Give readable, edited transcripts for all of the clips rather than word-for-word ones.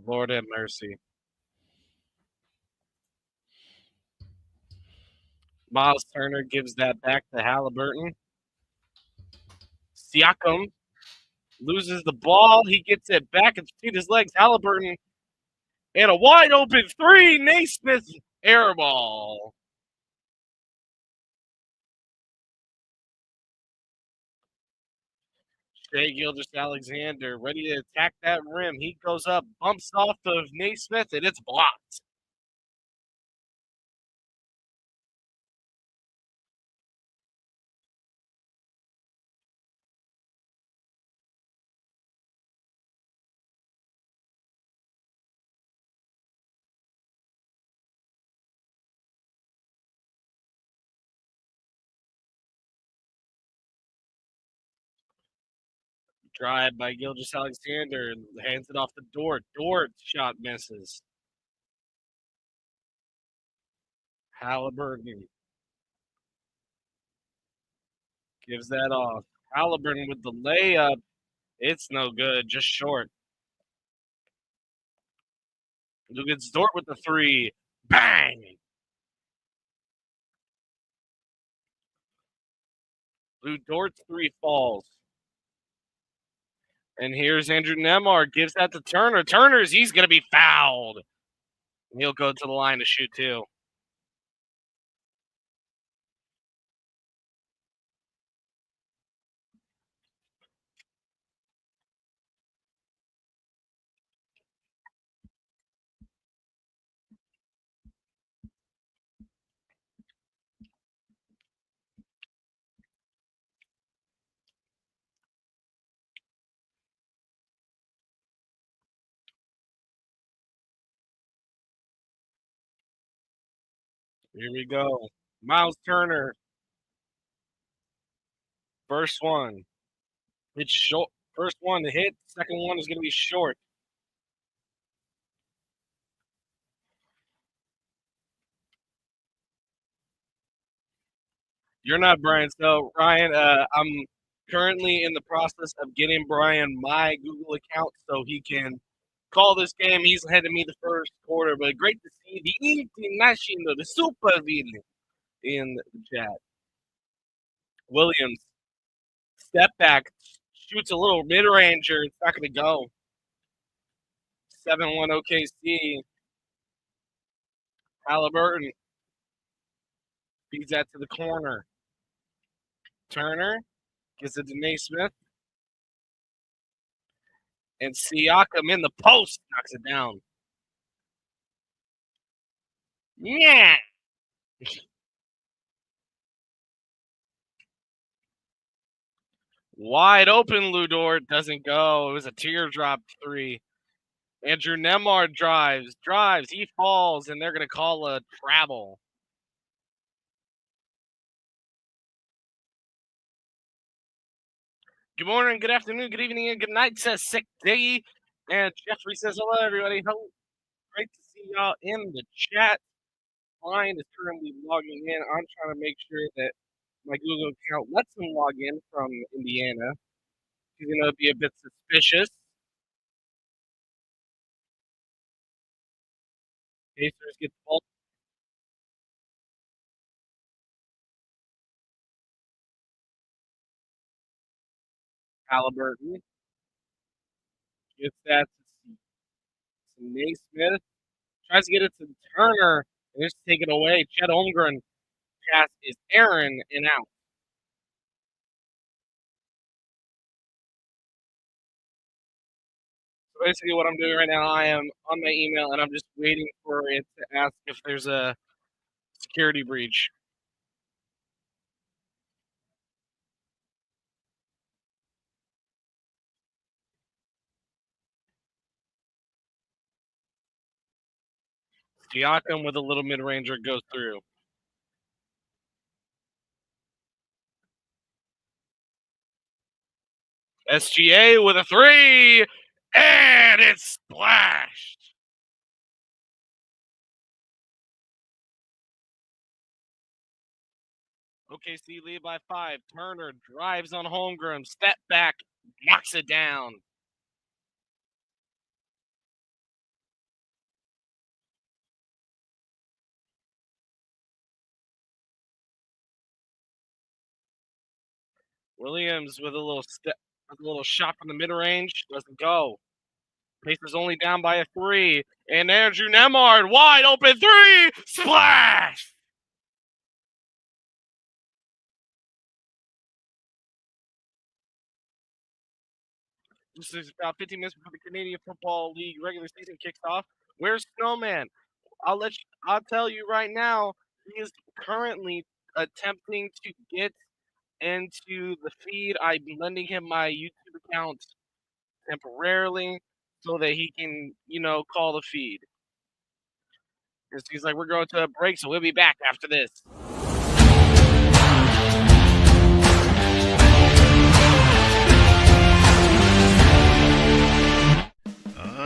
Lord have mercy. Miles Turner gives that back to Halliburton. Siakam loses the ball. He gets it back between his legs. Halliburton and a wide open three. Naismith air ball. Shai Gilgeous-Alexander ready to attack that rim. He goes up, bumps off of Naismith, and it's blocked. Drive by Gilgeous-Alexander, hands it off the Dort. Dort shot misses. Halliburton gives that off. Halliburton with the layup. It's no good, just short. Lucas Dort with the three. Bang! Lou Dort's three falls. And here's Andrew Nemar. Gives that to Turner. He's going to be fouled. He'll go to the line to shoot too. Here we go. Miles Turner. First one. It's short. First one to hit. Second one is going to be short. You're not Brian. So, Ryan, I'm currently in the process of getting Brian my Google account so he can call this game. He's ahead of me the first quarter, but great to see the international, the super villain in the chat. Williams, step back, shoots a little mid-ranger. It's not going to go. 7-1 OKC. Halliburton feeds that to the corner. Turner gives it to Naismith. And Siakam in the post knocks it down. Yeah. Wide open, Ludort doesn't go. It was a teardrop three. Andrew Nemar drives. He falls, and they're going to call a travel. Good morning, good afternoon, good evening, and good night, says Sick Diggy. And Jeffrey says, hello, everybody. Hello. Great to see y'all in the chat. Ryan is currently logging in. I'm trying to make sure that my Google account lets him log in from Indiana. He's going to be a bit suspicious. Pacers get the ball. Halliburton gets that to Naismith. Tries to get it to Turner, and just take it away. Chet Holmgren pass is Aaron and out. So basically what I'm doing right now, I am on my email, and I'm just waiting for it to ask if there's a security breach. Siakam with a little mid-ranger goes through. SGA with a three, and it's splashed. OKC lead by 5. Turner drives on Holmgren, step back, knocks it down. Williams with a little step, with a little shot from the mid-range. Doesn't go. Pacers only down by a 3. And Andrew Nemard, wide open 3. Splash! This is about 15 minutes before the Canadian Football League regular season kicks off. Where's Snowman? I'll tell you right now, he is currently attempting to get into the feed. I'm lending him my YouTube account temporarily so that he can, call the feed. He's like, we're going to a break, so we'll be back after this.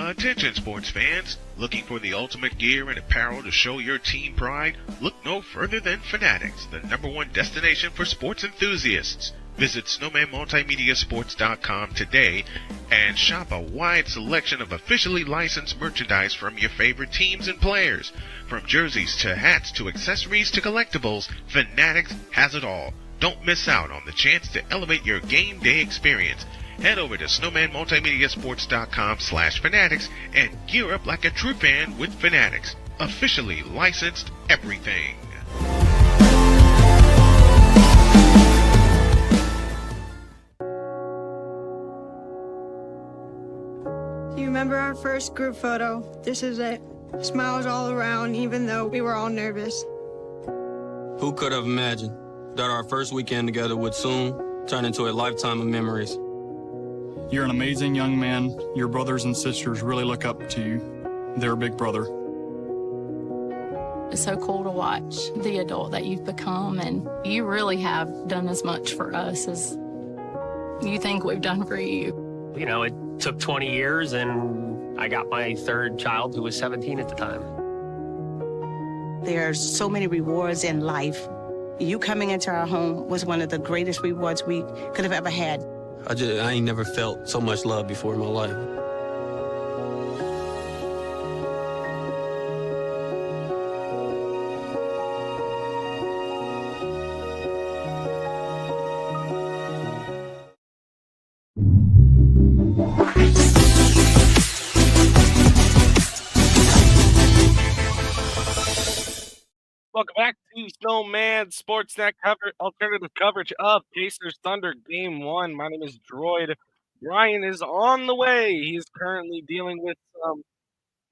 Attention sports fans, looking for the ultimate gear and apparel to show your team pride? Look no further than Fanatics, the #1 destination for sports enthusiasts. Visit snowmanmultimediasports.com today and shop a wide selection of officially licensed merchandise from your favorite teams and players. From jerseys to hats to accessories to collectibles, Fanatics has it all. Don't miss out on the chance to elevate your game day experience. Head over to snowmanmultimediasports.com/fanatics and gear up like a true fan with Fanatics. Officially licensed everything. Do you remember our first group photo? This is it. Smiles all around, even though we were all nervous. Who could have imagined that our first weekend together would soon turn into a lifetime of memories? You're an amazing young man. Your brothers and sisters really look up to you. They're a big brother. It's so cool to watch the adult that you've become, and you really have done as much for us as you think we've done for you. You know, it took 20 years, and I got my third child, who was 17 at the time. There's so many rewards in life. You coming into our home was one of the greatest rewards we could have ever had. I ain't never felt so much love before in my life. Welcome back to Snowman Sportsnet alternative coverage of Pacers Thunder Game 1. My name is Droid. Brian is on the way. He is currently dealing with some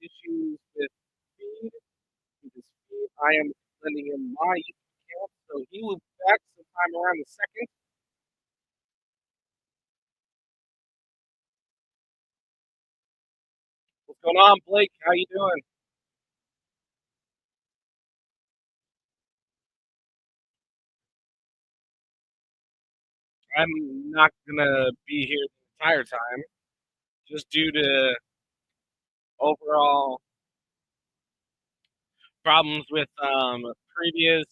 issues with feed. I am sending him my YouTube account, so he will be back sometime around the second. What's going on, Blake? How you doing? I'm not gonna be here the entire time, just due to overall problems with previous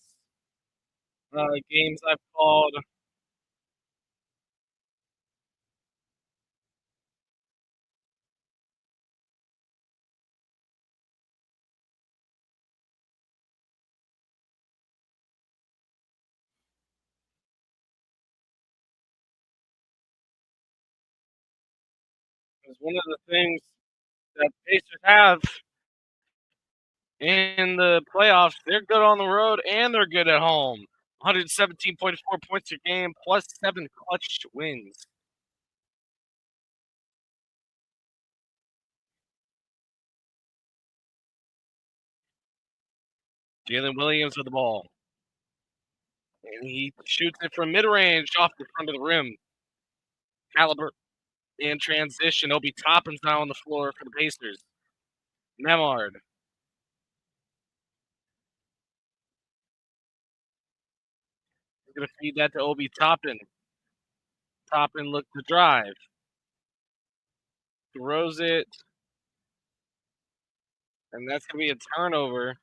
games I've called. Because one of the things that Pacers have in the playoffs, they're good on the road and they're good at home. 117.4 points a game, plus 7 clutch wins. Jalen Williams with the ball. And he shoots it from mid-range off the front of the rim. Caliber in transition. Obi Toppin's now on the floor for the Pacers. Nemard. He's going to feed that to Obi Toppin. Toppin looked to drive. Throws it. And that's going to be a turnover.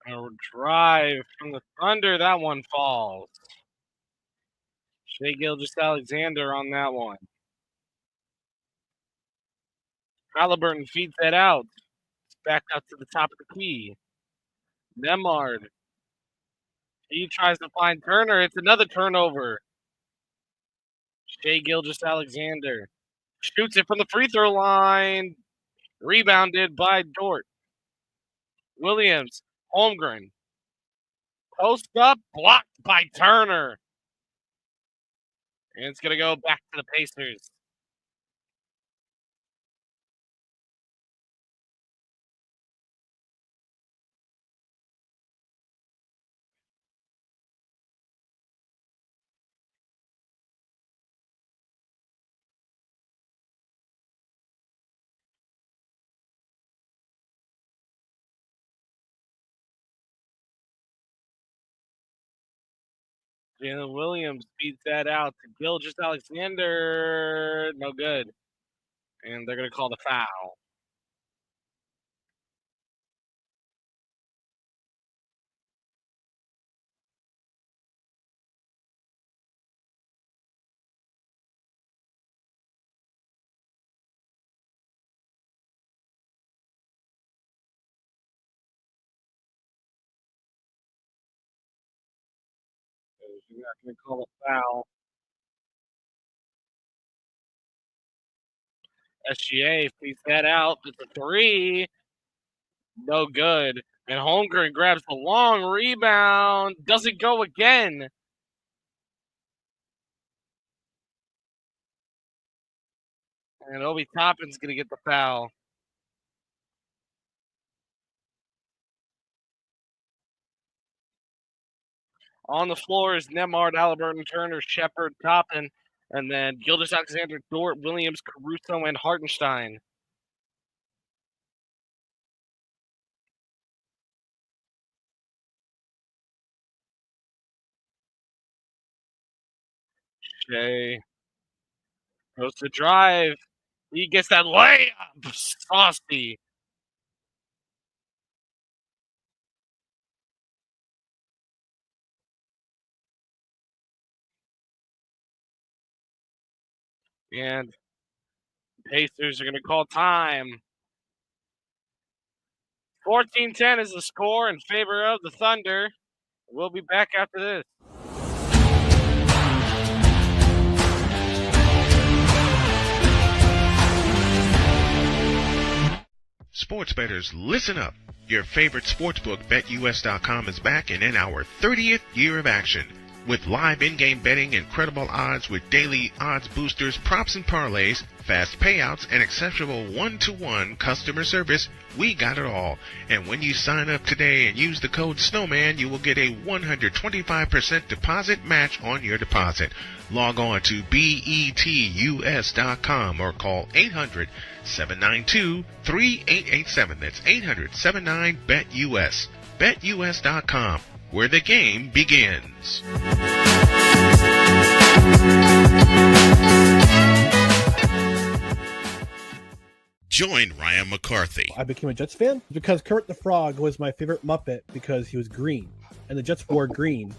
A drive from the Thunder. That one falls. Shea Gilgeous-Alexander on that one. Halliburton feeds that out. It's back up to the top of the key. Nemard. He tries to find Turner. It's another turnover. Shea Gilgeous-Alexander shoots it from the free throw line. Rebounded by Dort. Williams. Holmgren. Post up. Blocked by Turner. And it's going to go back to the Pacers. Jalen Williams feeds that out to Gilgeous-Alexander. No good. And they're going to call the foul. You're not going to call a foul. SGA feeds that out. It's a three. No good. And Holmgren grabs the long rebound. Doesn't go again. And Obi Toppin's going to get the foul. On the floor is Nemard, Halliburton, Turner, Shepard, Toppin, and then Gilgeous-Alexander, Dort, Williams, Caruso, and Hartenstein. Shea goes to drive. He gets that layup. Saucy. And Pacers are going to call time. 14-10 is the score in favor of the Thunder. We'll be back after this. Sports bettors, listen up. Your favorite sportsbook, BetUS.com, is back and in our 30th year of action. With live in-game betting, incredible odds with daily odds boosters, props and parlays, fast payouts, and exceptional one-to-one customer service, we got it all. And when you sign up today and use the code SNOWMAN, you will get a 125% deposit match on your deposit. Log on to betus.com or call 800-792-3887. That's 800-79-BET-US. BetUS.com, where the game begins. Join Ryan McCarthy. I became a Jets fan because Kermit the Frog was my favorite Muppet because he was green, and the Jets wore green.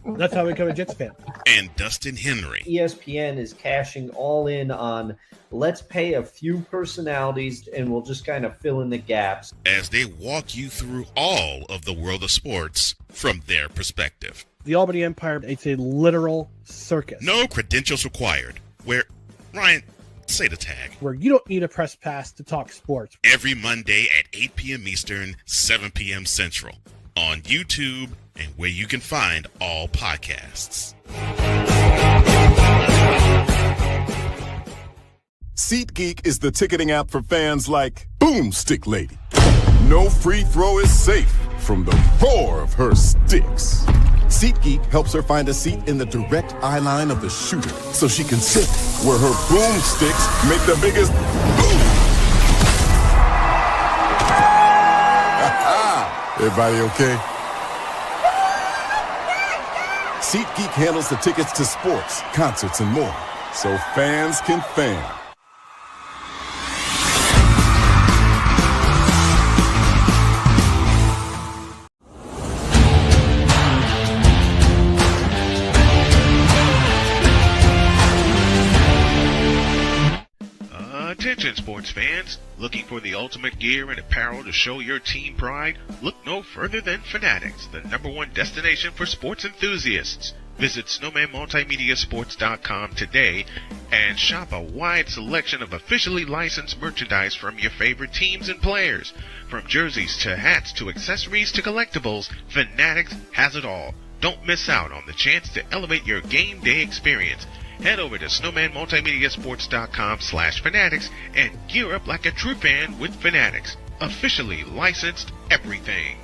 That's how I became a Jets fan. And Dustin Henry. ESPN is cashing all in on let's pay a few personalities and we'll just kind of fill in the gaps. As they walk you through all of the world of sports from their perspective. The Albany Empire, it's a literal circus. No credentials required. Where, Ryan, say the tag. Where you don't need a press pass to talk sports. Every Monday at 8 p.m. Eastern, 7 p.m. Central. On YouTube and where you can find all podcasts. SeatGeek is the ticketing app for fans like Boomstick Lady. No free throw is safe from the roar of her sticks. SeatGeek helps her find a seat in the direct eye line of the shooter so she can sit where her boomsticks make the biggest boom. Everybody okay? SeatGeek handles the tickets to sports, concerts, and more, so fans can fan. Attention sports fans, looking for the ultimate gear and apparel to show your team pride? Look no further than Fanatics, the #1 destination for sports enthusiasts. Visit SnowmanMultimediaSports.com today and shop a wide selection of officially licensed merchandise from your favorite teams and players. From jerseys to hats to accessories to collectibles, Fanatics has it all. Don't miss out on the chance to elevate your game day experience. Head over to SnowmanMultimediaSports.com/Fanatics and gear up like a true fan with Fanatics. Officially licensed everything.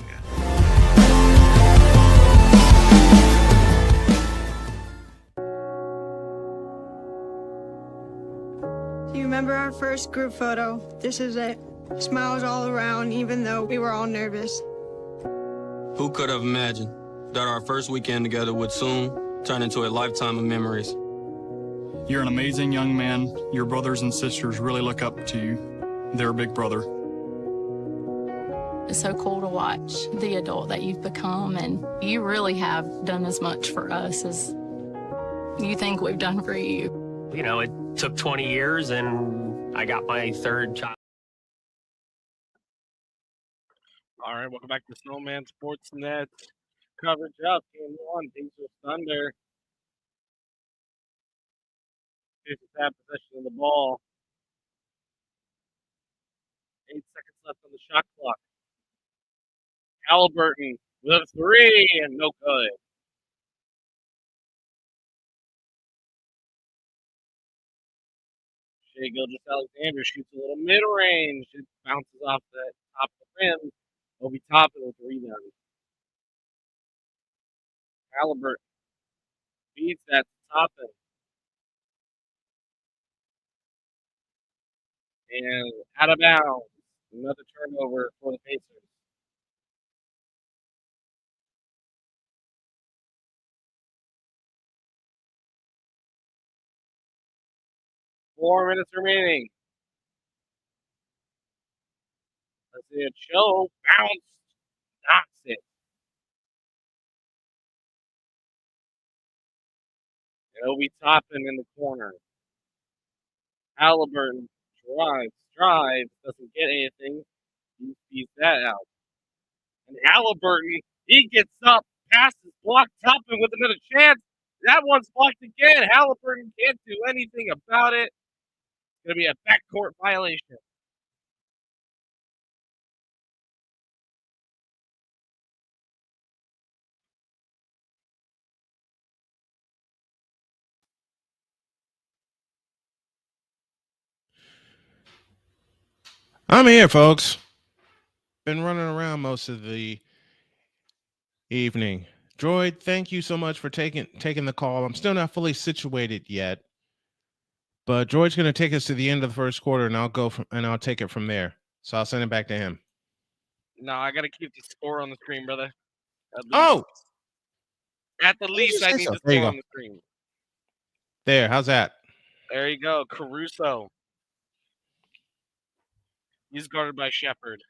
Do you remember our first group photo? This is it. Smiles all around, even though we were all nervous. Who could have imagined that our first weekend together would soon turn into a lifetime of memories? You're an amazing young man. Your brothers and sisters really look up to you. They're a big brother. It's so cool to watch the adult that you've become, and you really have done as much for us as you think we've done for you. You know, it took 20 years, and I got my third child. All right, welcome back to Snowman Sports Net coverage of Game 1, Pacers Thunder. 55 possession of the ball. 8 seconds left on the shot clock. Halliburton with a three and no good. Shea Gilgeous-Alexander shoots a little mid-range. It bounces off the top of the rim. Obi Toppin with the rebound. Halliburton feeds that to Toppin. And out of bounds. Another turnover for the Pacers. Four minutes remaining. Let's see it show. Bounce. Knocks it. And Obi Toppin in the corner. Halliburton drives, doesn't get anything. He feeds that out. And Halliburton, he gets up, passes, blocked Toppin with another chance. That one's blocked again. Halliburton can't do anything about it. It's going to be a backcourt violation. I'm here, folks. Been running around most of the evening. Droid, thank you so much for taking the call. I'm still not fully situated yet, but Droid's going to take us to the end of the first quarter, and I'll take it from there. So I'll send it back to him. No, I got to keep the score on the screen, brother. At the least, I need the score on the screen. There, how's that? There you go, Caruso. He's guarded by Shepard.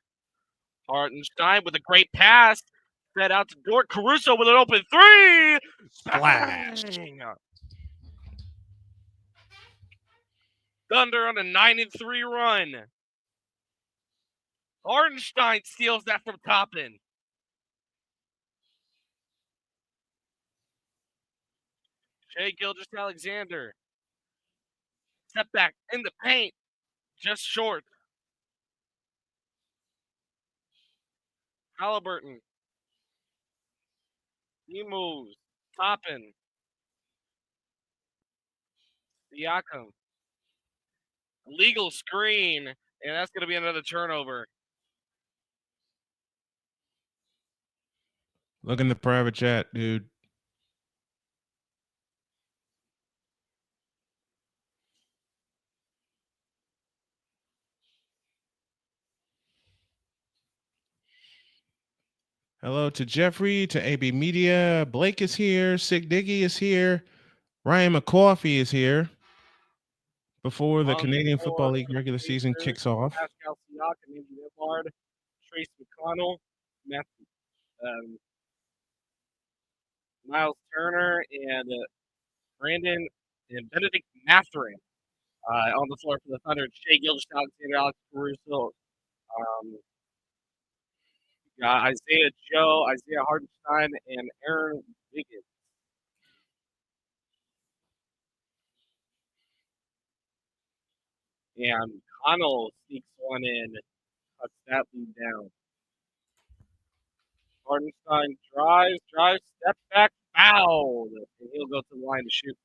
Hartenstein with a great pass. Fed out to Dort. Caruso with an open three. Splash. Thunder on a 9-3 run. Hartenstein steals that from Toppin. Shea Gilgeous-Alexander. Step back in the paint. Just short. Halliburton. He moves. Toppin. Siakam. Legal screen. And that's going to be another turnover. Look in the private chat, dude. Hello to Jeffrey, to AB Media. Blake is here. Sig Diggy is here. Ryan McCoffey is here. Before the Canadian Football League regular season kicks off. Pascal Siakam, Andy Millard, Trace McConnell, Miles Turner, and Brandon and Benedict Mathurin. On the floor for the Thunder, Shea Gilgis, Alexander, Alex Caruso, Isaiah Joe, Isaiah Hartenstein, and Aaron Wiggins. And Connell sneaks one in, cuts that lead down. Hartenstein drives, step back, fouled. And he'll go to the line to shoot.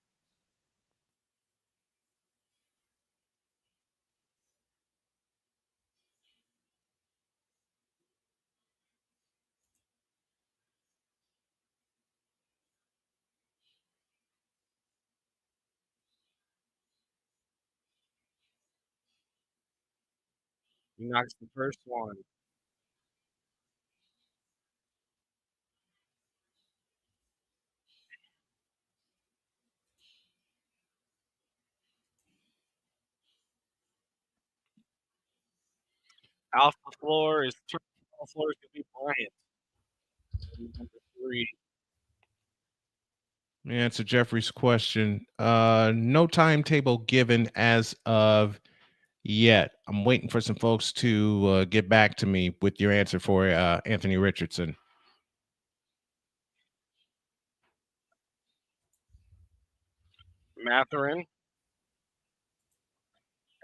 He knocks the first one. Off the floor is going to be Bryant. Number 3. Answer Jeffrey's question. No timetable given as of yet. I'm waiting for some folks to get back to me with your answer for Anthony Richardson. Matherin.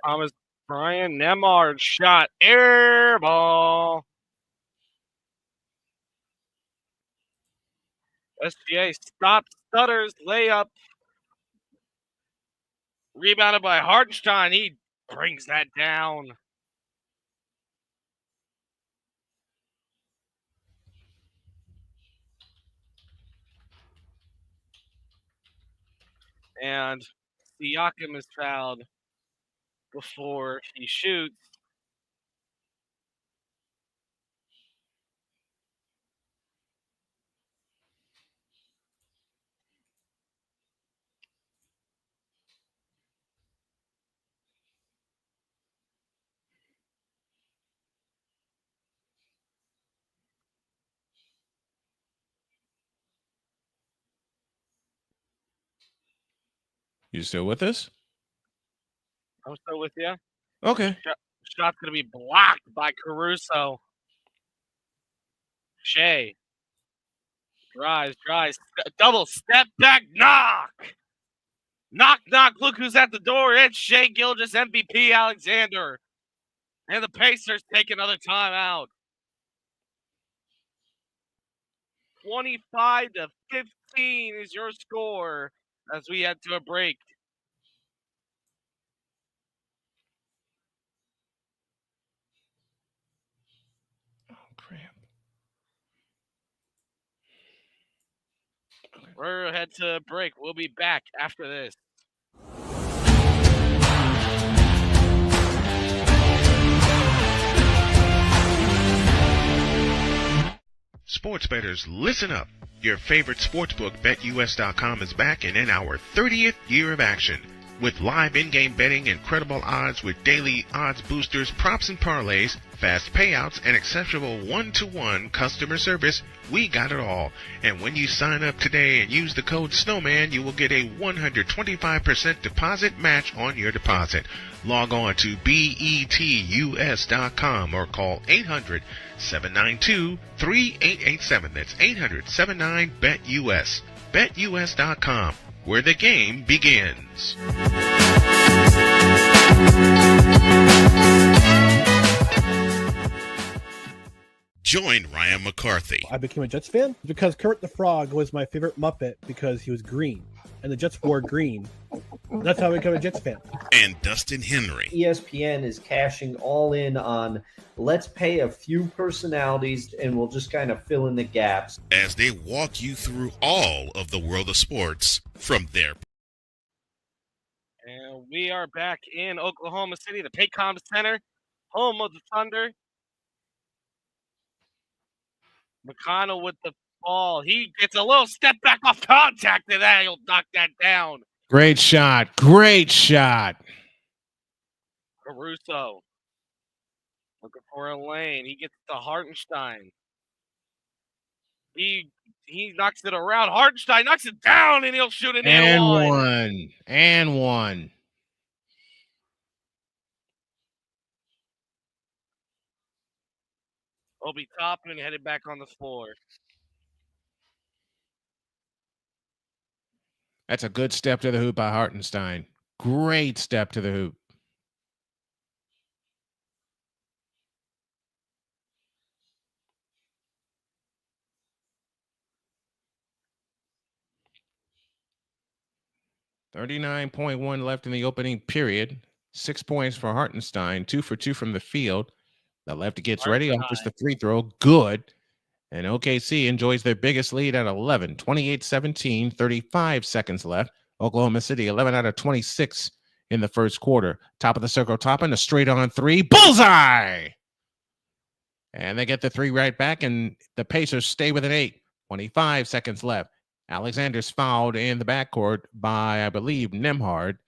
Thomas Bryant. Nemard shot. Air ball. SGA stops, stutters, layup. Rebounded by Hartenstein. He brings that down. And Siakam is fouled before he shoots. You still with us? I'm still with you. Okay. Shot's going to be blocked by Caruso. Shea. Drives. Double step back knock. Knock. Look who's at the door. It's Shea Gilgis, MVP Alexander. And the Pacers take another timeout. 25-15 is your score as we head to a break. Oh, crap. Okay. We're head to a break. We'll be back after this. Sports bettors, listen up. Your favorite sportsbook, BetUS.com, is back and in our 30th year of action. With live in-game betting, incredible odds with daily odds boosters, props and parlays, fast payouts, and exceptional one-to-one customer service, we got it all. And when you sign up today and use the code Snowman, you will get a 125% deposit match on your deposit. Log on to betus.com or call 800-792-3887. That's 800-79-BET-US. BetUS.com, where the game begins. Join Ryan McCarthy. I became a Jets fan because Kermit the Frog was my favorite Muppet because he was green, and the Jets wore green. That's how I became a Jets fan. And Dustin Henry. ESPN is cashing all in on let's pay a few personalities and we'll just kind of fill in the gaps. As they walk you through all of the world of sports from their. And we are back in Oklahoma City, the Paycom Center, home of the Thunder. McConnell with the ball. He gets a little step back off contact, and that he'll knock that down. Great shot. Caruso looking for a lane. He gets to Hartenstein. He knocks it around. Hartenstein knocks it down, and he'll shoot an and one. And one. Obi Toppin headed back on the floor. That's a good step to the hoop by Hartenstein. Great step to the hoop. $39.1 left in the opening period. 6 points for Hartenstein, 2 for 2 from the field. The lefty gets ready, offers the free throw. Good. And OKC enjoys their biggest lead at 11, 28-17, 35 seconds left. Oklahoma City, 11 out of 26 in the first quarter. Top of the circle, Toppin, a straight on three. Bullseye! And they get the three right back, and the Pacers stay with an 8. 25 seconds left. Alexander's fouled in the backcourt by, I believe, Nembhard.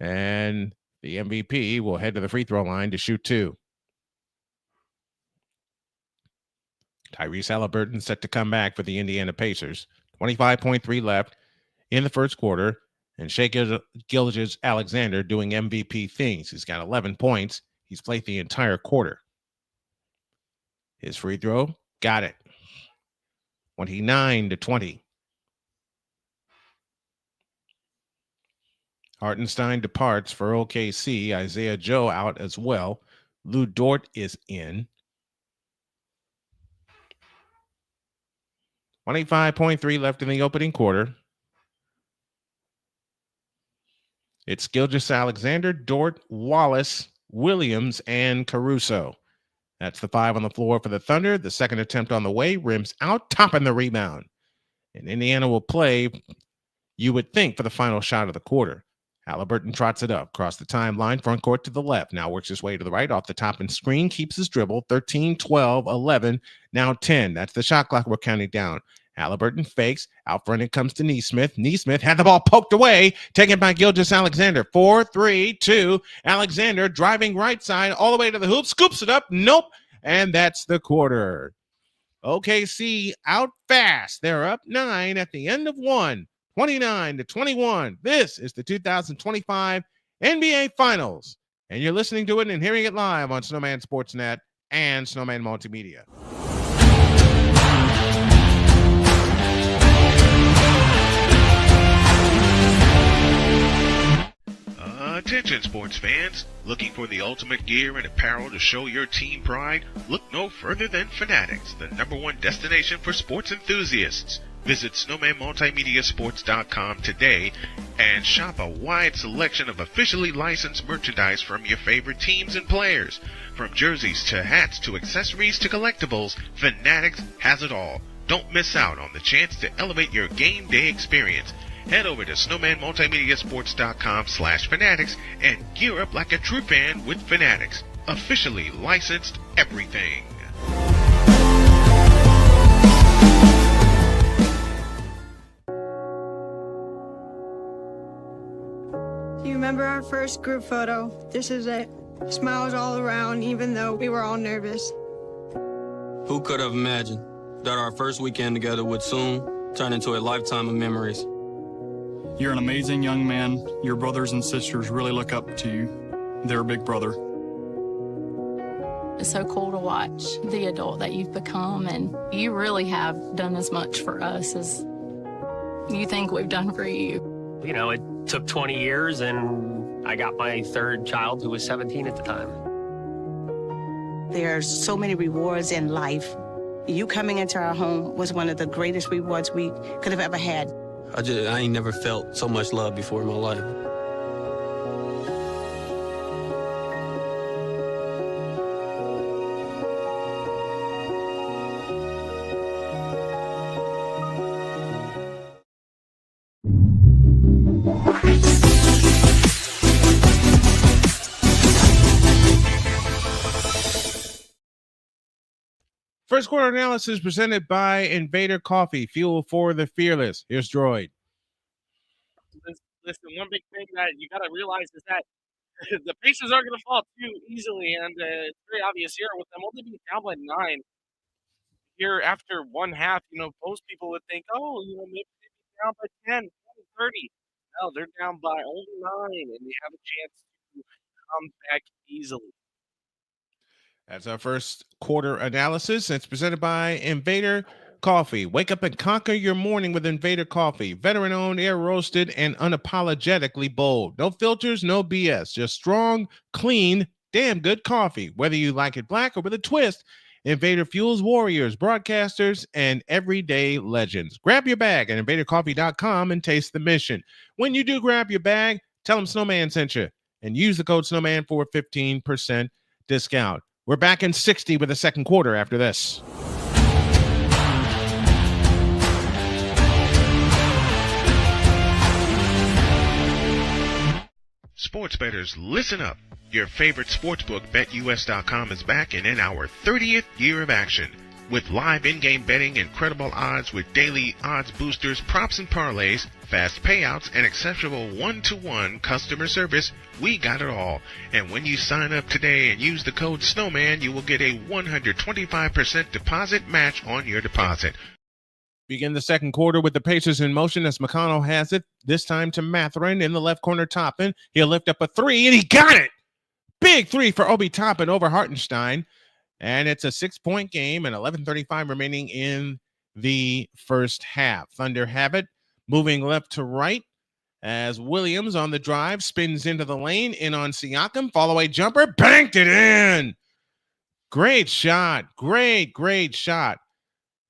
And the MVP will head to the free throw line to shoot 2. Tyrese Halliburton set to come back for the Indiana Pacers. 25.3 left in the first quarter. And Shai Gilgeous-Alexander doing MVP things. He's got 11 points. He's played the entire quarter. His free throw, got it. 29-20. Hartenstein departs for OKC. Isaiah Joe out as well. Lou Dort is in. 25.3 left in the opening quarter. It's Gilgeous-Alexander, Dort, Wallace, Williams, and Caruso. That's the 5 on the floor for the Thunder. The second attempt on the way, rims out, Toppin the rebound. And Indiana will play, you would think, for the final shot of the quarter. Halliburton trots it up, across the timeline, front court to the left. Now works his way to the right, off the top and screen, keeps his dribble. 13, 12, 11, now 10. That's the shot clock we're counting down. Halliburton fakes. Out front it comes to Nesmith. Nesmith had the ball poked away. Taken by Gilgeous-Alexander. 4, 3, 2. Alexander driving right side all the way to the hoop. Scoops it up. Nope. And that's the quarter. OKC out fast. They're up 9 at the end of 1. 29-21. This is the 2025 NBA Finals. And you're listening to it and hearing it live on Snowman Sportsnet and Snowman Multimedia. Attention sports fans, looking for the ultimate gear and apparel to show your team pride? Look no further than Fanatics, the #1 destination for sports enthusiasts. Visit SnowmanMultimediaSports.com today and shop a wide selection of officially licensed merchandise from your favorite teams and players. From jerseys to hats to accessories to collectibles, Fanatics has it all. Don't miss out on the chance to elevate your game day experience. Head over to SnowmanMultimediaSports.com/Fanatics and gear up like a true fan with Fanatics. Officially licensed everything. Do you remember our first group photo? This is it. Smiles all around, even though we were all nervous. Who could have imagined that our first weekend together would soon turn into a lifetime of memories? You're an amazing young man. Your brothers and sisters really look up to you. They're a big brother. It's so cool to watch the adult that you've become, and you really have done as much for us as you think we've done for you. You know, it took 20 years, and I got my third child who was 17 at the time. There are so many rewards in life. You coming into our home was one of the greatest rewards we could have ever had. I ain't never felt so much love before in my life. First quarter analysis presented by Invader Coffee, fuel for the fearless. Here's Droid. Listen, one big thing that you got to realize is that the Pacers aren't going to fall too easily, and it's very obvious here with them only being down by 9. Here after one half, most people would think, maybe they'd be down by 10, 20, 30. No, they're down by only 9, and they have a chance to come back easily. That's our first quarter analysis. It's presented by Invader Coffee. Wake up and conquer your morning with Invader Coffee. Veteran-owned, air-roasted, and unapologetically bold. No filters, no BS. Just strong, clean, damn good coffee. Whether you like it black or with a twist, Invader fuels warriors, broadcasters, and everyday legends. Grab your bag at invadercoffee.com and taste the mission. When you do grab your bag, tell them Snowman sent you and use the code Snowman for a 15% discount. We're back in 60 with the second quarter after this. Sports bettors, listen up. Your favorite sportsbook, BetUS.com, is back and in our 30th year of action. With live in-game betting, incredible odds with daily odds boosters, props and parlays, fast payouts, and exceptional one-to-one customer service, we got it all. And when you sign up today and use the code Snowman, you will get a 125% deposit match on your deposit. Begin the second quarter with the Pacers in motion as McConnell has it, this time to Mathurin in the left corner. Toppin. He'll lift up a three, and he got it! Big three for Obi Toppin over Hartenstein. And it's a 6-point game and 11:35 remaining in the first half. Thunder have it, moving left to right as Williams on the drive spins into the lane, in on Siakam, fall-away jumper, banked it in. Great shot, great shot.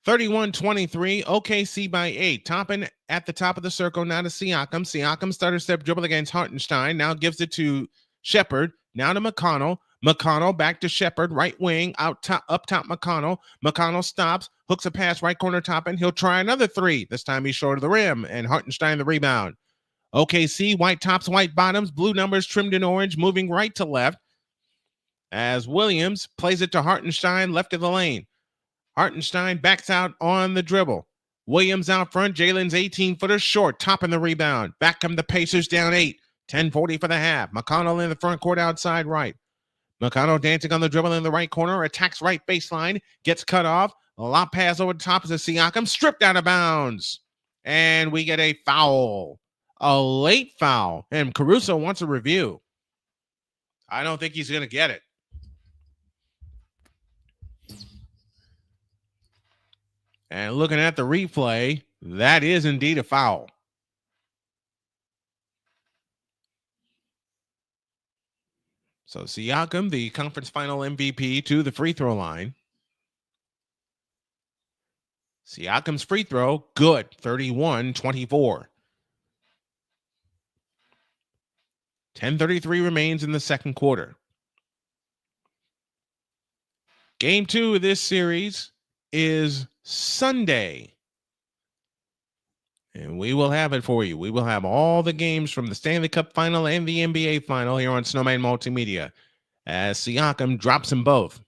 31-23, OKC by 8. Toppin at the top of the circle, now to Siakam. Siakam stutter step dribble against Hartenstein, now gives it to Shepherd, now to McConnell. McConnell back to Shepherd, right wing, up top McConnell. McConnell stops, hooks a pass, right corner Toppin. He'll try another three. This time he's short of the rim, and Hartenstein the rebound. OKC, white tops, white bottoms, blue numbers trimmed in orange, moving right to left as Williams plays it to Hartenstein, left of the lane. Hartenstein backs out on the dribble. Williams out front, Jalen's 18-footer short, topping the rebound. Back come the Pacers down 8, 10:40 for the half. McConnell in the front court outside right. McConnell dancing on the dribble in the right corner, attacks right baseline, gets cut off. A lob pass over the top of Siakam, stripped out of bounds. And we get a foul, a late foul. And Caruso wants a review. I don't think he's going to get it. And looking at the replay, that is indeed a foul. So Siakam, the conference final MVP, to the free throw line. Siakam's free throw, good, 31-24. 10:33 remains in the second quarter. Game 2 of this series is Sunday. And we will have it for you. We will have all the games from the Stanley Cup Final and the NBA Final here on Snowman Multimedia as Siakam drops them both.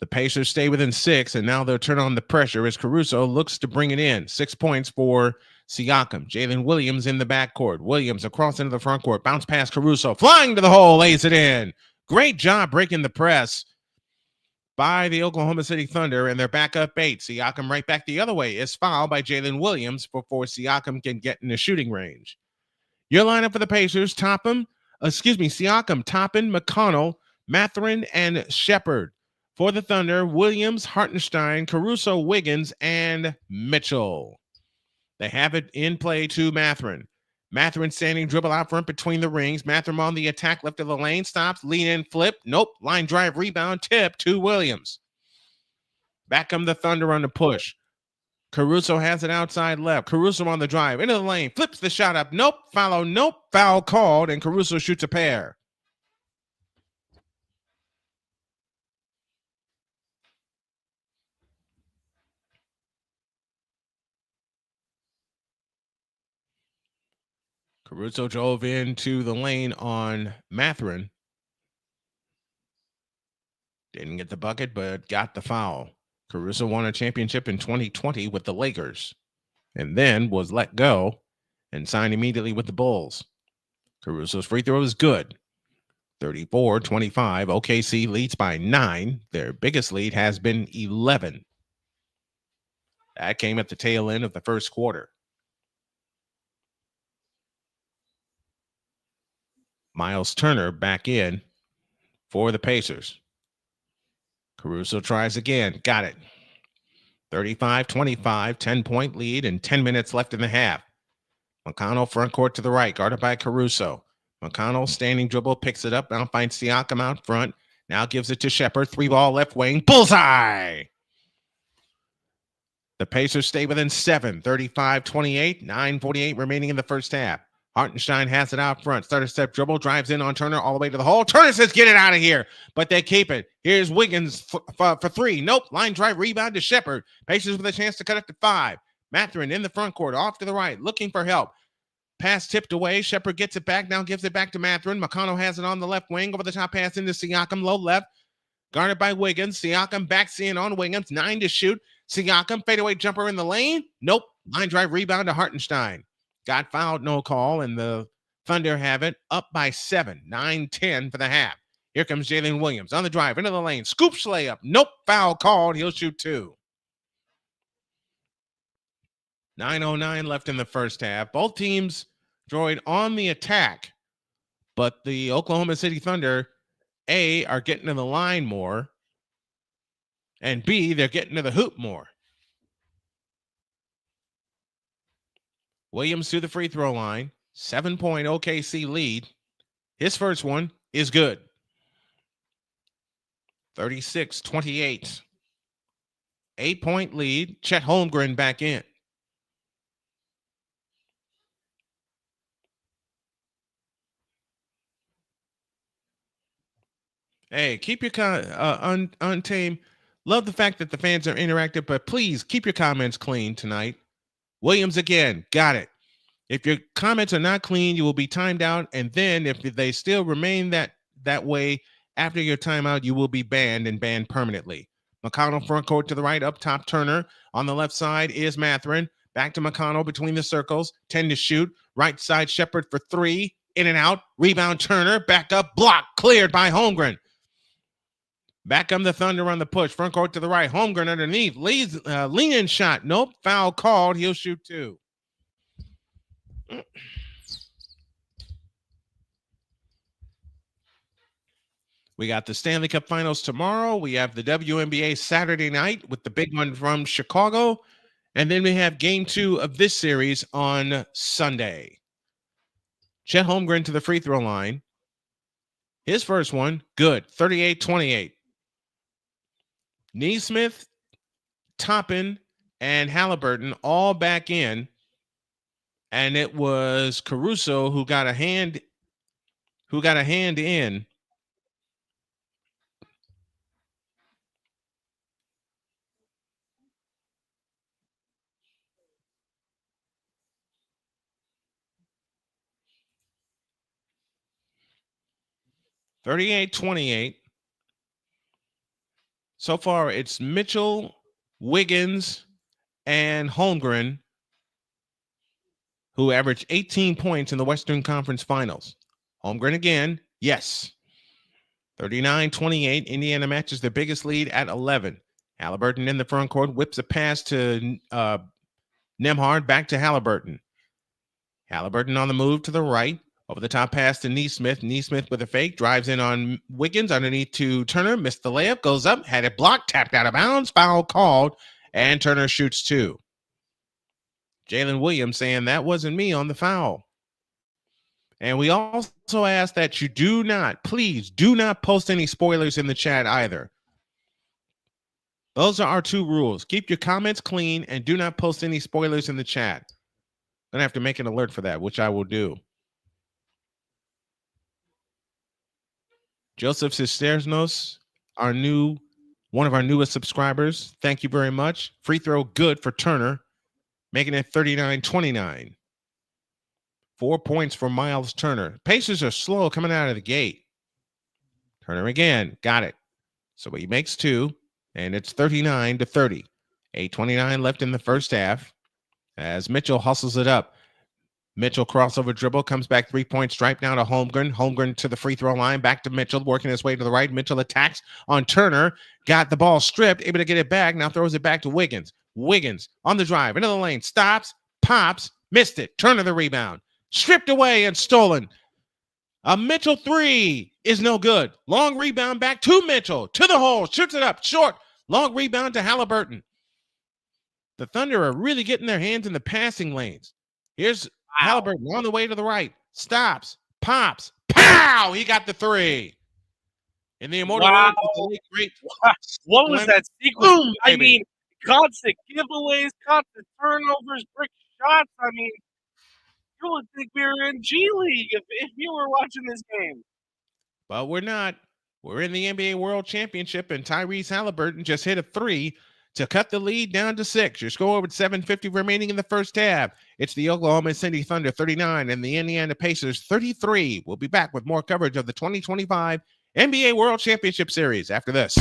The Pacers stay within 6, and now they'll turn on the pressure as Caruso looks to bring it in. 6 points for Siakam. Jalen Williams in the backcourt. Williams across into the front court. Bounce past Caruso. Flying to the hole. Lays it in. Great job breaking the press by the Oklahoma City Thunder, and they're back up 8. Siakam right back the other way is fouled by Jalen Williams before Siakam can get in the shooting range. Your lineup for the Pacers, Siakam, Toppin, McConnell, Mathurin, and Shepherd. For the Thunder, Williams, Hartenstein, Caruso, Wiggins, and Mitchell. They have it in play to Mathurin. Mathurin standing dribble out front between the rings. Mathurin on the attack, left of the lane, stops, lean in, flip. Nope, line drive, rebound, tip to Williams. Back come the Thunder on the push. Caruso has it outside left. Caruso on the drive, into the lane, flips the shot up. Nope, foul called, and Caruso shoots a pair. Caruso drove into the lane on Mathurin. Didn't get the bucket, but got the foul. Caruso won a championship in 2020 with the Lakers and then was let go and signed immediately with the Bulls. Caruso's free throw is good. 34-25. OKC leads by 9. Their biggest lead has been 11. That came at the tail end of the first quarter. Miles Turner back in for the Pacers. Caruso tries again. Got it. 35-25, 10-point lead, and 10 minutes left in the half. McConnell front court to the right, guarded by Caruso. McConnell standing dribble, picks it up, now finds Siakam out front. Now gives it to Shepherd. 3-ball left wing. Bullseye! The Pacers stay within 7, 35-28, 9:48 remaining in the first half. Hartenstein has it out front. Starter step dribble, drives in on Turner all the way to the hole. Turner says, get it out of here, but they keep it. Here's Wiggins for three. Nope. Line drive, rebound to Shepherd. Pacers with a chance to cut it to 5. Mathurin in the front court, off to the right, looking for help. Pass tipped away. Shepherd gets it back, now gives it back to Mathurin. McConnell has it on the left wing. Over the top pass into Siakam, low left. Guarded by Wiggins. Siakam backs in on Wiggins. 9 to shoot. Siakam, fadeaway jumper in the lane. Nope. Line drive, rebound to Hartenstein. Got fouled, no call, and the Thunder have it up by 7. 9-10 for the half. Here comes Jalen Williams on the drive into the lane. Scoops layup. Nope. Foul called. He'll shoot 2. 9:09 left in the first half. Both teams joined on the attack, but the Oklahoma City Thunder, A, are getting to the line more, and B, they're getting to the hoop more. Williams to the free throw line. 7-point OKC lead. His first one is good. 36-28. 8-point lead. Chet Holmgren back in. Hey, keep your Untamed. Love the fact that the fans are interactive, but please keep your comments clean tonight. Williams again, got it. If your comments are not clean, you will be timed out, and then if they still remain that way after your timeout, you will be banned and banned permanently. McConnell front court to the right, up top Turner. On the left side is Mathurin. Back to McConnell between the circles. 10 to shoot. Right side Shepherd for 3. In and out. Rebound Turner. Back up. Block. Cleared by Holmgren. Back come the Thunder on the push. Front court to the right. Holmgren underneath. Lean-in shot. Nope. Foul called. He'll shoot 2. We got the Stanley Cup Finals tomorrow. We have the WNBA Saturday night with the big one from Chicago. And then we have game 2 of this series on Sunday. Chet Holmgren to the free throw line. His first one, good. 38-28. Neesmith, Toppin, and Halliburton all back in. And it was Caruso who got a hand in. $38-28. So far, it's Mitchell, Wiggins, and Holmgren who averaged 18 points in the Western Conference Finals. Holmgren again, yes. 39-28. Indiana matches their biggest lead at 11. Halliburton in the front court whips a pass to Nembhard, back to Halliburton. Halliburton on the move to the right. Over the top pass to Neesmith. Neesmith with a fake. Drives in on Wiggins underneath to Turner. Missed the layup. Goes up. Had it blocked. Tapped out of bounds. Foul called. And Turner shoots 2. Jalen Williams saying that wasn't me on the foul. And we also ask that you please do not post any spoilers in the chat either. Those are our 2 rules. Keep your comments clean and do not post any spoilers in the chat. I'm going to have to make an alert for that, which I will do. Joseph Cisternos, one of our newest subscribers. Thank you very much. Free throw good for Turner, making it 39-29. 4 points for Miles Turner. Pacers are slow coming out of the gate. Turner again, got it. So he makes 2, and it's 39-30. 8:29 left in the first half as Mitchell hustles it up. Mitchell crossover dribble, comes back 3-point stripe down to Holmgren. Holmgren to the free throw line, back to Mitchell, working his way to the right. Mitchell attacks on Turner, got the ball stripped, able to get it back, now throws it back to Wiggins. Wiggins on the drive, into the lane, stops, pops, missed it. Turner the rebound, stripped away and stolen. A Mitchell 3, is no good. Long rebound back to Mitchell. To the hole. Shoots it up. Short. Long rebound to Halliburton. The Thunder are really getting their hands in the passing lanes. Here's Halliburton on the way to the right. Stops. Pops. Pow! He got the three. In the immortal words of the late great. What was that sequence? Boom, I mean, constant giveaways, constant turnovers, brick shots. I mean, you would think we were in G League if you were watching this game. But we're not. We're in the NBA World Championship, and Tyrese Halliburton just hit a three to cut the lead down to 6. Your score with 7:50 remaining in the first half. It's the Oklahoma City Thunder 39 and the Indiana Pacers 33. We'll be back with more coverage of the 2025 NBA World Championship Series after this.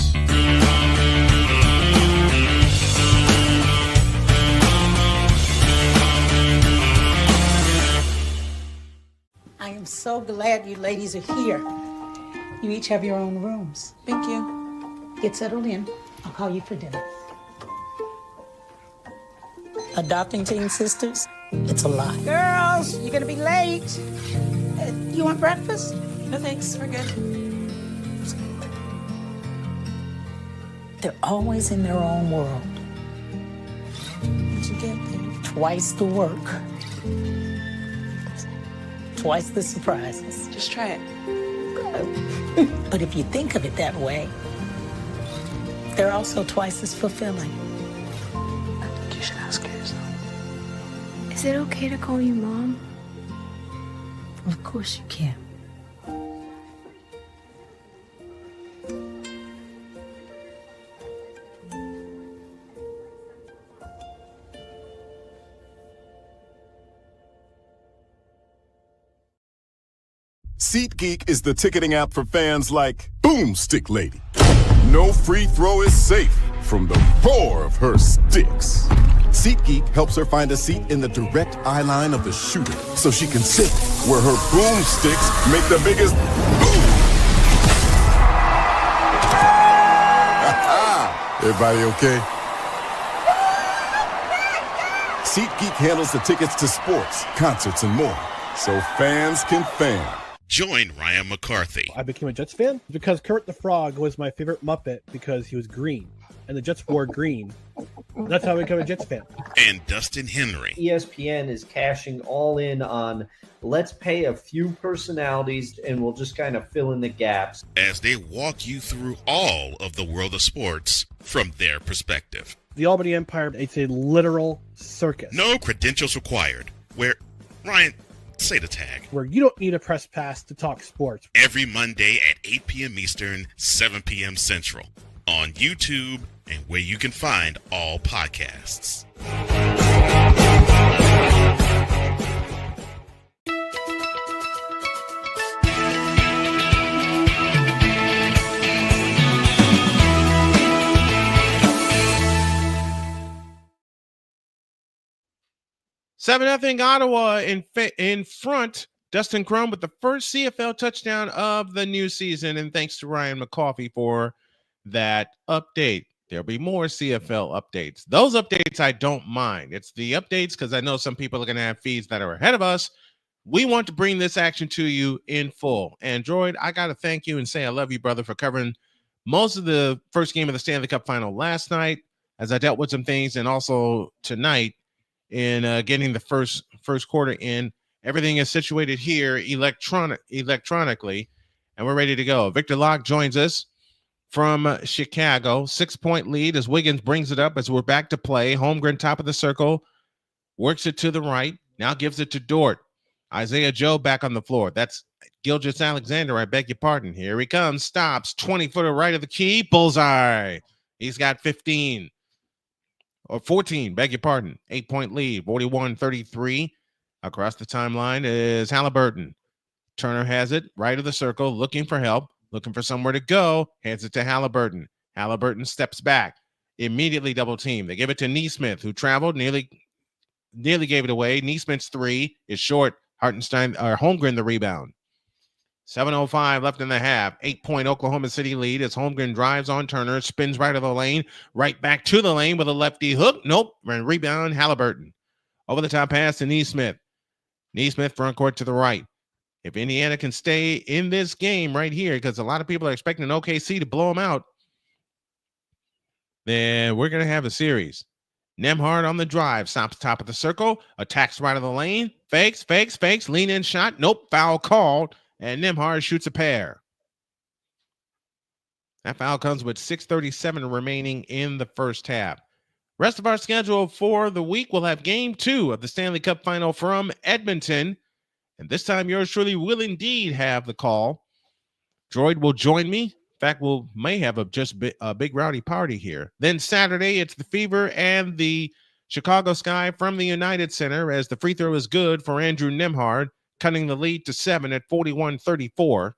I am so glad you ladies are here. You each have your own rooms. Thank you. Get settled in. I'll call you for dinner. Adopting teen sisters, it's a lot. Girls, you're gonna be late. You want breakfast? No thanks, we're good. They're always in their own world. What'd you get there? Twice the work. Twice the surprises. Just try it. But if you think of it that way, they're also twice as fulfilling. I think you should ask her yourself. Is it okay to call you Mom? Of course you can. SeatGeek is the ticketing app for fans like Boomstick Lady. No free throw is safe from the roar of her sticks. SeatGeek helps her find a seat in the direct eye line of the shooter so she can sit where her boomsticks make the biggest boom. Everybody okay? SeatGeek handles the tickets to sports, concerts, and more, so fans can fan. Join Ryan McCarthy. I became a Jets fan because Kurt the Frog was my favorite Muppet because he was green, and the Jets wore green. That's how I became a Jets fan. And Dustin Henry. ESPN is cashing all in on let's pay a few personalities and we'll just kind of fill in the gaps. As they walk you through all of the world of sports from their perspective. The Albany Empire, it's a literal circus. No credentials required. Where, Ryan, say the tag. Where you don't need a press pass to talk sports. Every Monday at 8 p.m. Eastern, 7 p.m. Central. On YouTube and where you can find all podcasts. Seven 0 Ottawa in front. Dustin Crum with the first CFL touchdown of the new season, and thanks to Ryan McCarthy for that update. There'll be more CFL updates. Those updates I don't mind. It's the updates because I know some people are going to have feeds that are ahead of us. We want to bring this action to you in full. Android, I got to thank you and say I love you, brother, for covering most of the first game of the Stanley Cup final last night as I dealt with some things, and also tonight in getting the first quarter in. Everything is situated here electronically, and we're ready to go. Victor Locke joins us from Chicago. 6-point lead as Wiggins brings it up as we're back to play. Holmgren, top of the circle, works it to the right. Now gives it to Dort. Isaiah Joe back on the floor. That's Gilgeous-Alexander. I beg your pardon. Here he comes. Stops. 20-footer right of the key. Bullseye. He's got 15. Or 14, beg your pardon. 8-point lead. 41-33. Across the timeline is Halliburton. Turner has it. Right of the circle. Looking for help. Looking for somewhere to go. Hands it to Halliburton. Halliburton steps back. Immediately double team. They give it to Neesmith, who traveled. Nearly gave it away. Neesmith's three is short. Holmgren the rebound. 7:05 left in the half. 8-point Oklahoma City lead as Holmgren drives on Turner. Spins right of the lane. Right back to the lane with a lefty hook. Nope. Rebound Halliburton. Over the top pass to Neesmith. Neesmith front court to the right. If Indiana can stay in this game right here, because a lot of people are expecting OKC to blow them out, then we're going to have a series. Nembhard on the drive, stops top of the circle, attacks right of the lane, fakes, lean in shot, nope, foul called, and Nembhard shoots a pair. That foul comes with 6:37 remaining in the first half. Rest of our schedule for the week, we'll have game 2 of the Stanley Cup Final from Edmonton, and this time yours truly will indeed have the call. Droid will join me. In fact, may have a big rowdy party here. Then Saturday, it's the Fever and the Chicago Sky from the United Center as the free throw is good for Andrew Nembhard, cutting the lead to 7 at 41-34.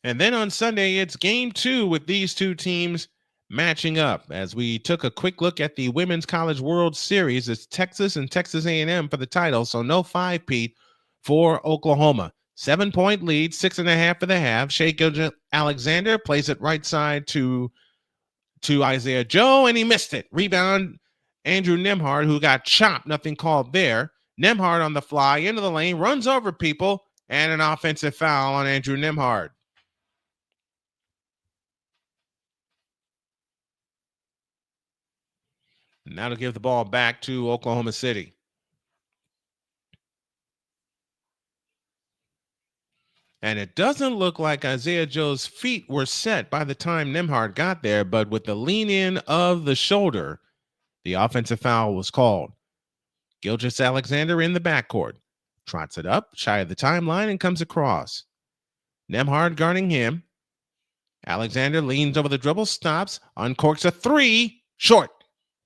And then on Sunday, it's game 2 with these two teams matching up. As we took a quick look at the Women's College World Series, it's Texas and Texas A&M for the title, so no 5-peat for Oklahoma. 7-point lead, 6.5 for the half. Shea Alexander plays it right side to Isaiah Joe, and he missed it. Rebound, Andrew Nembhard, who got chopped, nothing called there. Nembhard on the fly, into the lane, runs over people, and an offensive foul on Andrew Nembhard. Now to give the ball back to Oklahoma City. And it doesn't look like Isaiah Joe's feet were set by the time Nembhard got there, but with the lean in of the shoulder, the offensive foul was called. Gilgeous Alexander in the backcourt. Trots it up, shy of the timeline, and comes across. Nembhard guarding him. Alexander leans over the dribble, stops, uncorks a 3, short.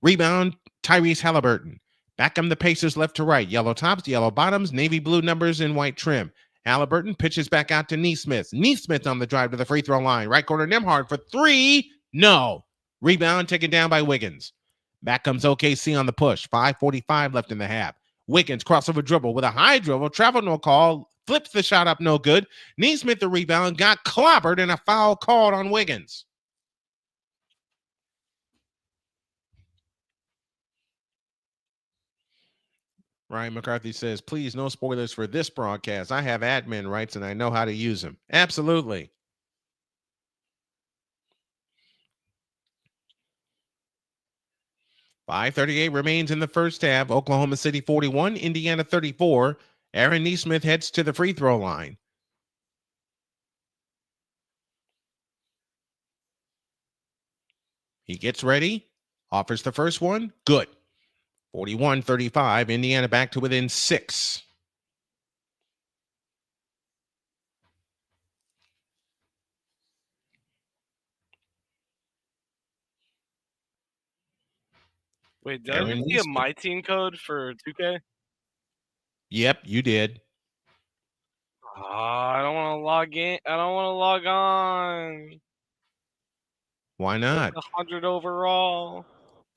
Rebound, Tyrese Halliburton. Back come the Pacers left to right. Yellow tops, yellow bottoms, navy blue numbers, and white trim. Halliburton pitches back out to Neesmith. Neesmith on the drive to the free throw line. Right corner, Nembhard for 3. No. Rebound taken down by Wiggins. Back comes OKC on the push. 5:45 left in the half. Wiggins crossover dribble with a high dribble. Travel no call. Flips the shot up no good. Neesmith the rebound. Got clobbered and a foul called on Wiggins. Ryan McCarthy says, please, no spoilers for this broadcast. I have admin rights and I know how to use them. Absolutely. .538 remains in the first half. Oklahoma City 41, Indiana 34. Aaron Neesmith heads to the free throw line. He gets ready, offers the first one. Good. 41-35, Indiana back to within 6. Wait, did I just see a My Team code for 2K? Yep, you did. I don't want to log in. I don't want to log on. Why not? 100 overall.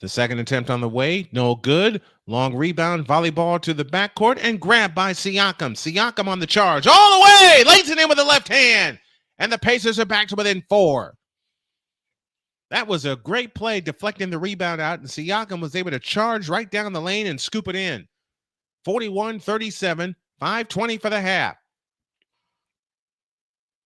The second attempt on the way, no good. Long rebound, volleyball to the backcourt, and grabbed by Siakam. Siakam on the charge, all the way, lays it in with the left hand, and the Pacers are back to within 4. That was a great play, deflecting the rebound out, and Siakam was able to charge right down the lane and scoop it in. 41-37, 5:20 for the half.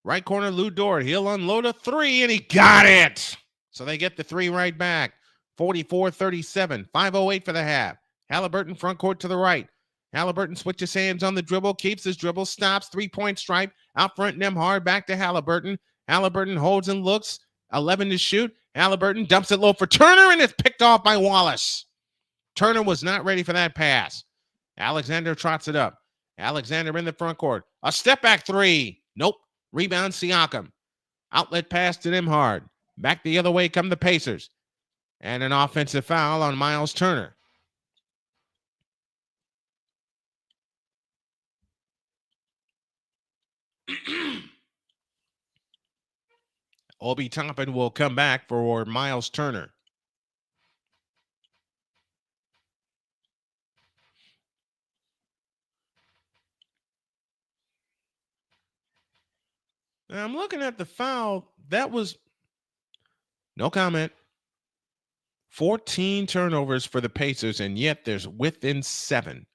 Right corner, Lou Dort. He'll unload a 3, and he got it. So they get the 3 right back. 44-37, 5:08 for the half. Halliburton front court to the right. Halliburton switches hands on the dribble, keeps his dribble, stops, 3-point stripe. Out front, Nembhard back to Halliburton. Halliburton holds and looks. 11 to shoot. Halliburton dumps it low for Turner, and it's picked off by Wallace. Turner was not ready for that pass. Alexander trots it up. Alexander in the front court. A step back 3. Nope. Rebound Siakam. Outlet pass to Nembhard. Back the other way come the Pacers. And an offensive foul on Miles Turner. Obi Toppin will come back for Miles Turner. Now I'm looking at the foul. That was no comment. 14 turnovers for the Pacers, and yet there's within 7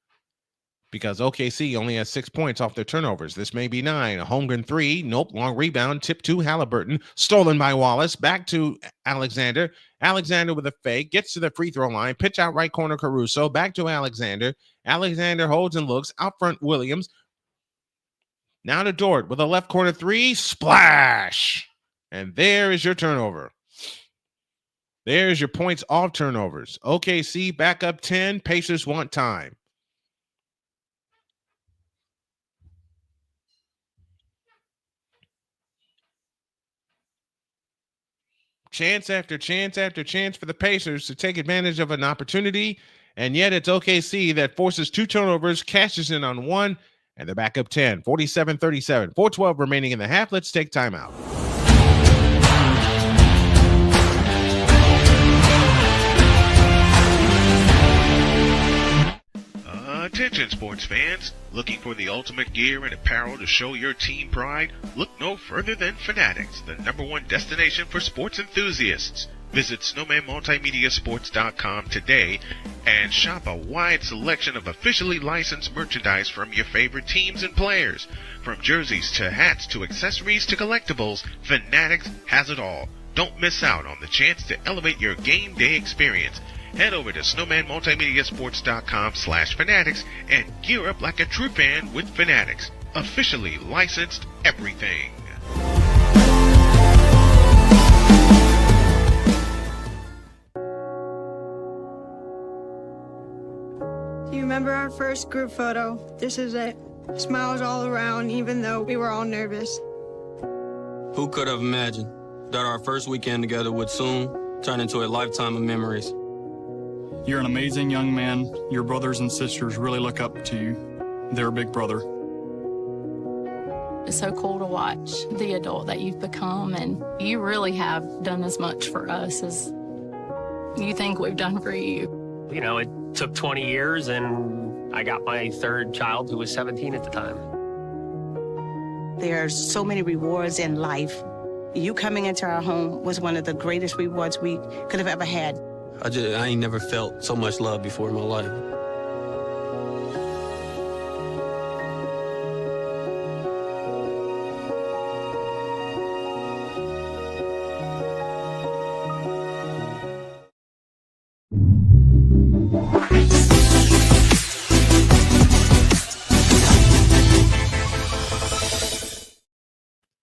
because OKC only has 6 points off their turnovers. This may be 9. A Holmgren 3. Nope. Long rebound. Tip to Halliburton. Stolen by Wallace. Back to Alexander. Alexander with a fake. Gets to the free throw line. Pitch out right corner Caruso. Back to Alexander. Alexander holds and looks. Out front Williams. Now to Dort with a left corner 3. Splash! And there is your turnover. There's your points off turnovers. OKC back up 10. Pacers want time. Chance after chance after chance for the Pacers to take advantage of an opportunity, and yet it's OKC that forces 2 turnovers, cashes in on 1, and they're back up 10, 47-37. 4:12 remaining in the half. Let's take timeout. Attention sports fans, looking for the ultimate gear and apparel to show your team pride? Look no further than Fanatics, the #1 destination for sports enthusiasts. Visit SnowmanMultimediaSports.com today and shop a wide selection of officially licensed merchandise from your favorite teams and players. From jerseys to hats to accessories to collectibles, Fanatics has it all. Don't miss out on the chance to elevate your game day experience. Head over to SnowmanMultimediaSports.com/Fanatics and gear up like a true fan with Fanatics. Officially licensed everything. Do you remember our first group photo? This is it. Smiles all around, even though we were all nervous. Who could have imagined that our first weekend together would soon turn into a lifetime of memories? You're an amazing young man. Your brothers and sisters really look up to you. They're a big brother. It's so cool to watch the adult that you've become, and you really have done as much for us as you think we've done for you. You know, it took 20 years, and I got my third child, who was 17 at the time. There's so many rewards in life. You coming into our home was one of the greatest rewards we could have ever had. I ain't never felt so much love before in my life.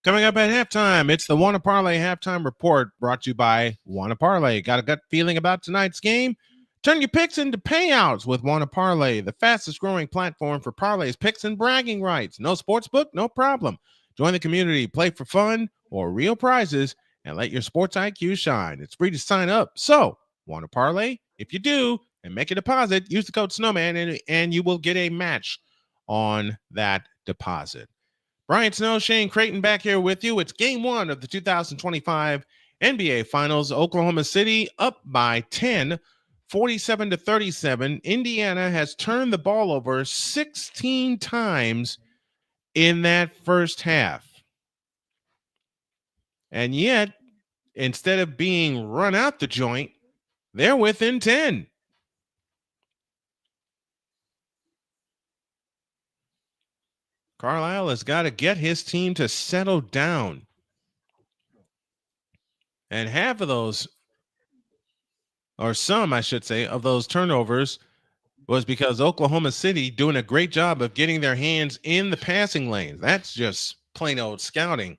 Coming up at halftime, it's the Wanna Parlay halftime report brought to you by Wanna Parlay. Got a gut feeling about tonight's game? Turn your picks into payouts with Wanna Parlay, the fastest growing platform for parlays, picks, and bragging rights. No sportsbook? No problem. Join the community, play for fun or real prizes, and let your sports IQ shine. It's free to sign up. So, Wanna Parlay? If you do and make a deposit, use the code Snowman and you will get a match on that deposit. Brian Snow, Shane Creighton back here with you. It's game 1 of the 2025 NBA Finals. Oklahoma City up by 10, 47-37. Indiana has turned the ball over 16 times in that first half. And yet, instead of being run out the joint, they're within 10. Carlisle has got to get his team to settle down. And half of those, or some, I should say, of those turnovers was because Oklahoma City doing a great job of getting their hands in the passing lanes. That's just plain old scouting.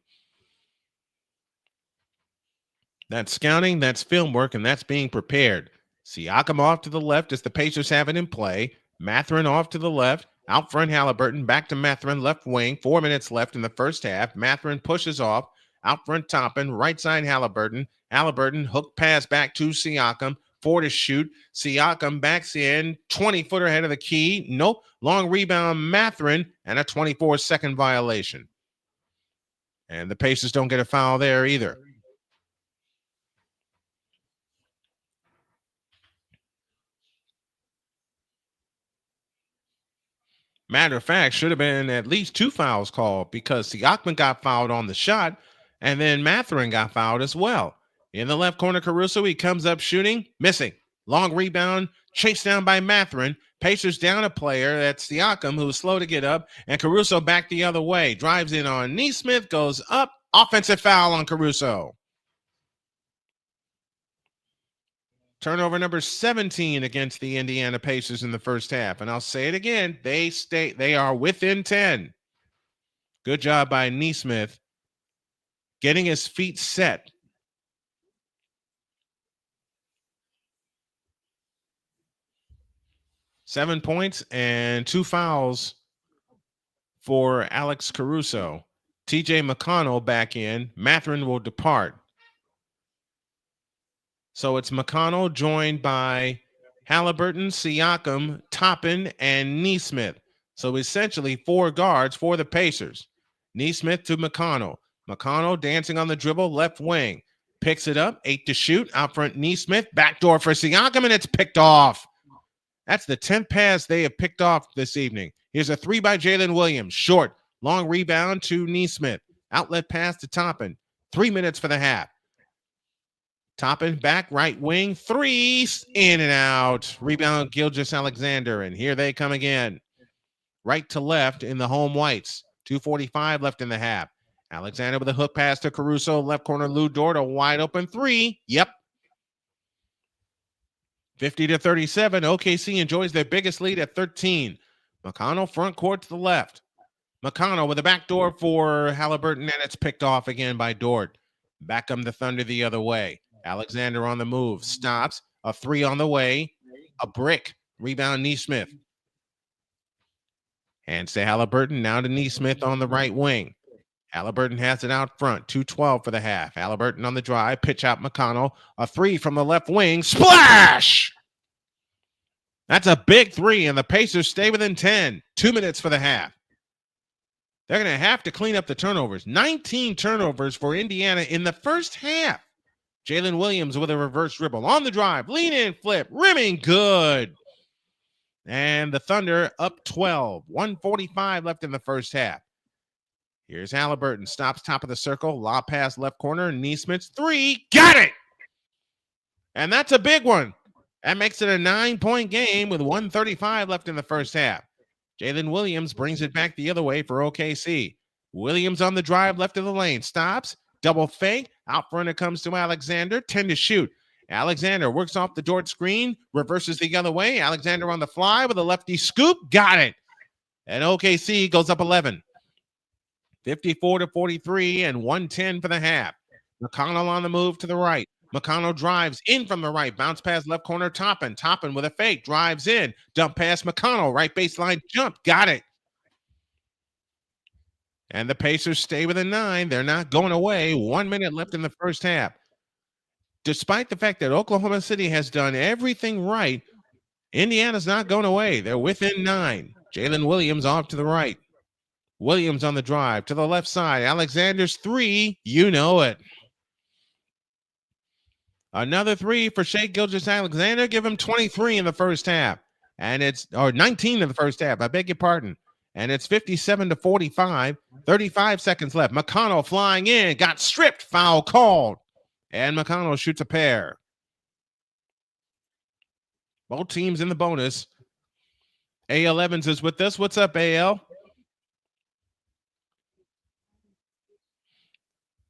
That's scouting, that's film work, and that's being prepared. Siakam off to the left as the Pacers have it in play. Mathurin off to the left. Out front, Halliburton. Back to Mathurin, left wing. 4 minutes left in the first half. Mathurin pushes off. Out front, Toppin. Right side, Halliburton. Halliburton, hook pass back to Siakam. 4 to shoot. Siakam backs in. 20-footer ahead of the key. Nope. Long rebound, Mathurin, and a 24-second violation. And the Pacers don't get a foul there either. Matter of fact, should have been at least 2 fouls called because Siakam got fouled on the shot, and then Mathurin got fouled as well. In the left corner, Caruso, he comes up shooting, missing. Long rebound, chased down by Mathurin. Pacers down a player. That's Siakam, who was slow to get up. And Caruso back the other way. Drives in on Nesmith, goes up. Offensive foul on Caruso. Turnover number 17 against the Indiana Pacers in the first half. And I'll say it again, they are within 10. Good job by Nesmith getting his feet set. Seven points and 2 fouls for Alex Caruso. TJ McConnell back in. Mathurin will depart. So it's McConnell joined by Halliburton, Siakam, Toppin, and Nesmith. So essentially 4 guards for the Pacers. Nesmith to McConnell. McConnell dancing on the dribble, left wing. Picks it up, 8 to shoot. Out front, Nesmith. Backdoor for Siakam, and it's picked off. That's the 10th pass they have picked off this evening. Here's a 3 by Jalen Williams. Short. Long rebound to Nesmith. Outlet pass to Toppin. 3 minutes for the half. Toppin back, right wing. 3. In and out. Rebound, Gilgeous-Alexander. And here they come again. Right to left in the home whites. 2:45 left in the half. Alexander with a hook pass to Caruso. Left corner, Lou Dort. A wide open 3. Yep. 50-37, OKC enjoys their biggest lead at 13. McConnell front court to the left. McConnell with a backdoor for Halliburton, and it's picked off again by Dort. Back come the Thunder the other way. Alexander on the move. Stops. A 3 on the way. A brick. Rebound, Nesmith. Hands to Halliburton. Now to Nesmith on the right wing. Halliburton has it out front. 2:12 for the half. Halliburton on the drive. Pitch out McConnell. A 3 from the left wing. Splash! That's a big 3, and the Pacers stay within 10. 2 minutes for the half. They're going to have to clean up the turnovers. 19 turnovers for Indiana in the first half. Jalen Williams with a reverse dribble. On the drive. Lean in, flip. Rimming. Good. And the Thunder up 12. 1:45 left in the first half. Here's Halliburton. Stops top of the circle. Lob pass left corner. Nesmith's 3. Got it! And that's a big one. That makes it a 9-point game with 1:35 left in the first half. Jalen Williams brings it back the other way for OKC. Williams on the drive left of the lane. Stops. Double fake. Out front it comes to Alexander. 10 to shoot. Alexander works off the Dort screen. Reverses the other way. Alexander on the fly with a lefty scoop. Got it. And OKC goes up 11. 54-43 and 110 for the half. McConnell on the move to the right. McConnell drives in from the right. Bounce pass left corner. Toppin. Toppin with a fake. Drives in. Dump pass McConnell. Right baseline jump. Got it. And the Pacers stay with a 9. They're not going away. 1 minute left in the first half. Despite the fact that Oklahoma City has done everything right, Indiana's not going away. They're within 9. Jalen Williams off to the right. Williams on the drive to the left side. Alexander's 3. You know it. Another 3 for Shai Gilgeous-Alexander. Give him 23 in the first half. And it's, or 19 in the first half. I beg your pardon. And it's 57-45. 35 seconds left. McConnell flying in. Got stripped. Foul called. And McConnell shoots a pair. Both teams in the bonus. A.L. Evans is with us. What's up, A.L.?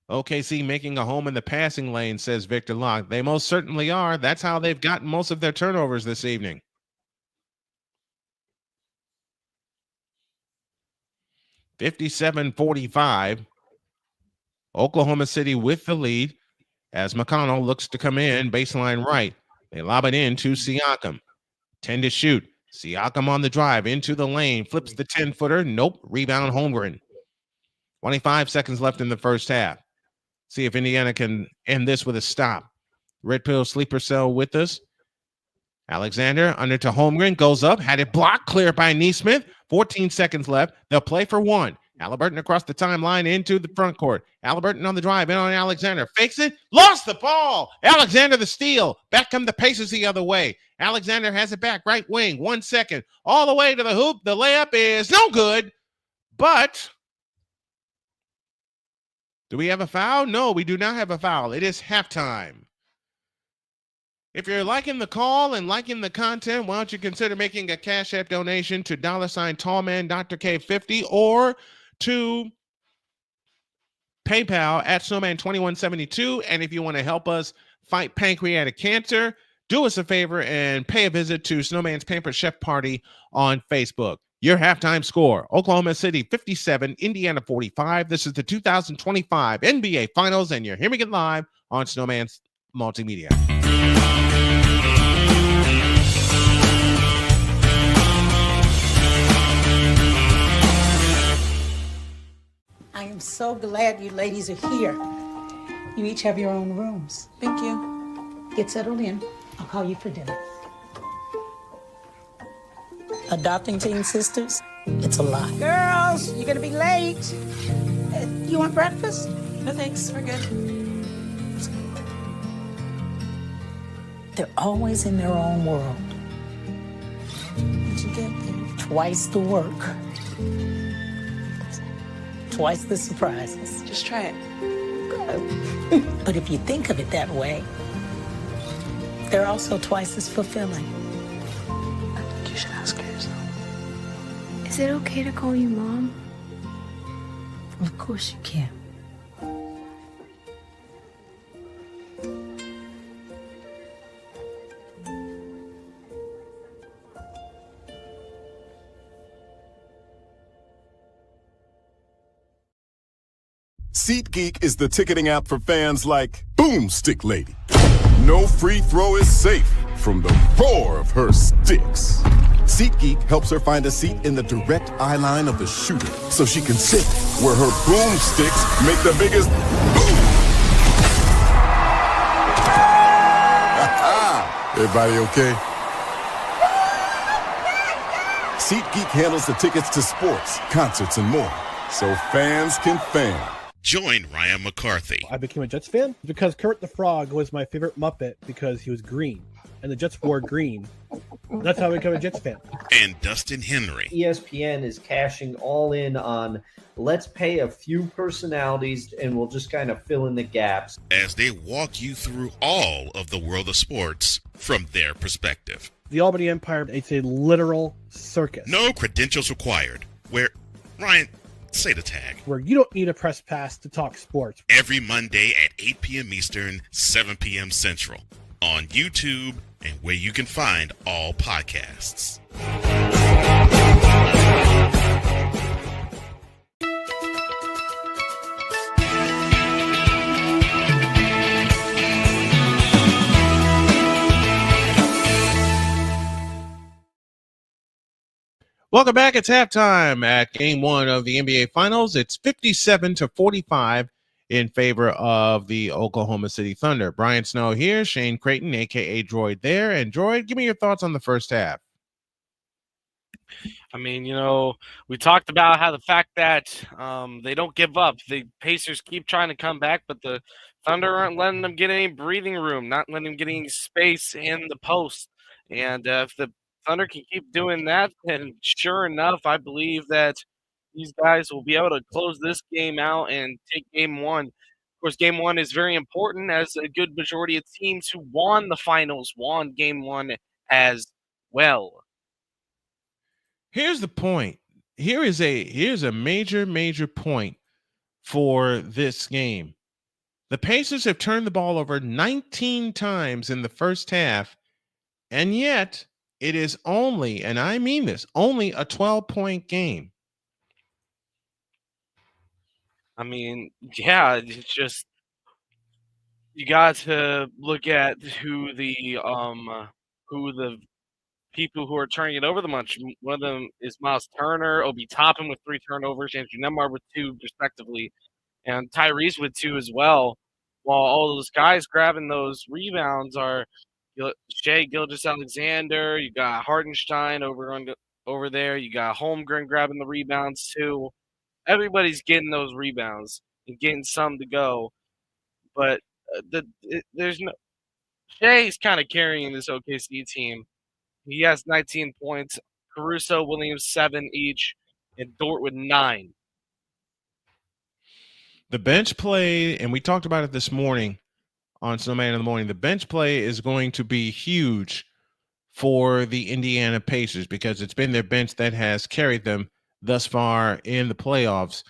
OKC making a home in the passing lane, says Victor Locke. They most certainly are. That's how they've gotten most of their turnovers this evening. (57-45). Oklahoma City with the lead as McConnell looks to come in baseline right. They lob it in to Siakam. 10 to shoot. Siakam on the drive into the lane. Flips the 10-footer. Nope. Rebound Holmgren. 25 seconds left in the first half. See if Indiana can end this with a stop. Red Pill Sleeper Cell with us. Alexander under to Holmgren. Goes up. Had it blocked. Clear by Nesmith. 14 seconds left. They'll play for 1. Halliburton across the timeline into the front court. Halliburton on the drive. In on Alexander. Fakes it. Lost the ball. Alexander the steal. Back come the Pacers the other way. Alexander has it back. Right wing. 1 second. All the way to the hoop. The layup is no good. But Do we have a foul? No, we do not have a foul. It is halftime. If you're liking the call and liking the content, why don't you consider making a Cash App donation to $Tallman Dr. K50 or to PayPal at Snowman2172. And if you want to help us fight pancreatic cancer, do us a favor and pay a visit to Snowman's Pampered Chef Party on Facebook. Your halftime score: Oklahoma City 57, Indiana 45. This is the 2025 NBA Finals, and you're hearing it live on Snowman's Multimedia. I am so glad you ladies are here. You each have your own rooms. Thank you. Get settled in. I'll call you for dinner. Adopting teen sisters, it's a lot. Girls, you're gonna be late. You want breakfast? No thanks, we're good. They're always in their own world. What'd you get there? Twice the work. Twice the surprises. Just try it. Good. But if you think of it that way, they're also twice as fulfilling. I think you should ask her yourself. Is it okay to call you Mom? Of course you can. SeatGeek is the ticketing app for fans like Boomstick Lady. No free throw is safe from the roar of her sticks. SeatGeek helps her find a seat in the direct eye line of the shooter so she can sit where her boomsticks make the biggest boom. Everybody okay? SeatGeek handles the tickets to sports, concerts, and more, so fans can fan. Join Ryan McCarthy. I became a Jets fan because Kermit the Frog was my favorite Muppet because he was green, and the Jets wore green. That's how I became a Jets fan. And Dustin Henry. ESPN is cashing all in on let's pay a few personalities and we'll just kind of fill in the gaps as they walk you through all of the world of sports from their perspective. The Albany Empire, it's a literal circus. No credentials required. Where, Ryan, say the tag. Where you don't need a press pass to talk sports. Every Monday at 8 p.m. Eastern, 7 p.m. Central. On YouTube and where you can find all podcasts. Welcome back. It's halftime at Game 1 of the NBA Finals. It's 57-45 in favor of the Oklahoma City Thunder. Brian Snow here, Shane Creighton, a.k.a. Droid there. And Droid, give me your thoughts on the first half. I mean, we talked about how the fact that they don't give up. The Pacers keep trying to come back, but the Thunder aren't letting them get any breathing room, not letting them get any space in the post. And if the Thunder can keep doing that, and sure enough, I believe that these guys will be able to close this game out and take Game 1. Of course, Game 1 is very important, as a good majority of teams who won the finals won Game 1 as well. Here's the point. Here's a major point for this game. The Pacers have turned the ball over 19 times in the first half, and yet it is only, and I mean this, only a 12-point game. I mean, yeah, it's just you got to look at who the people who are turning it over the most. One of them is Miles Turner, Obi Toppin with 3 turnovers, Andrew Nembhard with 2 respectively, and Tyrese with 2 as well. While all those guys grabbing those rebounds are Shea Gilgeous-Alexander, you got Hartenstein over there, you got Holmgren grabbing the rebounds too. Everybody's getting those rebounds and getting some to go, but there's no. Shea's kind of carrying this OKC team. He has 19 points. Caruso, Williams 7 each, and Dort with 9. The bench play, and we talked about it this morning on Snowman in the Morning, the bench play is going to be huge for the Indiana Pacers because it's been their bench that has carried them thus far in the playoffs.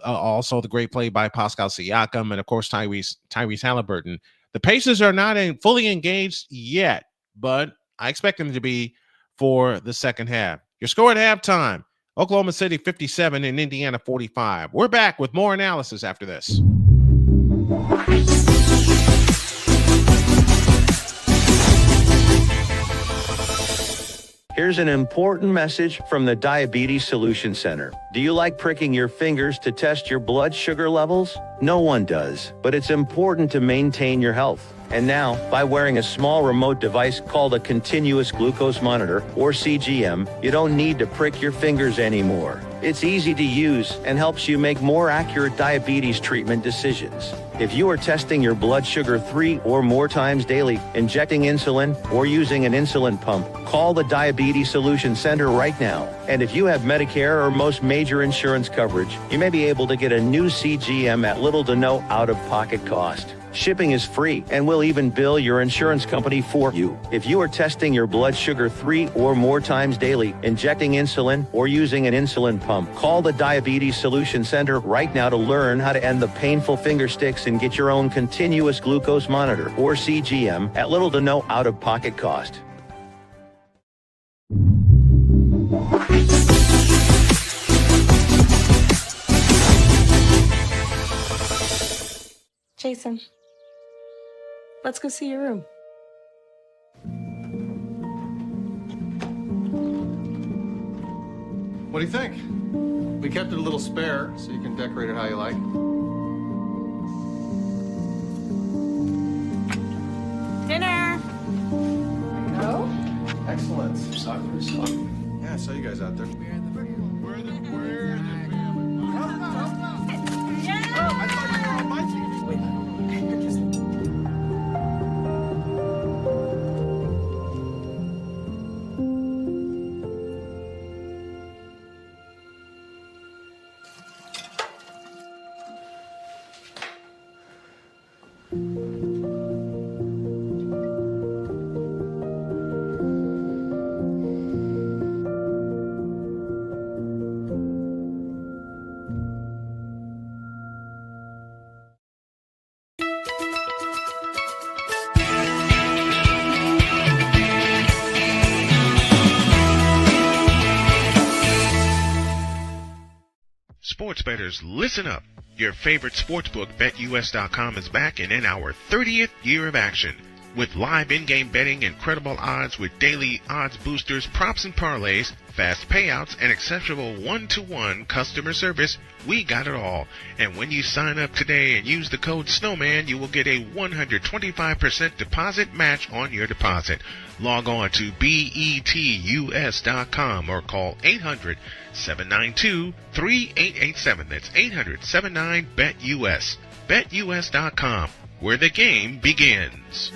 Also, the great play by Pascal Siakam and, of course, Tyrese Halliburton. The Pacers are not fully engaged yet, but I expect them to be for the second half. Your score at halftime, Oklahoma City 57 and Indiana 45. We're back with more analysis after this. Here's an important message from the Diabetes Solution Center. Do you like pricking your fingers to test your blood sugar levels? No one does, but it's important to maintain your health. And now, by wearing a small remote device called a continuous glucose monitor, or CGM, you don't need to prick your fingers anymore. It's easy to use and helps you make more accurate diabetes treatment decisions. If you are testing your blood sugar 3 or more times daily, injecting insulin, or using an insulin pump, call the Diabetes Solution Center right now. And if you have Medicare or most major insurance coverage, you may be able to get a new CGM at little to no out-of-pocket cost. Shipping is free, and we'll even bill your insurance company for you. If you are testing your blood sugar 3 or more times daily, injecting insulin, or using an insulin pump, call the Diabetes Solution Center right now to learn how to end the painful finger sticks and get your own continuous glucose monitor, or CGM, at little to no out-of-pocket cost. Jason, let's go see your room. What do you think? We kept it a little spare, so you can decorate it how you like. Dinner! No? Excellent. Soccer is fun. Yeah, I saw you guys out there. Sports bettors, listen up. Your favorite sportsbook, BetUS.com, is back and in our 30th year of action. With live in-game betting, incredible odds with daily odds boosters, props and parlays, fast payouts, and exceptional one-to-one customer service, we got it all. And when you sign up today and use the code SNOWMAN, you will get a 125% deposit match on your deposit. Log on to BETUS.com or call 800-792-3887. That's 800-79-BET-US. BetUS.com, where the game begins.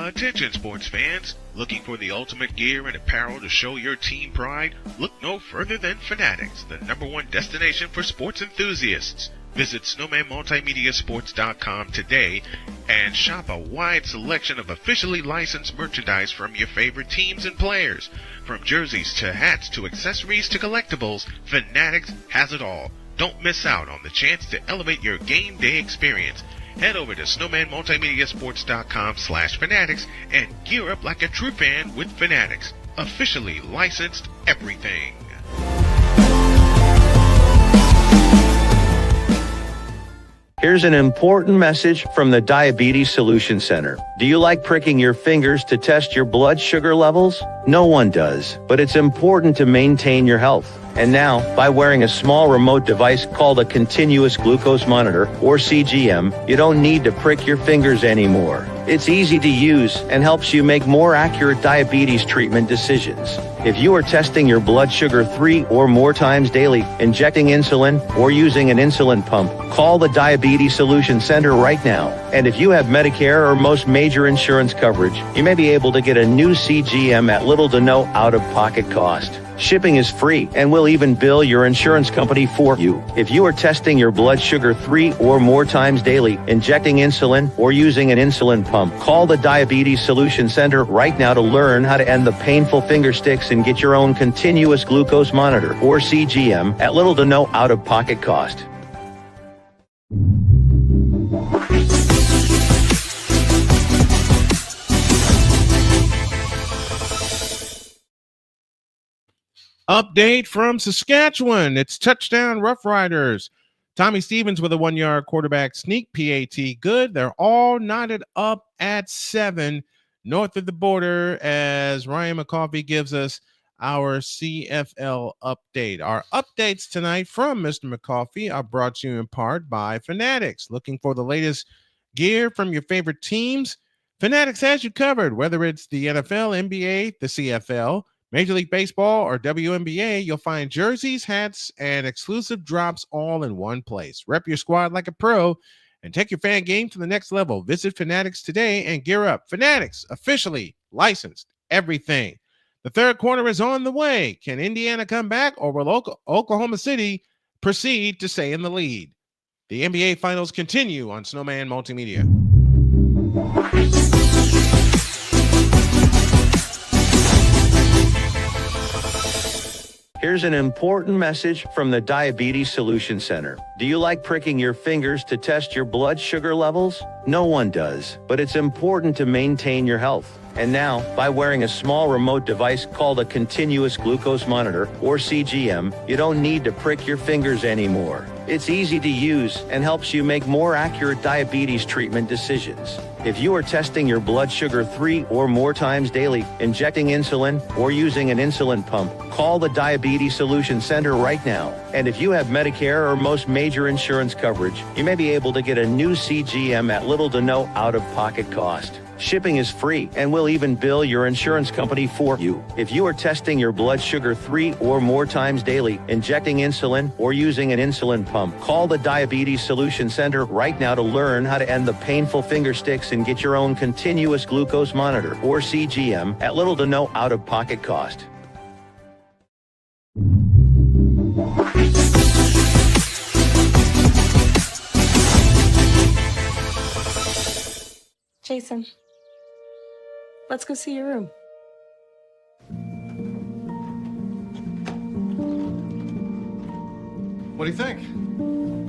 Attention sports fans, looking for the ultimate gear and apparel to show your team pride? Look no further than Fanatics, the #1 destination for sports enthusiasts. Visit SnowmanMultimediaSports.com today and shop a wide selection of officially licensed merchandise from your favorite teams and players. From jerseys to hats to accessories to collectibles, Fanatics has it all. Don't miss out on the chance to elevate your game day experience. Head over to SnowmanMultimediaSports.com/Fanatics and gear up like a true fan with Fanatics. Officially licensed everything. Here's an important message from the Diabetes Solution Center. Do you like pricking your fingers to test your blood sugar levels? No one does, but it's important to maintain your health. And now, by wearing a small remote device called a continuous glucose monitor, or CGM, you don't need to prick your fingers anymore. It's easy to use and helps you make more accurate diabetes treatment decisions. If you are testing your blood sugar 3 or more times daily, injecting insulin, or using an insulin pump, call the Diabetes Solution Center right now. And if you have Medicare or most major insurance coverage, you may be able to get a new CGM at little to no out-of-pocket cost. Shipping is free, and we'll even bill your insurance company for you. If you are testing your blood sugar 3 or more times daily, injecting insulin, or using an insulin pump, call the Diabetes Solution Center right now to learn how to end the painful finger sticks and get your own continuous glucose monitor, or CGM, at little to no out-of-pocket cost. Update from Saskatchewan. It's touchdown Rough Riders. Tommy Stevens with a 1-yard quarterback sneak, PAT good. They're all knotted up at 7 north of the border as Ryan McCoffey gives us our CFL update. Our updates tonight from Mr. McCoffey are brought to you in part by Fanatics. Looking for the latest gear from your favorite teams? Fanatics has you covered, whether it's the NFL, NBA, the CFL, Major League Baseball, or WNBA, you'll find jerseys, hats, and exclusive drops all in one place. Rep your squad like a pro and take your fan game to the next level. Visit Fanatics today and gear up. Fanatics, officially licensed everything. The third quarter is on the way. Can Indiana come back, or will Oklahoma City proceed to stay in the lead? The NBA Finals continue on Snowman Multimedia. Here's an important message from the Diabetes Solution Center. Do you like pricking your fingers to test your blood sugar levels? No one does, but it's important to maintain your health. And now, by wearing a small remote device called a continuous glucose monitor, or CGM, you don't need to prick your fingers anymore. It's easy to use and helps you make more accurate diabetes treatment decisions. If you are testing your blood sugar 3 or more times daily, injecting insulin, or using an insulin pump, call the Diabetes Solution Center right now. And if you have Medicare or most major insurance coverage, you may be able to get a new CGM at little to no out-of-pocket cost. Shipping is free, and we'll even bill your insurance company for you. If you are testing your blood sugar 3 or more times daily, injecting insulin, or using an insulin pump, call the Diabetes Solution Center right now to learn how to end the painful finger sticks and get your own continuous glucose monitor, or CGM, at little to no out-of-pocket cost. Jason, let's go see your room. What do you think?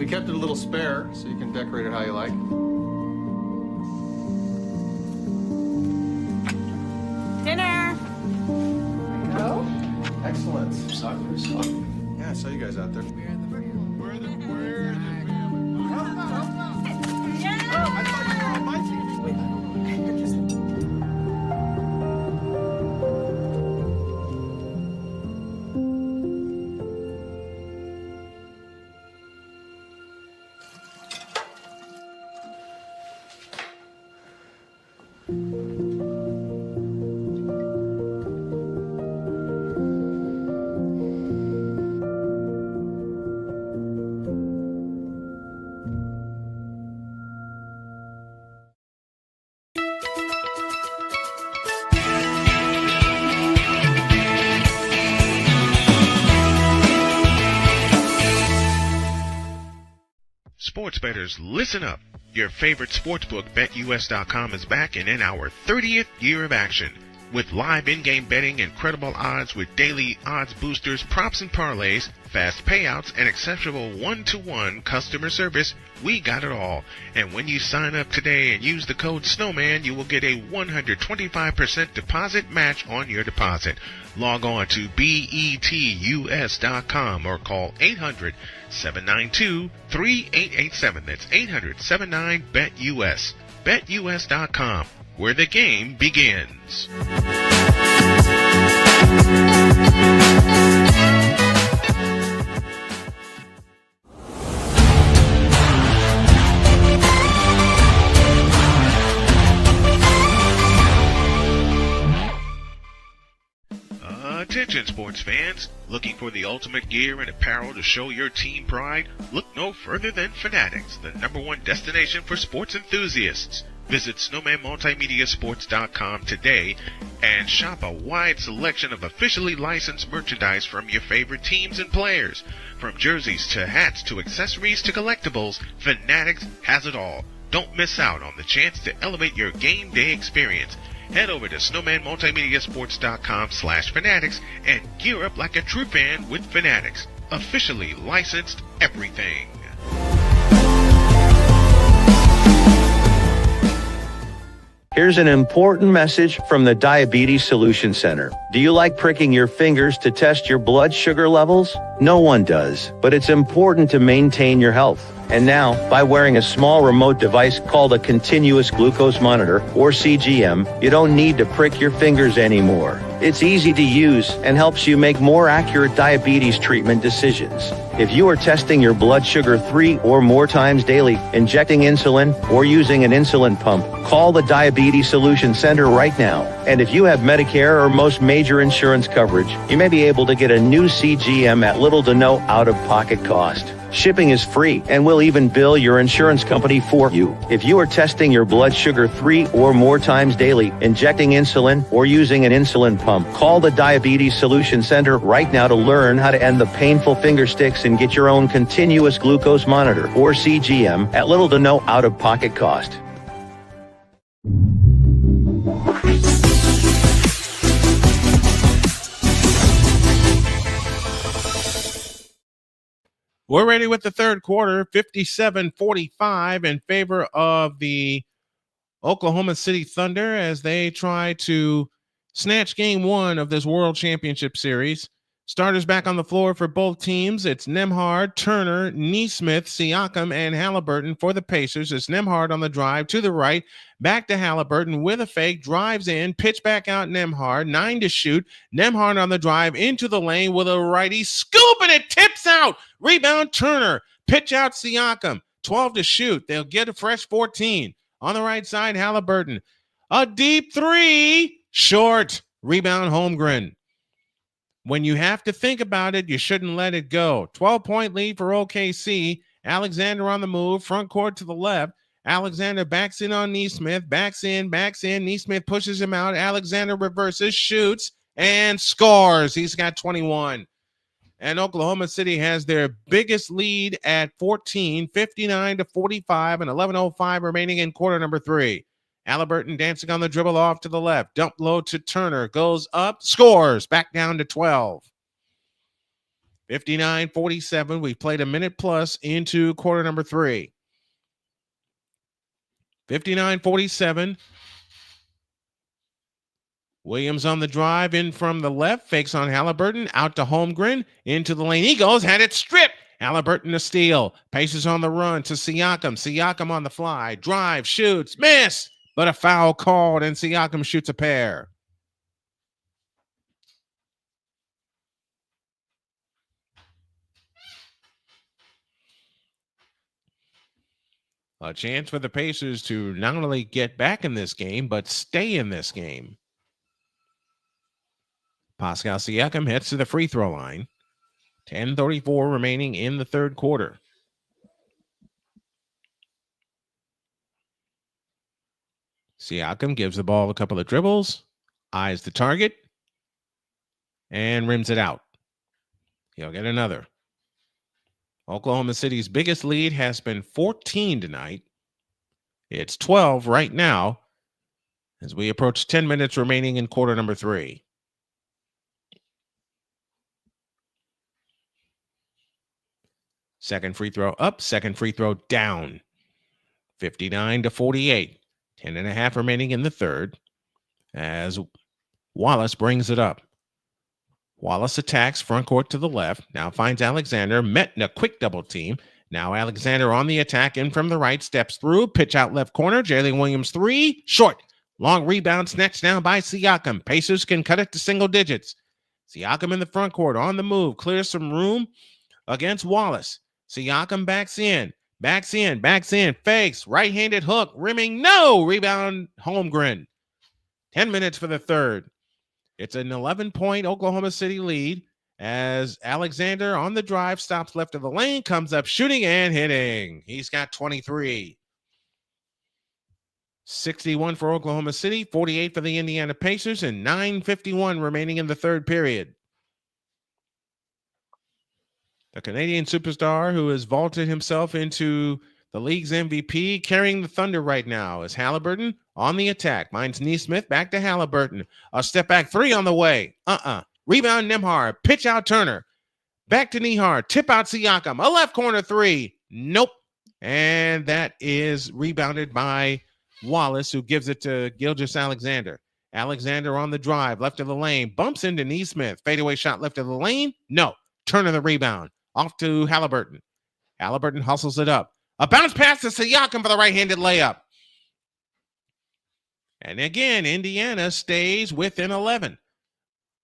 We kept it a little spare, so you can decorate it how you like. Dinner! Go? Excellent. Yeah, I saw you guys out there. Sports bettors, listen up. Your favorite sportsbook, BetUS.com, is back and in our 30th year of action. With live in-game betting, incredible odds with daily odds boosters, props and parlays, fast payouts, and exceptional one-to-one customer service, we got it all. And when you sign up today and use the code SNOWMAN, you will get a 125% deposit match on your deposit. Log on to betus.com or call 800-792-3887. That's 800-79-BET-US. BetUS.com, where the game begins. sports fans. Looking for the ultimate gear and apparel to show your team pride? Look no further than Fanatics, the #1 destination for sports enthusiasts. Visit SnowmanMultimediaSports.com today and shop a wide selection of officially licensed merchandise from your favorite teams and players. From jerseys to hats to accessories to collectibles, Fanatics has it all. Don't miss out on the chance to elevate your game day experience. Head over to SnowmanMultimediaSports.com/Fanatics and gear up like a true fan with Fanatics. Officially licensed everything. Here's an important message from the Diabetes Solution Center. Do you like pricking your fingers to test your blood sugar levels? No one does, but it's important to maintain your health. And now, by wearing a small remote device called a continuous glucose monitor, or CGM, you don't need to prick your fingers anymore. It's easy to use and helps you make more accurate diabetes treatment decisions. If you are testing your blood sugar 3 or more times daily, injecting insulin, or using an insulin pump, call the Diabetes Solution Center right now. And if you have Medicare or most major insurance coverage, you may be able to get a new CGM at little to no out-of-pocket cost. Shipping is free and will even bill your insurance company for you. If you are testing your blood sugar 3 or more times daily, injecting insulin, or using an insulin pump, call the Diabetes Solution Center right now to learn how to end the painful finger sticks and get your own continuous glucose monitor, or CGM, at little to no out-of-pocket cost. We're ready with the third quarter, 57-45 in favor of the Oklahoma City Thunder as they try to snatch game one of this World Championship Series. Starters back on the floor for both teams. It's Nembhard, Turner, Nesmith, Siakam, and Halliburton for the Pacers. It's Nembhard on the drive to the right, back to Halliburton with a fake, drives in, pitch back out Nembhard, 9 to shoot. Nembhard on the drive into the lane with a righty scoop, and it tips out. Rebound Turner, pitch out Siakam, 12 to shoot. They'll get a fresh 14. On the right side, Halliburton. A deep three, short. Rebound Holmgren. When you have to think about it, you shouldn't let it go. 12-point lead for OKC. Alexander on the move, front court to the left. Alexander backs in on Nesmith, backs in. Nesmith pushes him out. Alexander reverses, shoots, and scores. He's got 21. And Oklahoma City has their biggest lead at 14, 59-45, and 11:05 remaining in quarter number 3. Halliburton dancing on the dribble off to the left. Dump low to Turner. Goes up. Scores. Back down to 12. 59-47. We've played a minute plus into quarter number 3. 59-47. Williams on the drive in from the left. Fakes on Halliburton. Out to Holmgren. Into the lane. He goes. Had it stripped. Halliburton a steal. Paces on the run to Siakam. Siakam on the fly. Drive. Shoots. Miss. But a foul called, and Siakam shoots a pair. A chance for the Pacers to not only get back in this game, but stay in this game. Pascal Siakam heads to the free throw line. 10:34 remaining in the third quarter. Siakam gives the ball a couple of dribbles, eyes the target, and rims it out. He'll get another. Oklahoma City's biggest lead has been 14 tonight. It's 12 right now as we approach 10 minutes remaining in quarter number 3. Second free throw up, second free throw down. 59-48. 10.5 remaining in the third as Wallace brings it up. Wallace attacks front court to the left. Now finds Alexander. Met in a quick double team. Now Alexander on the attack in from the right. Steps through. Pitch out left corner. Jalen Williams 3. Short. Long rebound snatched down by Siakam. Pacers can cut it to single digits. Siakam in the front court on the move. Clears some room against Wallace. Siakam backs in. Backs in, fakes, right-handed hook, rimming, no! Rebound, Holmgren. 10 minutes for the third. It's an 11-point Oklahoma City lead as Alexander on the drive stops left of the lane, comes up shooting and hitting. He's got 23. 61 for Oklahoma City, 48 for the Indiana Pacers, and 9:51 remaining in the third period. The Canadian superstar who has vaulted himself into the league's MVP, carrying the Thunder right now, is Halliburton on the attack. Finds Neesmith, back to Halliburton. A step back three on the way. Rebound Nembhard. Pitch out Turner. Back to Nembhard. Tip out Siakam. A left corner three. Nope. And that is rebounded by Wallace, who gives it to Gilgeous-Alexander. Alexander on the drive, left of the lane. Bumps into Neesmith. Fadeaway shot left of the lane. No. Turner the rebound. Off to Halliburton. Halliburton hustles it up. A bounce pass to Siakam for the right-handed layup. And again, Indiana stays within 11.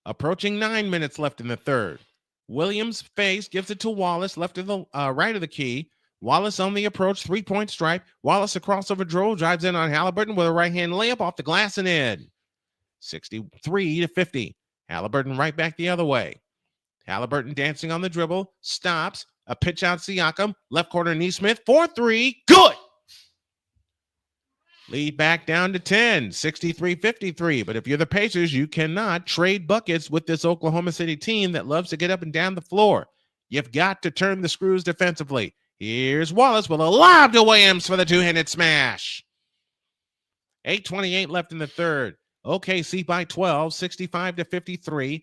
Approaching 9 minutes left in the third. Williams face, gives it to Wallace, left of the right of the key. Wallace on the approach, three-point stripe. Wallace a crossover dribble, drives in on Halliburton with a right-hand layup off the glass and in. 63-50. Halliburton right back the other way. Halliburton dancing on the dribble, stops, a pitch out Siakam, left corner Neesmith, 4-3, good! Lead back down to 10, 63-53. But if you're the Pacers, you cannot trade buckets with this Oklahoma City team that loves to get up and down the floor. You've got to turn the screws defensively. Here's Wallace with a lob to Williams for the two-handed smash. 8:28 left in the third. OKC by 12, 65-53.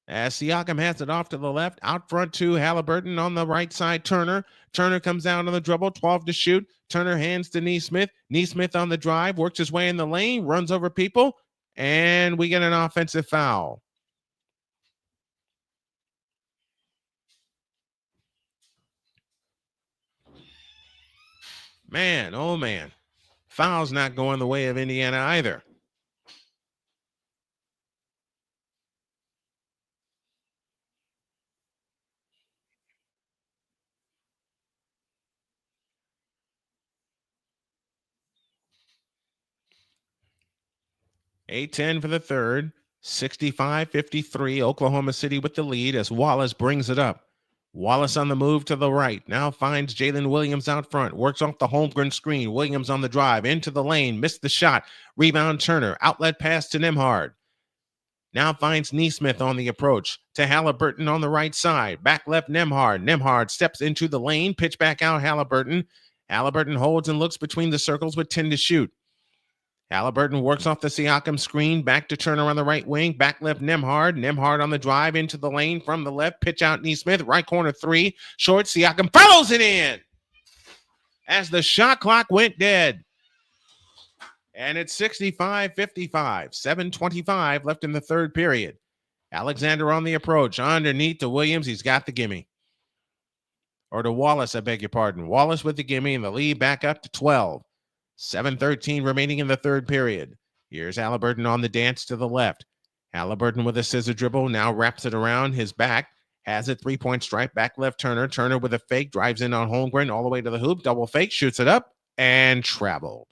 As Siakam has it off to the left, out front to Halliburton on the right side, Turner. Turner comes down on the dribble, 12 to shoot. Turner hands to Neesmith. Neesmith on the drive, works his way in the lane, runs over people, and we get an offensive foul. Man, oh man. Foul's not going the way of Indiana either. .810 for the third, 65-53, Oklahoma City with the lead as Wallace brings it up. Wallace on the move to the right, now finds Jalen Williams out front, works off the Holmgren screen. Williams on the drive, into the lane, missed the shot. Rebound Turner, outlet pass to Nembhard. Now finds Neesmith on the approach to Halliburton on the right side. Back left Nembhard. Nembhard steps into the lane, pitch back out Halliburton. Halliburton holds and looks between the circles with 10 to shoot. Halliburton works off the Siakam screen, back to Turner on the right wing, back left Nembhard. Nembhard on the drive into the lane from the left, pitch out Neesmith, right corner three, short, Siakam follows it in as the shot clock went dead. And it's 65-55, 7:25 left in the third period. Alexander on the approach, underneath to Williams, he's got the gimme. Or to Wallace, I beg your pardon. Wallace with the gimme and the lead back up to 12. 7:13 remaining in the third period. Here's Halliburton on the dance to the left. Halliburton with a scissor dribble, now wraps it around his back, has a three-point stripe, back left Turner. Turner with a fake, drives in on Holmgren all the way to the hoop, double fake, shoots it up, and traveled.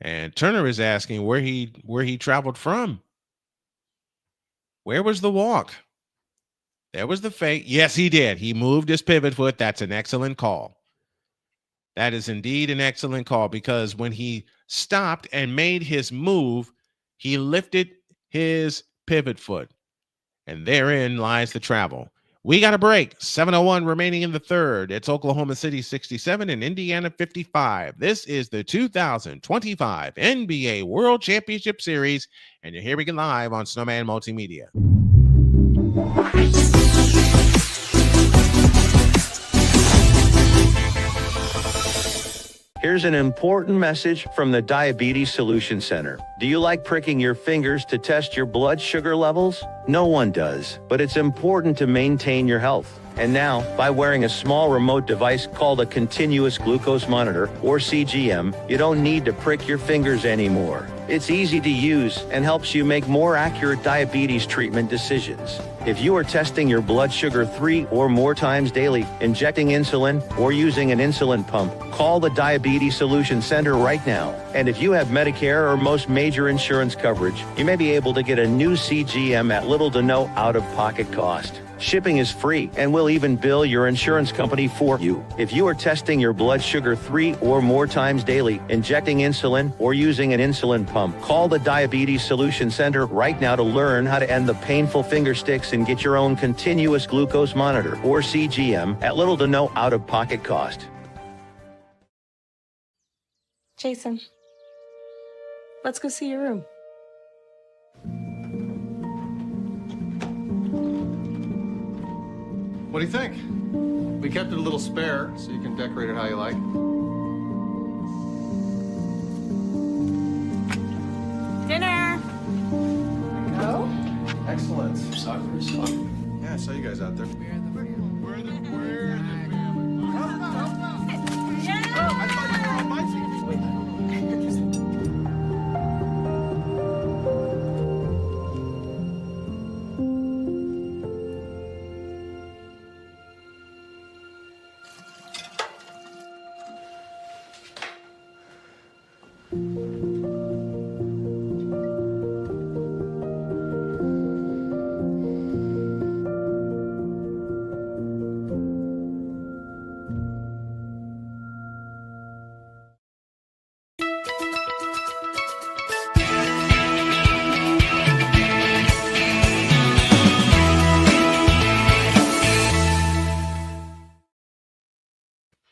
And Turner is asking where he traveled from. Where was the walk? There was the fake. Yes, he did. He moved his pivot foot. That's an excellent call. That is indeed an excellent call because when he stopped and made his move, he lifted his pivot foot. And therein lies the travel. We got a break. 7:01 remaining in the third. It's Oklahoma City 67 and Indiana 55. This is the 2025 NBA World Championship Series, and you're hearing it live on Snowman Multimedia. Here's an important message from the Diabetes Solution Center. Do you like pricking your fingers to test your blood sugar levels? No one does, but it's important to maintain your health. And now, by wearing a small remote device called a continuous glucose monitor, or CGM, you don't need to prick your fingers anymore. It's easy to use and helps you make more accurate diabetes treatment decisions. If you are testing your blood sugar 3 or more times daily, injecting insulin, or using an insulin pump, call the Diabetes Solution Center right now. And if you have Medicare or most major insurance coverage, you may be able to get a new CGM at little to no out-of-pocket cost. Shipping is free, and we'll even bill your insurance company for you. If you are testing your blood sugar 3 or more times daily, injecting insulin, or using an insulin pump, call the Diabetes Solution Center right now to learn how to end the painful finger sticks and get your own continuous glucose monitor, or CGM, at little to no out-of-pocket cost. Jason, let's go see your room. What do you think? We kept it a little spare so you can decorate it how you like. Dinner. Go. Excellent. Soccer is fun. Yeah, I saw you guys out there.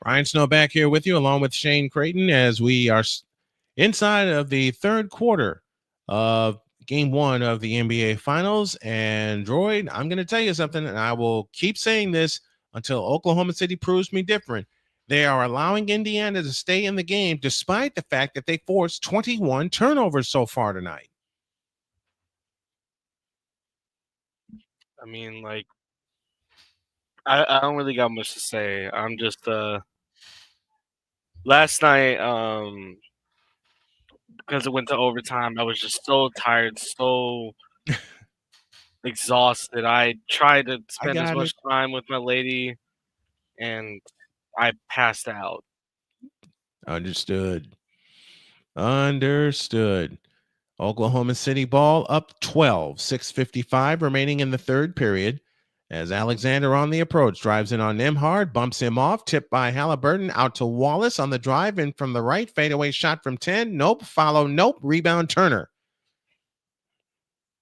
Ryan Snow back here with you, along with Shane Creighton, as we are inside of the third quarter of game one of the NBA Finals. And Droid, I'm going to tell you something, and I will keep saying this until Oklahoma City proves me different. They are allowing Indiana to stay in the game despite the fact that they forced 21 turnovers so far tonight. I mean, like, I don't really got much to say. I'm just last night, because it went to overtime, I was just so tired, so exhausted. I tried to spend as much time with my lady, and I passed out. Understood. Oklahoma City ball up 12, 6:55 remaining in the third period. As Alexander on the approach drives in on Nembhard, bumps him off, tipped by Halliburton out to Wallace on the drive in from the right, fadeaway shot from 10. Nope, follow, nope, rebound Turner.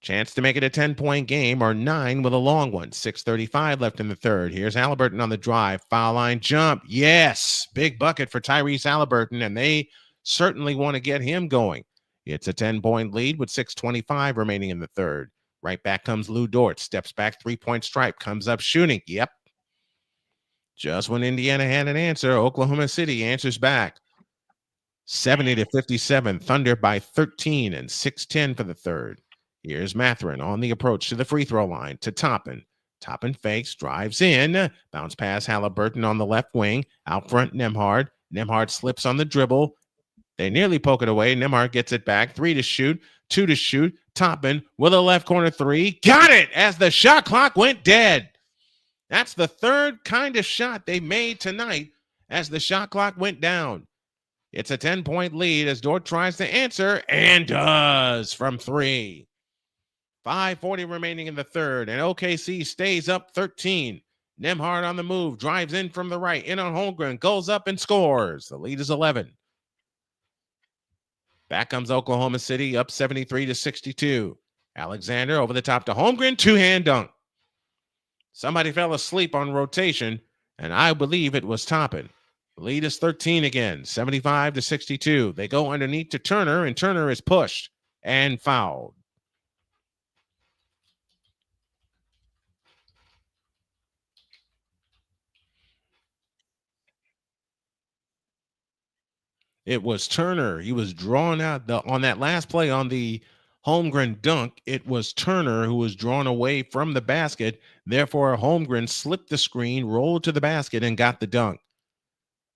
Chance to make it a 10-point game, or 9 with a long one. 6:35 left in the third. Here's Halliburton on the drive. Foul line jump. Yes, big bucket for Tyrese Halliburton, and they certainly want to get him going. It's a 10-point lead with 6:25 remaining in the third. Right back comes Lou Dort. Steps back, three-point stripe. Comes up shooting. Yep. Just when Indiana had an answer, Oklahoma City answers back. 70-57. Thunder by 13 and 6:10 for the third. Here's Mathurin on the approach to the free throw line to Toppin. Toppin fakes, drives in. Bounce pass Halliburton on the left wing. Out front Nembhard. Nembhard slips on the dribble. They nearly poke it away. Nembhard gets it back. 3 to shoot. 2 to shoot. Toppin with a left corner three. Got it as the shot clock went dead. That's the third kind of shot they made tonight as the shot clock went down. It's a 10-point lead as Dort tries to answer and does from 3. 5:40 remaining in the third, and OKC stays up 13. Nembhard on the move, drives in from the right, in on Holmgren, goes up and scores. The lead is 11. Back comes Oklahoma City, up 73-62. Alexander over the top to Holmgren, two-hand dunk. Somebody fell asleep on rotation, and I believe it was Toppin. The lead is 13 again, 75-62. They go underneath to Turner, and Turner is pushed and fouled. It was Turner. He was drawn out on that last play on the Holmgren dunk. It was Turner who was drawn away from the basket. Therefore, Holmgren slipped the screen, rolled to the basket, and got the dunk.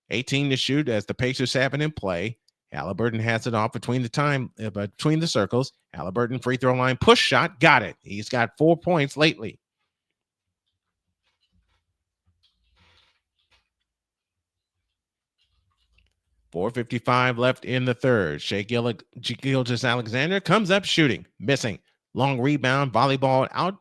18 to shoot as the Pacers have it in play. Halliburton has it off between the circles. Halliburton free throw line push shot, got it. He's got 4 points lately. .455 left in the third. Shai Gilgeous-Alexander comes up shooting, missing. Long rebound, volleyball out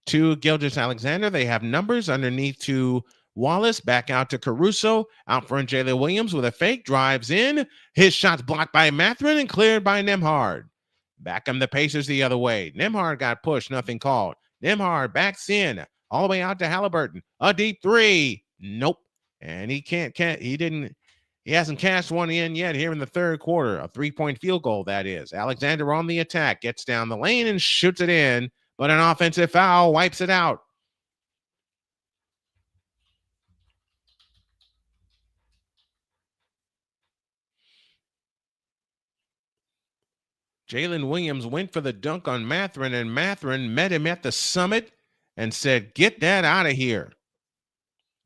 to Gilgeous-Alexander. They have numbers underneath to Wallace, back out to Caruso. Out front, Jalen Williams with a fake, drives in. His shot's blocked by Mathurin and cleared by Nembhard. Back come the Pacers the other way. Nembhard got pushed, nothing called. Nembhard backs in, all the way out to Halliburton. A deep three. Nope. And he hasn't cashed one in yet here in the third quarter. A 3-point field goal, that is. Alexander on the attack, gets down the lane and shoots it in, but an offensive foul wipes it out. Jalen Williams went for the dunk on Mathurin, and Mathurin met him at the summit and said, "Get that out of here."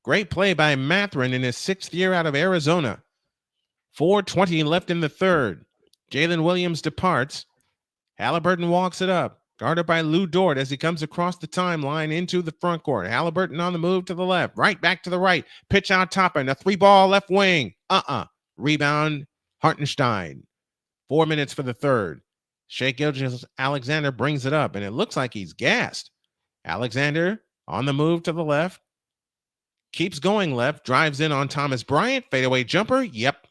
Great play by Mathurin in his 6th year out of Arizona. 4:20 left in the third. Jalen Williams departs. Halliburton walks it up, guarded by Lou Dort as he comes across the timeline into the front court. Halliburton on the move to the left, right back to the right. Pitch out top and a 3-ball left wing. Rebound, Hartenstein. 4 minutes for the third. Shai Gilgeous-Alexander brings it up, and it looks like he's gassed. Alexander on the move to the left. Keeps going left, drives in on Thomas Bryant. Fadeaway jumper, yep.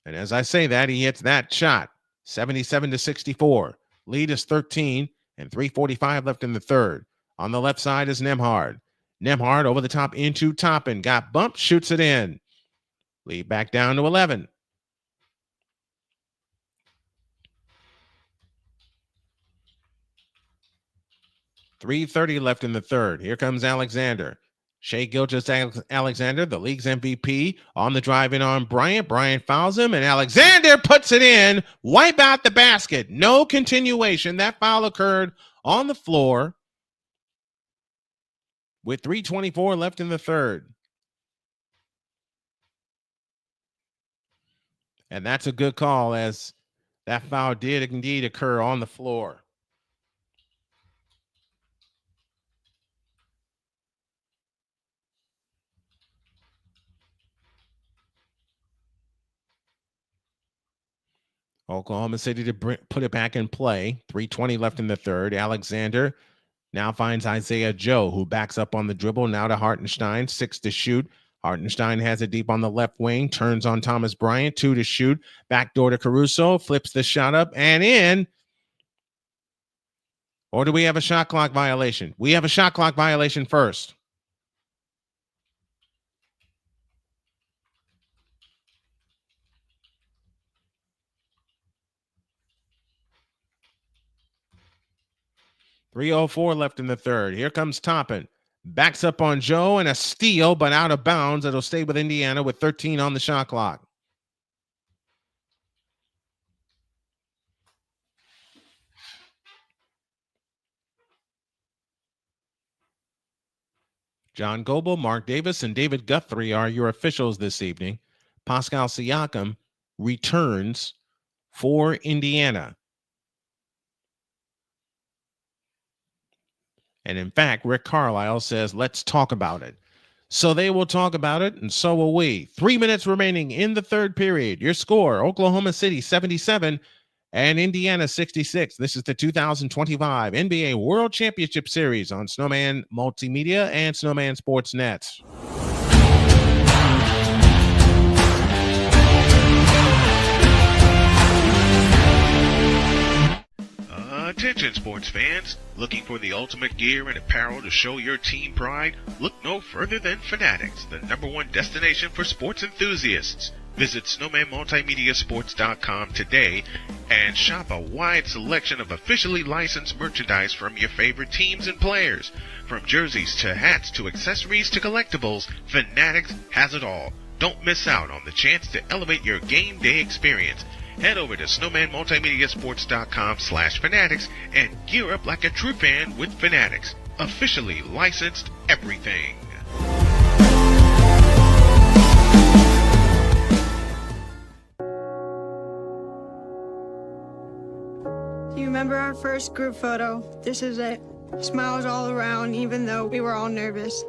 And as I say that, he hits that shot. 77-64. Lead is 13, and 3:45 left in the third. On the left side is Nembhard. Nembhard over the top into Toppin. Got bumped, shoots it in. Lead back down to 11. .330 left in the third. Here comes Alexander. Shai Gilgeous-Alexander, the league's MVP, on the drive in on Bryant. Bryant fouls him, and Alexander puts it in. Wipe out the basket. No continuation. That foul occurred on the floor with 3:24 left in the third. And that's a good call, as that foul did indeed occur on the floor. Oklahoma City to put it back in play. 3:20 left in the third. Alexander now finds Isaiah Joe, who backs up on the dribble. Now to Hartenstein. 6 to shoot. Hartenstein has it deep on the left wing. Turns on Thomas Bryant. 2 to shoot. Backdoor to Caruso. Flips the shot up and in. Or do we have a shot clock violation? We have a shot clock violation first. .304 left in the third. Here comes Toppin. Backs up on Joe, and a steal, but out of bounds. It'll stay with Indiana with 13 on the shot clock. John Goble, Mark Davis, and David Guthrie are your officials this evening. Pascal Siakam returns for Indiana. And in fact, Rick Carlisle says, let's talk about it. So they will talk about it, and so will we. 3 minutes remaining in the third period. Your score, Oklahoma City 77 and Indiana 66. This is the 2025 NBA World Championship Series on Snowman Multimedia and Snowman Sports Net. Attention sports fans, looking for the ultimate gear and apparel to show your team pride? Look no further than Fanatics, the #1 destination for sports enthusiasts. Visit snowmanmultimediasports.com today and shop a wide selection of officially licensed merchandise from your favorite teams and players. From jerseys to hats to accessories to collectibles, Fanatics has it all. Don't miss out on the chance to elevate your game day experience. head over to snowmanmultimediasports.com/fanatics and gear up like a true fan with Fanatics, officially licensed everything. Do you remember our first group photo? This is it. Smiles all around, even though we were all nervous.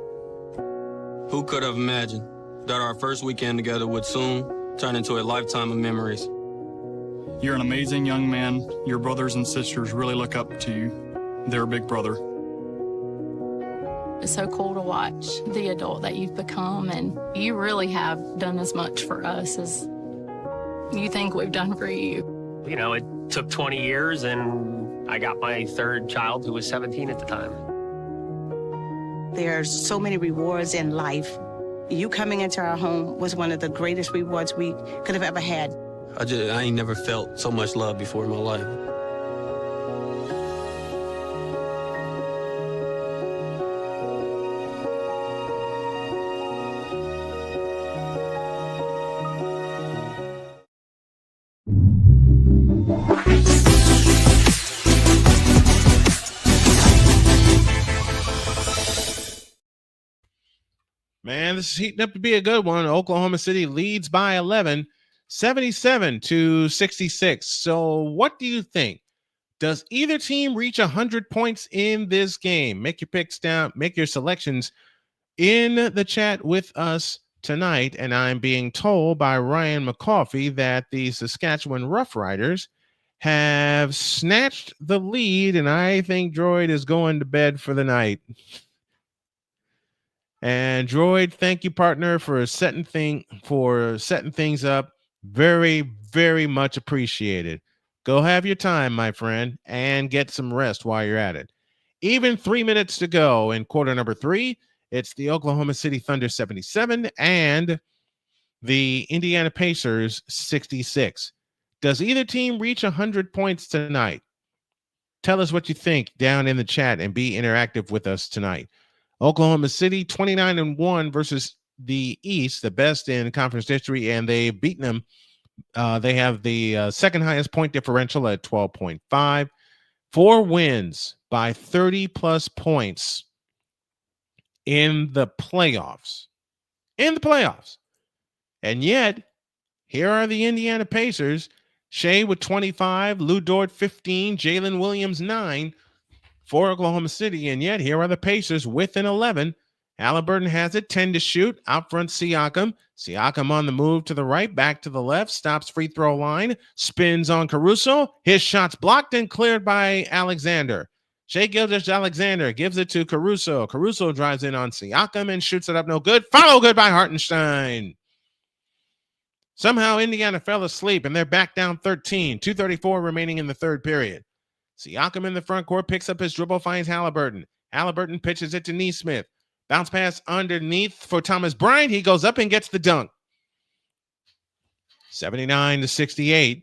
Who could have imagined that our first weekend together would soon turn into a lifetime of memories? You're an amazing young man. Your brothers and sisters really look up to you. They're a big brother. It's so cool to watch the adult that you've become, and you really have done as much for us as you think we've done for you. You know, it took 20 years, and I got my third child who was 17 at the time. There are so many rewards in life. You coming into our home was one of the greatest rewards we could have ever had. I ain't never felt so much love before in my life. Man, this is heating up to be a good one. Oklahoma City leads by 11, 77-66. So what do you think? Does either team reach 100 points in this game? Make your picks down, make your selections in the chat with us tonight. And I'm being told by Ryan McCoffey that the Saskatchewan Roughriders have snatched the lead, and I think Droid is going to bed for the night. And Droid, thank you, partner, for setting things up. Very, very much appreciated. Go have your time, my friend, and get some rest while you're at it. Even 3 minutes to go in quarter number 3. It's the Oklahoma City Thunder 77 and the Indiana Pacers 66. Does either team reach 100 points tonight? Tell us what you think down in the chat and be interactive with us tonight. Oklahoma City 29-1 versus the East, the best in conference history, and they've beaten them. They have the second highest point differential at 12.5. 4 wins by 30-plus points in the playoffs. And yet, here are the Indiana Pacers. Shea with 25, Lou Dort 15, Jalen Williams 9 for Oklahoma City. And yet, here are the Pacers with an 11. Halliburton has it, 10 to shoot. Out front, Siakam. Siakam on the move to the right, back to the left, stops free throw line, spins on Caruso. His shot's blocked and cleared by Alexander. Shai Gilgeous-Alexander gives it to Caruso. Caruso drives in on Siakam and shoots it up no good. Follow good by Hartenstein. Somehow Indiana fell asleep and they're back down 13. 2:34 remaining in the third period. Siakam in the front court picks up his dribble, finds Halliburton. Halliburton pitches it to Nesmith. Bounce pass underneath for Thomas Bryant. He goes up and gets the dunk. 79-68.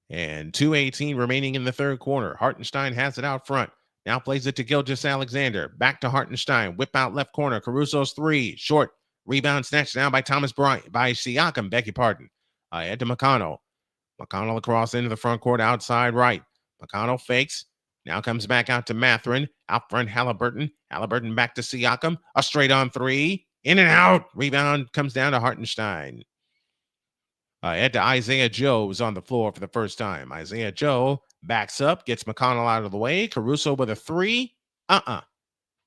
And 2:18 remaining in the third quarter. Hartenstein has it out front. Now plays it to Gilgeous-Alexander. Back to Hartenstein. Whip out left corner. Caruso's three. Short. Rebound snatched down by Thomas Bryant. By Siakam. Beg your pardon. Head to McConnell. McConnell across into the front court outside right. McConnell fakes. Now comes back out to Mathurin. Out front, Halliburton. Halliburton back to Siakam. A straight on three. In and out. Rebound comes down to Hartenstein. Head to Isaiah Joe, who's on the floor for the first time. Isaiah Joe backs up, gets McConnell out of the way. Caruso with a three.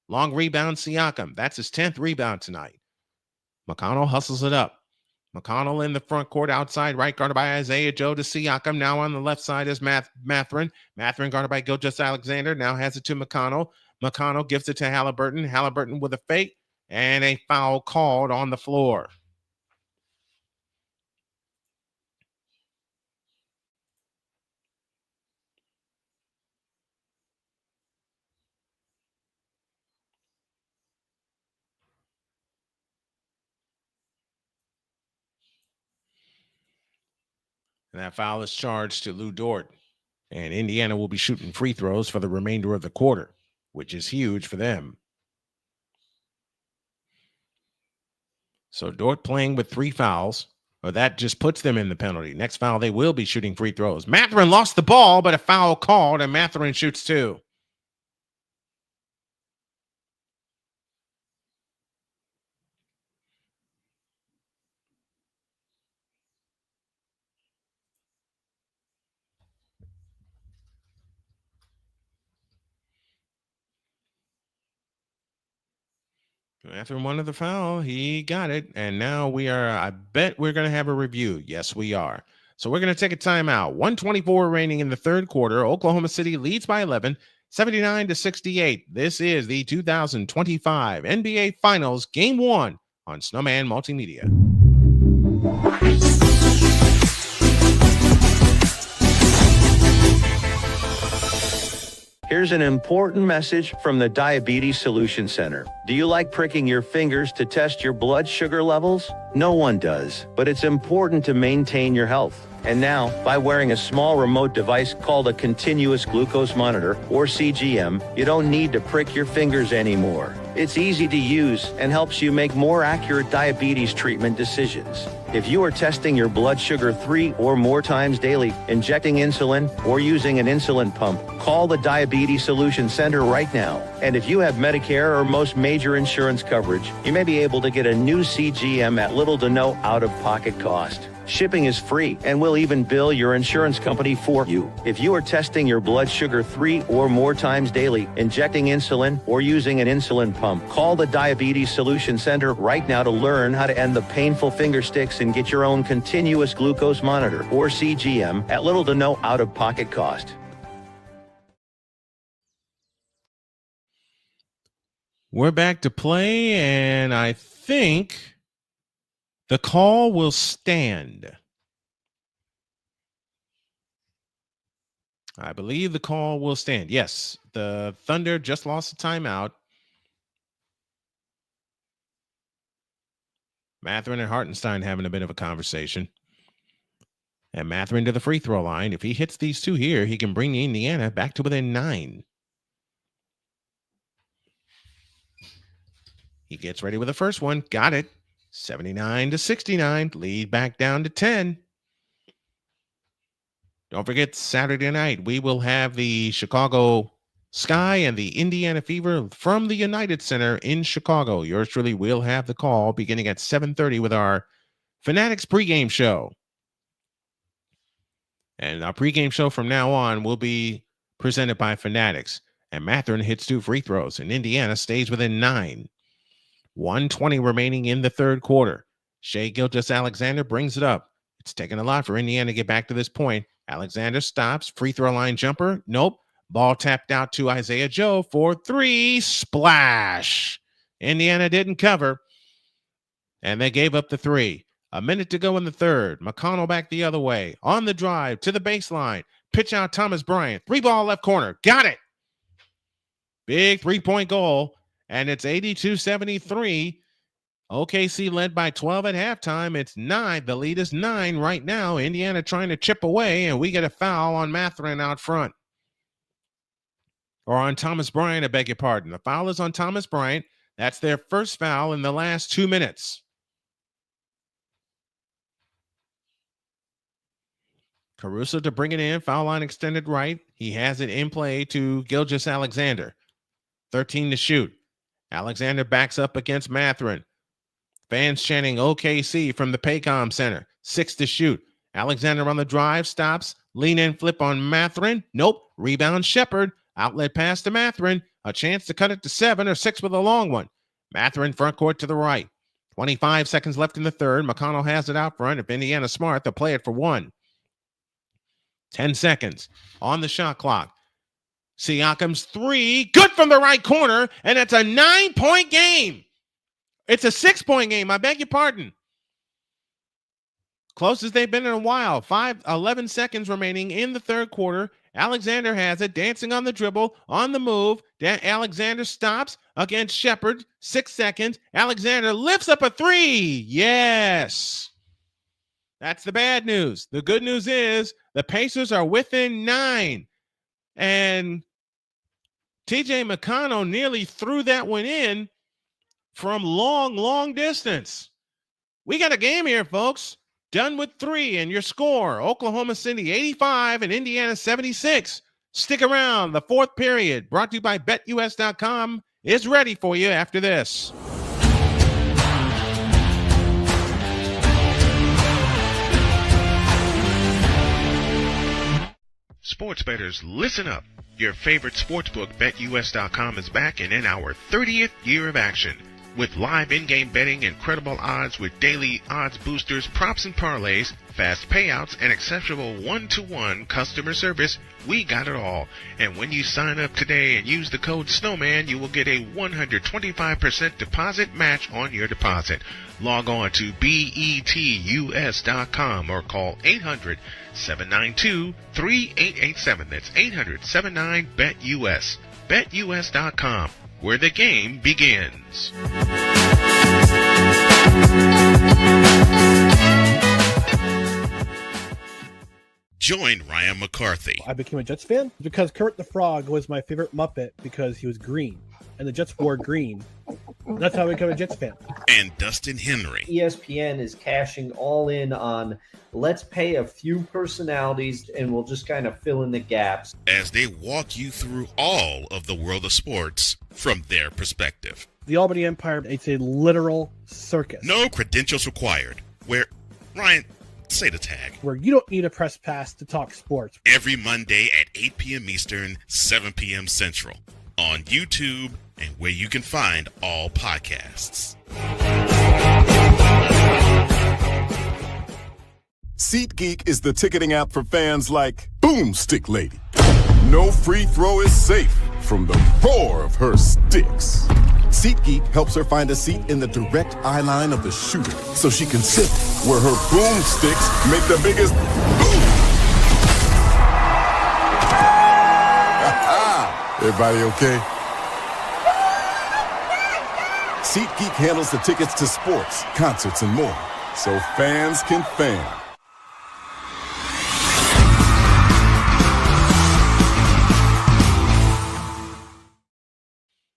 Long rebound, Siakam. That's his 10th rebound tonight. McConnell hustles it up. McConnell in the front court outside right, guarded by Isaiah Joe to Siakam. Now on the left side is Mathurin. Mathurin guarded by Gilgeous-Alexander. Now has it to McConnell. McConnell gives it to Halliburton. Halliburton with a fake and a foul called on the floor. And that foul is charged to Lou Dort. And Indiana will be shooting free throws for the remainder of the quarter, which is huge for them. So Dort playing with 3 fouls. or that just puts them in the penalty. Next foul, they will be shooting free throws. Mathurin lost the ball, but a foul called, and Mathurin shoots 2. After one of the foul, he got it. And now I bet we're going to have a review. Yes, we are. So we're going to take a timeout. 1:24 remaining in the third quarter. Oklahoma City leads by 11, 79-68. This is the 2025 NBA Finals Game 1 on Snowman Multimedia. Here's an important message from the Diabetes Solution Center. Do you like pricking your fingers to test your blood sugar levels? No one does, but it's important to maintain your health. And now, by wearing a small remote device called a continuous glucose monitor, or CGM, you don't need to prick your fingers anymore. It's easy to use and helps you make more accurate diabetes treatment decisions. If you are testing your blood sugar 3 or more times daily, injecting insulin, or using an insulin pump, call the Diabetes Solution Center right now. And if you have Medicare or most major insurance coverage, you may be able to get a new CGM at little to no out-of-pocket cost. Shipping is free, and we'll even bill your insurance company for you. If you are testing your blood sugar 3 or more times daily, injecting insulin, or using an insulin pump, call the Diabetes Solution Center right now to learn how to end the painful finger sticks and get your own continuous glucose monitor, or CGM, at little to no out-of-pocket cost. We're back to play, and I think the call will stand. I believe the call will stand. Yes, the Thunder just lost a timeout. Mathurin and Hartenstein having a bit of a conversation. And Mathurin to the free throw line. If he hits these two here, he can bring Indiana back to within 9. He gets ready with the first one. Got it. 79-69. Lead back down to 10. Don't forget, Saturday night, we will have the Chicago Sky and the Indiana Fever from the United Center in Chicago. Yours truly will have the call beginning at 7:30 with our Fanatics pregame show. And our pregame show from now on will be presented by Fanatics. And Mathurin hits 2 free throws, and Indiana stays within 9. 1:20 remaining in the third quarter. Shai Gilgeous-Alexander brings it up. It's taken a lot for Indiana to get back to this point. Alexander stops. Free throw line jumper. Nope. Ball tapped out to Isaiah Joe for 3. Splash. Indiana didn't cover, and they gave up the 3. A minute to go in the third. McConnell back the other way. On the drive to the baseline. Pitch out Thomas Bryant. 3-ball left corner. Got it. Big 3-point goal. And it's 82-73. OKC led by 12 at halftime. It's 9. The lead is 9 right now. Indiana trying to chip away, and we get a foul on Mathurin out front. Or on Thomas Bryant, I beg your pardon. The foul is on Thomas Bryant. That's their first foul in the last 2 minutes. Caruso to bring it in. Foul line extended right. He has it in play to Gilgeous-Alexander. 13 to shoot. Alexander backs up against Mathurin. Fans chanting OKC from the Paycom Center. 6 to shoot. Alexander on the drive, stops. Lean in flip on Mathurin. Nope. Rebound Shepherd. Outlet pass to Mathurin. A chance to cut it to 7 or 6 with a long one. Mathurin front court to the right. 25 seconds left in the third. McConnell has it out front. If Indiana's smart, they'll play it for 1. 10 seconds on the shot clock. Siakam's 3, good from the right corner, and it's a 9-point game. It's a 6-point game. I beg your pardon. Closest they've been in a while. 11 seconds remaining in the third quarter. Alexander has it, dancing on the dribble, on the move. Alexander stops against Shepherd. 6 seconds. Alexander lifts up a 3. Yes. That's the bad news. The good news is the Pacers are within 9. And TJ McConnell nearly threw that one in from long distance. We got a game here, folks. done with 3, and your score, Oklahoma City 85 and Indiana 76. Stick around. The fourth period, brought to you by BetUS.com, is ready for you after this. Sports bettors, listen up. Your favorite sportsbook, BetUS.com, is back and in our 30th year of action. With live in-game betting, incredible odds with daily odds boosters, props and parlays, fast payouts, and exceptional one-to-one customer service, we got it all. And when you sign up today and use the code Snowman, you will get a 125% deposit match on your deposit. Log on to betus.com or call 800-792-3887. That's 800-79-BET-US. BetUS.com, where the game begins. Join Ryan McCarthy. I became a Jets fan because Kermit the Frog was my favorite Muppet because he was green, and the Jets wore green. That's how I became a Jets fan. And Dustin Henry. ESPN is cashing all in on let's pay a few personalities and we'll just kind of fill in the gaps as they walk you through all of the world of sports from their perspective. The Albany Empire, it's a literal circus. No credentials required. Where, Ryan, say the tag. Where you don't need a press pass to talk sports. Every Monday at 8 p.m. Eastern, 7 p.m. Central. On YouTube and where you can find all podcasts. SeatGeek is the ticketing app for fans like Boomstick Lady. No free throw is safe from the roar of her sticks. SeatGeek helps her find a seat in the direct eye line of the shooter so she can sit where her boomsticks make the biggest boom. Everybody okay? SeatGeek handles the tickets to sports, concerts, and more, so fans can fan.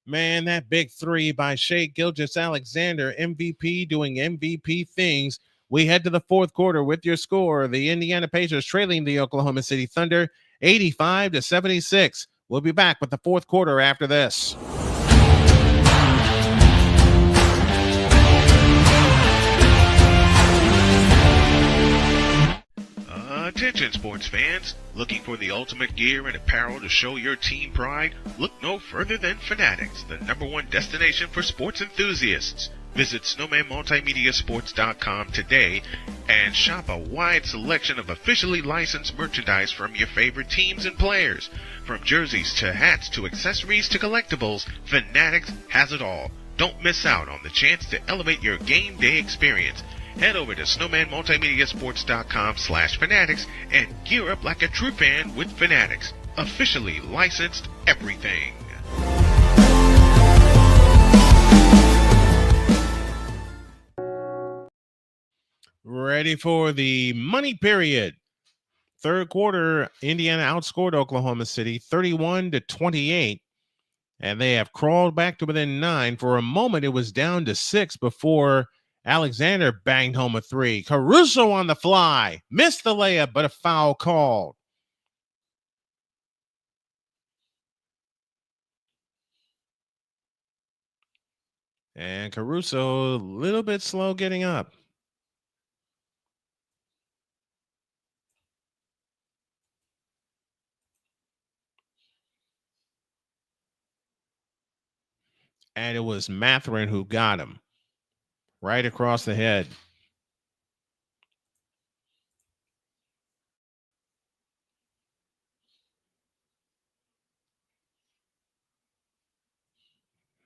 Man, that big 3 by Shai Gilgeous-Alexander, MVP doing MVP things. We head to the fourth quarter with your score. The Indiana Pacers trailing the Oklahoma City Thunder 85-76. We'll be back with the fourth quarter after this. Attention sports fans, looking for the ultimate gear and apparel to show your team pride? Look no further than Fanatics, the #1 destination for sports enthusiasts. Visit SnowmanMultimediaSports.com today and shop a wide selection of officially licensed merchandise from your favorite teams and players. From jerseys to hats to accessories to collectibles, Fanatics has it all. Don't miss out on the chance to elevate your game day experience. Head over to SnowmanMultimediaSports.com/Fanatics and gear up like a true fan with Fanatics. Officially licensed everything. Ready for the money period. Third quarter, Indiana outscored Oklahoma City 31-28, and they have crawled back to within 9. For a moment, it was down to 6 before Alexander banged home a 3. Caruso on the fly. Missed the layup, but a foul called. And Caruso a little bit slow getting up. And it was Mathurin who got him. Right across the head.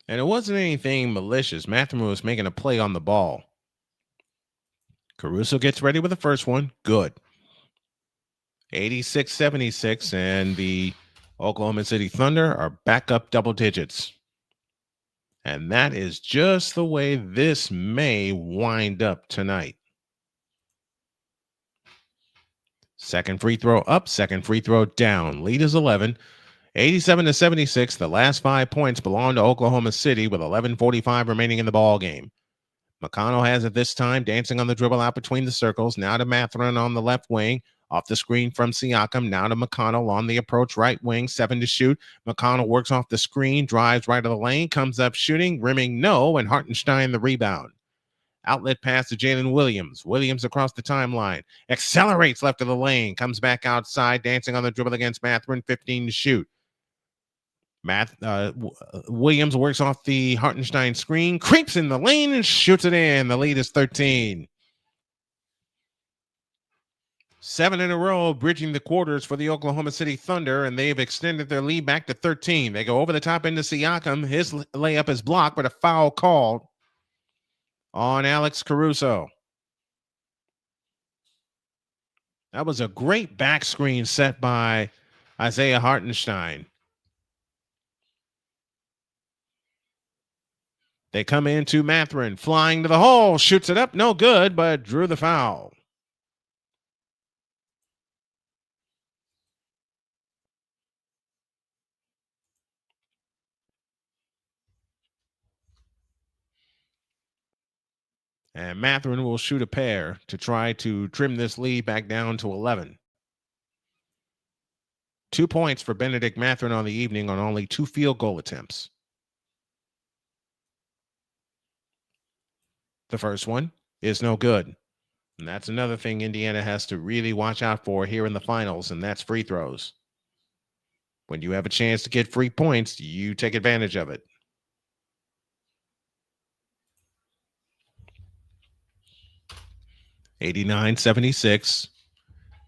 And it wasn't anything malicious. Mathurin was making a play on the ball. Caruso gets ready with the first one. Good. 86-76, and the Oklahoma City Thunder are back up double digits. And that is just the way this may wind up tonight. Second free throw up, second free throw down. Lead is 11. 87-76. The last 5 points belong to Oklahoma City with 11:45 remaining in the ball game. McConnell has it this time, dancing on the dribble out between the circles. Now to Mathurin on the left wing. Off the screen from Siakam. Now to McConnell on the approach right wing. 7 to shoot. McConnell works off the screen, drives right of the lane, comes up shooting, rimming no, and Hartenstein the rebound. Outlet pass to Jalen Williams. Williams across the timeline. Accelerates left of the lane. Comes back outside, dancing on the dribble against Mathurin. 15 to shoot. Williams works off the Hartenstein screen, creeps in the lane, and shoots it in. The lead is 13. 7 in a row, bridging the quarters for the Oklahoma City Thunder, and they've extended their lead back to 13. They go over the top into Siakam. His layup is blocked, but a foul called on Alex Caruso. That was a great back screen set by Isaiah Hartenstein. They come into Mathurin, flying to the hole, shoots it up, no good, but drew the foul. And Mathurin will shoot a pair to try to trim this lead back down to 11. 2 points for Benedict Mathurin on the evening on only 2 field goal attempts. The first one is no good. And that's another thing Indiana has to really watch out for here in the finals, and that's free throws. When you have a chance to get free points, you take advantage of it. (89-76),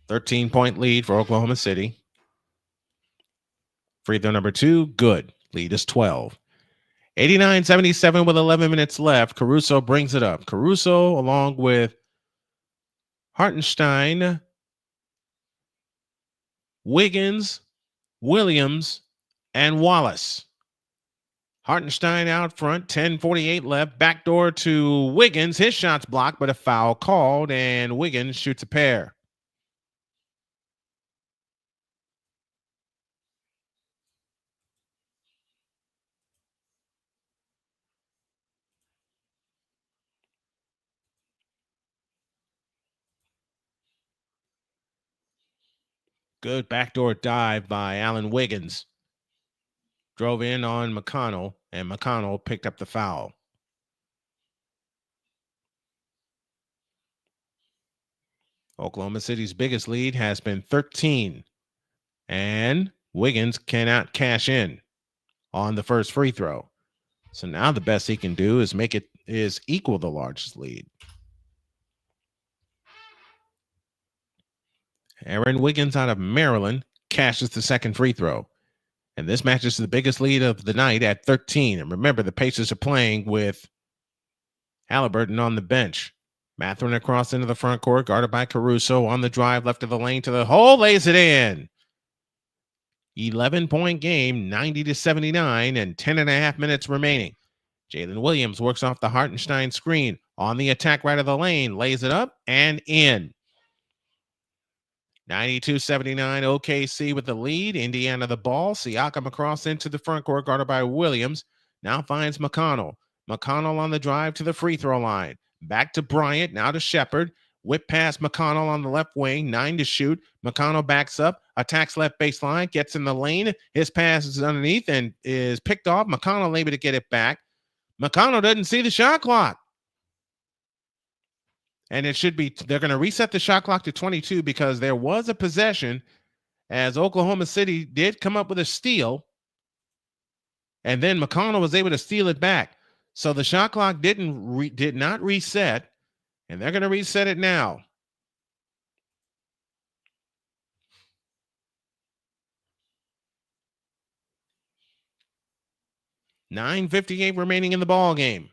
13-point lead for Oklahoma City. Free throw number 2, good. Lead is 12. 89-77 with 11 minutes left. Caruso brings it up. Caruso, along with Hartenstein, Wiggins, Williams, and Wallace. Hartenstein out front, 10:48 left. Backdoor to Wiggins. His shot's blocked, but a foul called, and Wiggins shoots a pair. Good backdoor dive by Allen Wiggins. Drove in on McConnell, and McConnell picked up the foul. Oklahoma City's biggest lead has been 13, and Wiggins cannot cash in on the first free throw. So now the best he can do is equal the largest lead. Aaron Wiggins out of Maryland cashes the second free throw. And this matches the biggest lead of the night at 13. And remember, the Pacers are playing with Halliburton on the bench. Mathurin across into the front court, guarded by Caruso on the drive, left of the lane to the hole, lays it in. 11-point game, 90-79, and 10.5 minutes remaining. Jalen Williams works off the Hartenstein screen on the attack right of the lane, lays it up and in. 92-79 OKC with the lead. Indiana the ball. Siakam across into the front court, guarded by Williams. Now finds McConnell. McConnell on the drive to the free throw line. Back to Bryant, now to Shepard. Whip past McConnell on the left wing, 9 to shoot. McConnell backs up, attacks left baseline, gets in the lane. His pass is underneath and is picked off. McConnell able to get it back. McConnell doesn't see the shot clock. And it should be, they're going to reset the shot clock to 22 because there was a possession as Oklahoma City did come up with a steal. And then McConnell was able to steal it back. So the shot clock did not reset. And they're going to reset it now. $9:58 remaining in the ball game.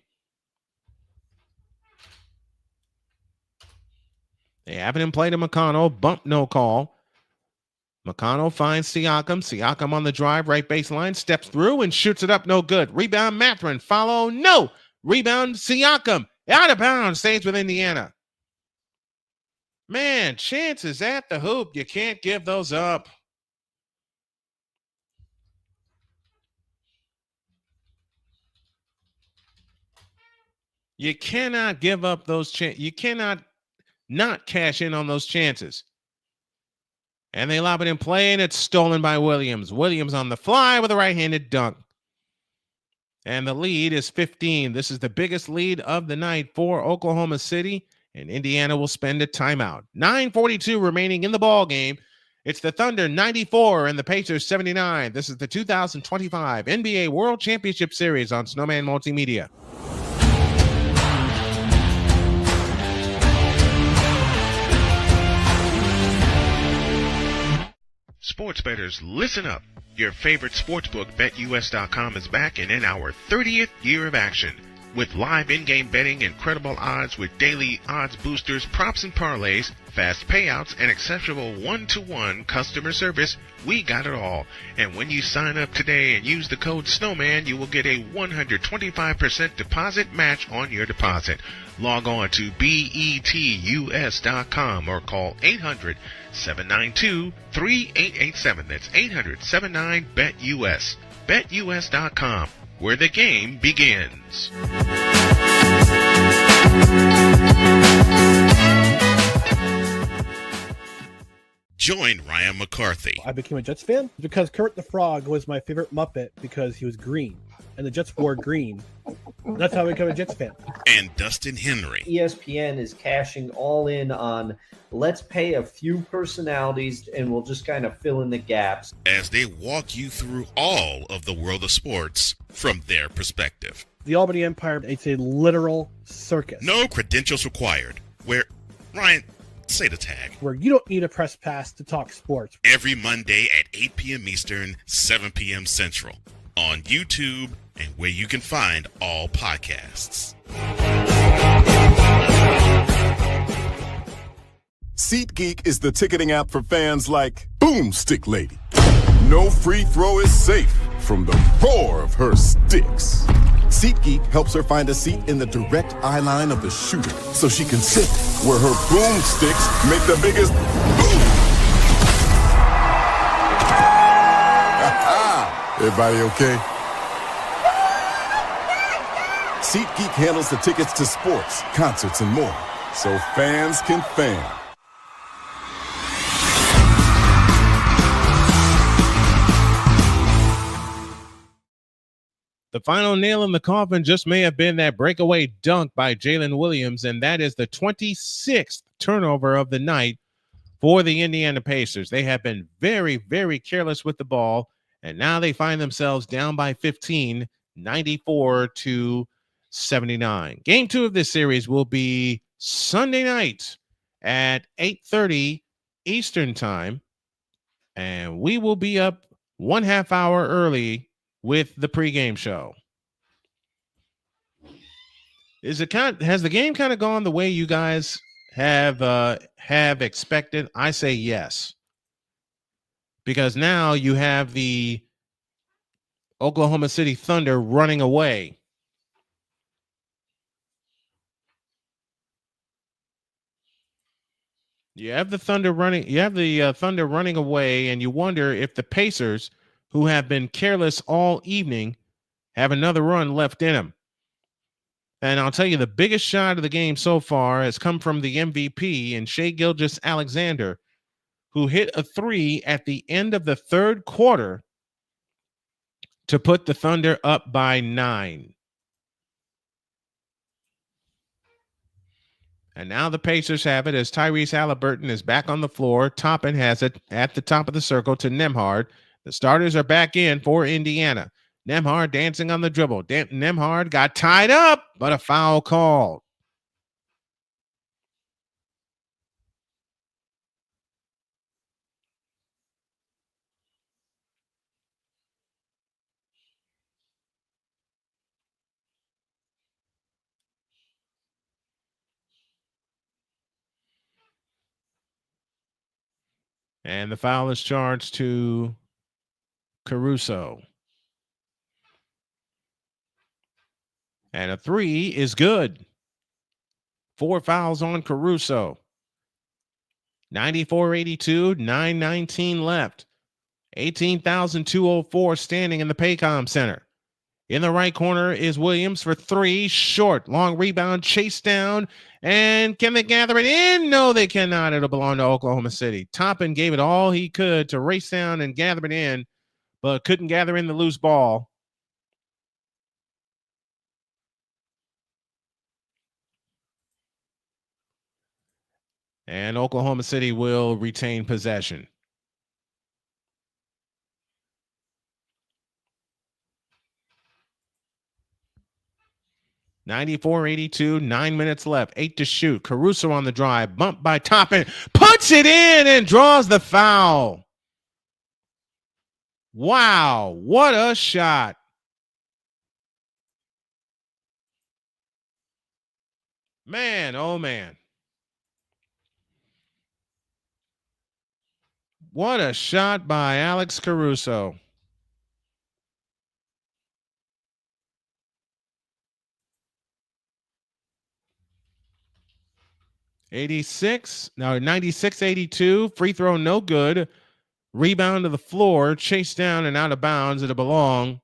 They haven't him play to McConnell. Bump, no call. McConnell finds Siakam. Siakam on the drive, right baseline, steps through and shoots it up. No good. Rebound, Mathurin. Follow, no. Rebound, Siakam. Out of bounds, stays with Indiana. Man, chances at the hoop. You can't give those up. You cannot give up those chances. You cannot not cash in on those chances. And they lob it in play, and it's stolen by Williams. Williams on the fly with a right-handed dunk. And the lead is 15. This is the biggest lead of the night for Oklahoma City, and Indiana will spend a timeout. 9:42 remaining in the ball game. It's the Thunder 94 and the Pacers 79. This is the 2025 NBA World Championship Series on Snowman Multimedia. Sports bettors, listen up. Your favorite sportsbook, BetUS.com, is back and in our 30th year of action. With live in-game betting, incredible odds with daily odds boosters, props and parlays, fast payouts, and exceptional one-to-one customer service, we got it all. And when you sign up today and use the code SNOWMAN, you will get a 125% deposit match on your deposit. Log on to BETUS.com or call 800-792-3887. That's 800-79-BET-US. BetUS.com, where the game begins. Join Ryan McCarthy. I became a Jets fan because Kurt the Frog was my favorite Muppet because he was green, and the Jets wore green. That's how I became a Jets fan. And Dustin Henry. ESPN is cashing all in on let's pay a few personalities and we'll just kind of fill in the gaps as they walk you through all of the world of sports from their perspective. The Albany Empire, it's a literal circus. No credentials required. Where, Ryan, say the tag. Where you don't need a press pass to talk sports. Every Monday at 8 p.m. Eastern, 7 p.m. Central. On YouTube and where you can find all podcasts. SeatGeek is the ticketing app for fans like Boomstick Lady. No free throw is safe from the roar of her sticks. SeatGeek helps her find a seat in the direct eye line of the shooter so she can sit where her boomsticks make the biggest boom. Everybody okay? SeatGeek handles the tickets to sports, concerts, and more, so fans can fan. The final nail in the coffin just may have been that breakaway dunk by Jalen Williams, and that is the 26th turnover of the night for the Indiana Pacers. They have been very, very careless with the ball, and now they find themselves down by 15, 94-79. Game 2 of this series will be Sunday night at 8:30 Eastern Time, and we will be up 1/2 hour early with the pregame show. Has the game kind of gone the way you guys have expected? I say yes. Because now you have the Oklahoma City Thunder running away. You have the Thunder running away, and you wonder if the Pacers, who have been careless all evening, have another run left in them. And I'll tell you, the biggest shot of the game so far has come from the MVP and Shai Gilgeous-Alexander, who hit a 3 at the end of the third quarter to put the Thunder up by 9. And now the Pacers have it as Tyrese Halliburton is back on the floor. Toppin has it at the top of the circle to Nembhard. The starters are back in for Indiana. Nembhard dancing on the dribble. Nembhard got tied up, but a foul called. And the foul is charged to Caruso. And a 3 is good. 4 fouls on Caruso. 94-82, 9:19 left. 18,204 standing in the Paycom Center. In the right corner is Williams for three. Short. Long rebound. Chase down. And can they gather it in? No, they cannot. It'll belong to Oklahoma City. Toppin gave it all he could to race down and gather it in, but couldn't gather in the loose ball. And Oklahoma City will retain possession. (94-82), 9 minutes left, 8 to shoot. Caruso on the drive, bumped by Toppin, puts it in and draws the foul. Wow, what a shot. Man, oh man. What a shot by Alex Caruso. (96-82), free throw no good. Rebound to the floor, chased down and out of bounds. It'll belong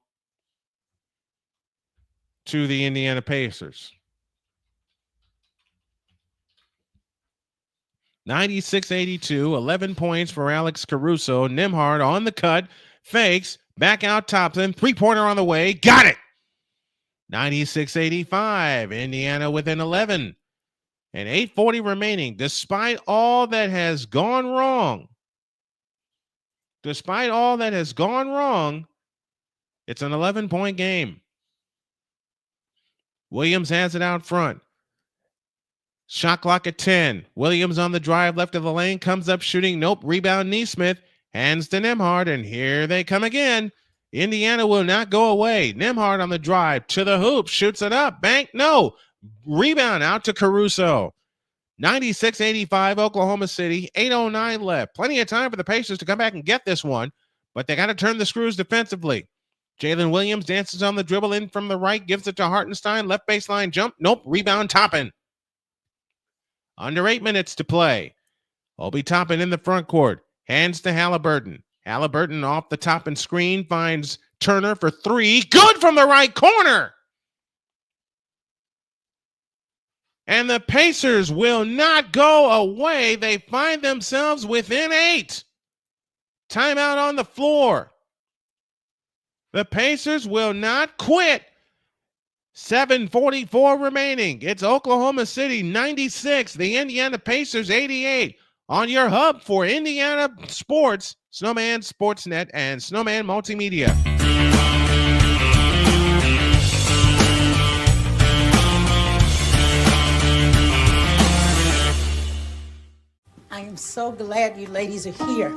to the Indiana Pacers. 96-82, 11 points for Alex Caruso. Nembhard on the cut, fakes, back out Thompson, three-pointer on the way, got it! 96-85, Indiana within 11. And 8:40 remaining. Despite all that has gone wrong, it's an 11-point game. Williams has it out front. Shot clock at 10. Williams on the drive left of the lane, comes up shooting. Nope. Rebound Nesmith. Hands to Nembhard, and here they come again. Indiana will not go away. Nembhard on the drive to the hoop. Shoots it up. Bank. No. Rebound out to Caruso. 96-85 Oklahoma City. 8:09 left. Plenty of time for the Pacers to come back and get this one, but they got to turn the screws defensively. Jalen Williams dances on the dribble in from the right, gives it to Hartenstein. Left baseline jump. Nope. Rebound Toppin. Under 8 minutes to play. Obi Toppin in the front court. Hands to Halliburton. Halliburton off the Toppin screen finds Turner for three. Good from the right corner. And the Pacers will not go away. They find themselves within 8. Timeout on the floor. The Pacers will not quit. 7:44 remaining. It's Oklahoma City 96, the Indiana Pacers 88. On your hub for Indiana sports, Snowman Sportsnet and Snowman Multimedia. I am so glad you ladies are here.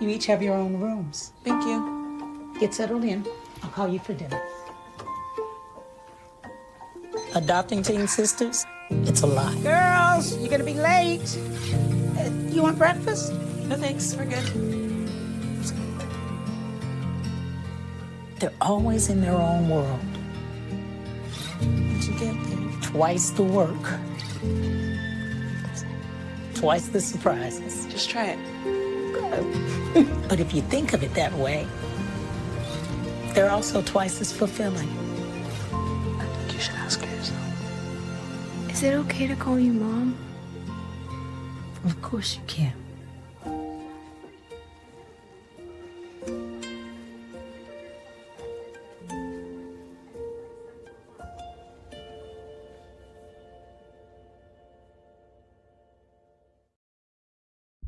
You each have your own rooms. Thank you. Get settled in. I'll call you for dinner. Adopting twin sisters, it's a lot. Girls, you're gonna be late. You want breakfast? No thanks, we're good. They're always in their own world. What'd you get there? Twice the work. Twice the surprises. Just try it. But if you think of it that way, they're also twice as fulfilling. I think you should ask her yourself. Is it okay to call you Mom? Of course you can.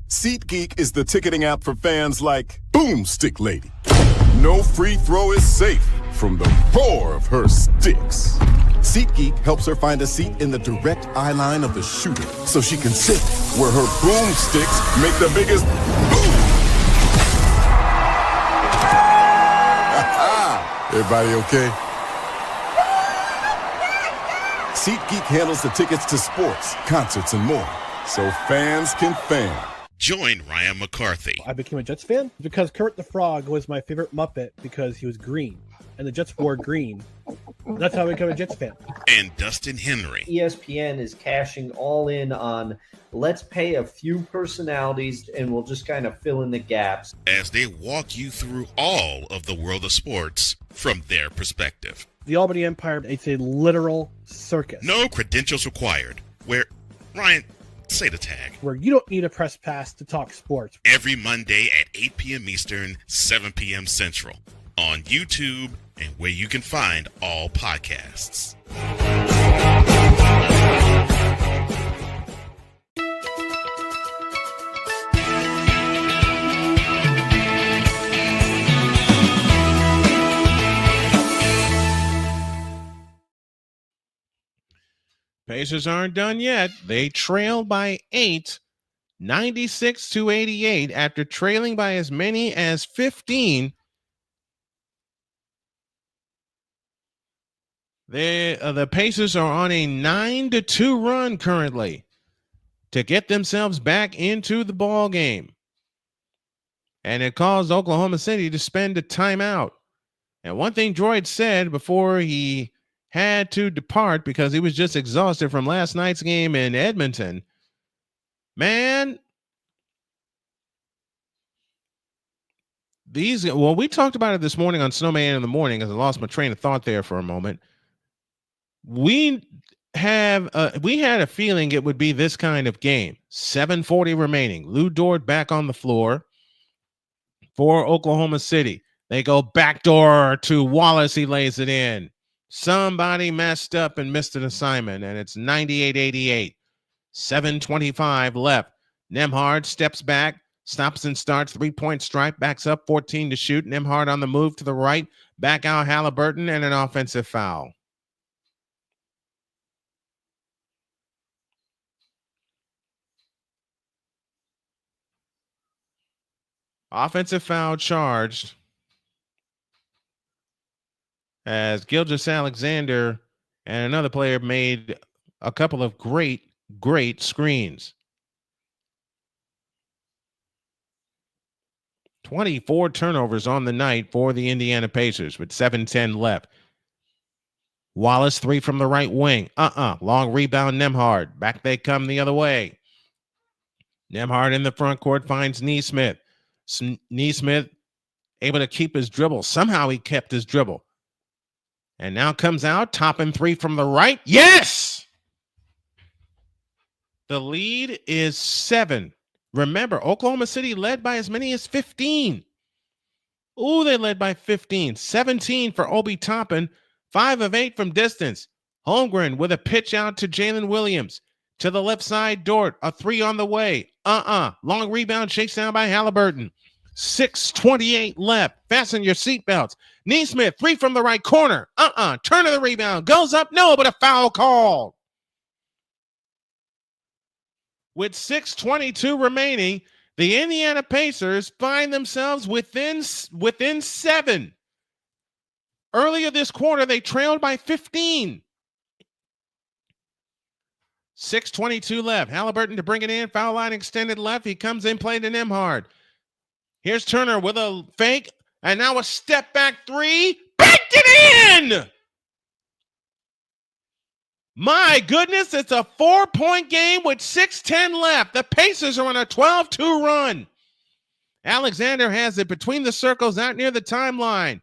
SeatGeek is the ticketing app for fans like Boomstick Lady. No free throw is safe from the roar of her sticks. SeatGeek helps her find a seat in the direct eye line of the shooter so she can sit where her boomsticks make the biggest boom. Everybody okay? SeatGeek handles the tickets to sports, concerts, and more, so fans can fan. Join Ryan McCarthy. I became a Jets fan because Kermit the Frog was my favorite Muppet because he was green, and the Jets wore green. That's how I became a Jets fan. And Dustin Henry. ESPN is cashing all in on let's pay a few personalities and we'll just kind of fill in the gaps. As they walk you through all of the world of sports from their perspective. The Albany Empire, it's a literal circus. No credentials required. Where, Ryan, say the tag. Where you don't need a press pass to talk sports. Every Monday at 8 p.m. Eastern, 7 p.m. Central. On YouTube and where you can find all podcasts. Pacers aren't done yet. They trailed by 8, 96-88, after trailing by as many as 15. The Pacers are on a 9-2 run currently to get themselves back into the ball game. And it caused Oklahoma City to spend a timeout. And one thing Droid said before he had to depart because he was just exhausted from last night's game in Edmonton. Man, we talked about it this morning on Snowman in the Morning, as I lost my train of thought there for a moment. We had a feeling it would be this kind of game. 7:40 remaining. Lou Dort back on the floor for Oklahoma City. They go backdoor to Wallace. He lays it in. Somebody messed up and missed an assignment, and it's 98-88. 7:25 left. Nembhard steps back, stops and starts, three-point stripe, backs up 14 to shoot. Nembhard on the move to the right, back out Halliburton, and an offensive foul. Offensive foul charged as Gilgeous-Alexander and another player made a couple of great screens. 24 turnovers on the night for the Indiana Pacers with 7:10 left. Wallace, three from the right wing. Long rebound, Nembhard. Back they come the other way. Nembhard in the front court finds Nesmith. Nesmith able to keep his dribble. Somehow he kept his dribble. And now comes out, topping three from the right. Yes! The lead is 7. Remember, Oklahoma City led by as many as 15. Ooh, they led by 15. 17 for Obi Toppin. 5 of 8 from distance. Holmgren with a pitch out to Jalen Williams. To the left side, Dort. A 3 on the way. Long rebound, shakes down by Halliburton. 6:28 left. Fasten your seatbelts. Nesmith, 3 from the right corner. Turn of the rebound. Goes up. No, but a foul called. With 6:22 remaining, the Indiana Pacers find themselves within 7. Earlier this quarter, they trailed by 15. 6:22 left. Halliburton to bring it in. Foul line extended left. He comes in, play to Nembhard. Here's Turner with a fake, and now a step back 3. Banked it in! My goodness, it's a 4-point game with 6:10 left. The Pacers are on a 12-2 run. Alexander has it between the circles out near the timeline.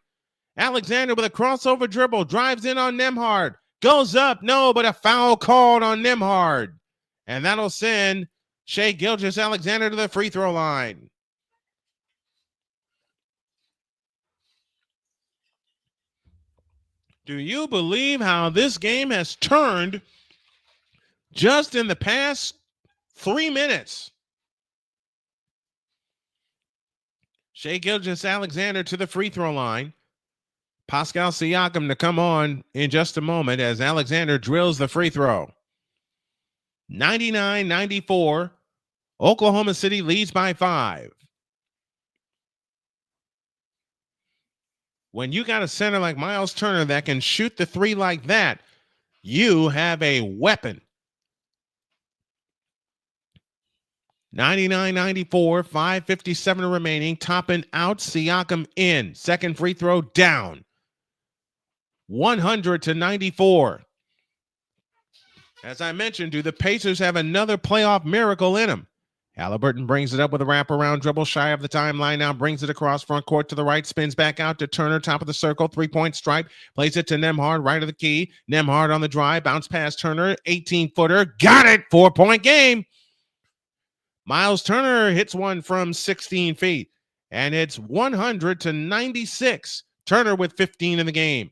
Alexander with a crossover dribble, drives in on Nembhard. Goes up, no, but a foul called on Nembhard. And that'll send Shai Gilgeous-Alexander to the free throw line. Do you believe how this game has turned just in the past 3 minutes? Shai Gilgeous-Alexander to the free throw line. Pascal Siakam to come on in just a moment as Alexander drills the free throw. 99-94. Oklahoma City leads by 5. When you got a center like Miles Turner that can shoot the 3 like that, you have a weapon. 99-94, 5:57 remaining. Toppin out, Siakam in. Second free throw down. 100-94. As I mentioned, do the Pacers have another playoff miracle in them? Halliburton brings it up with a wraparound dribble shy of the timeline. Now brings it across front court to the right. Spins back out to Turner, top of the circle. 3-point stripe. Plays it to Nembhard, right of the key. Nembhard on the drive. Bounce past Turner. 18-footer. Got it. 4-point game. Miles Turner hits one from 16 feet. And it's 100-96. Turner with 15 in the game.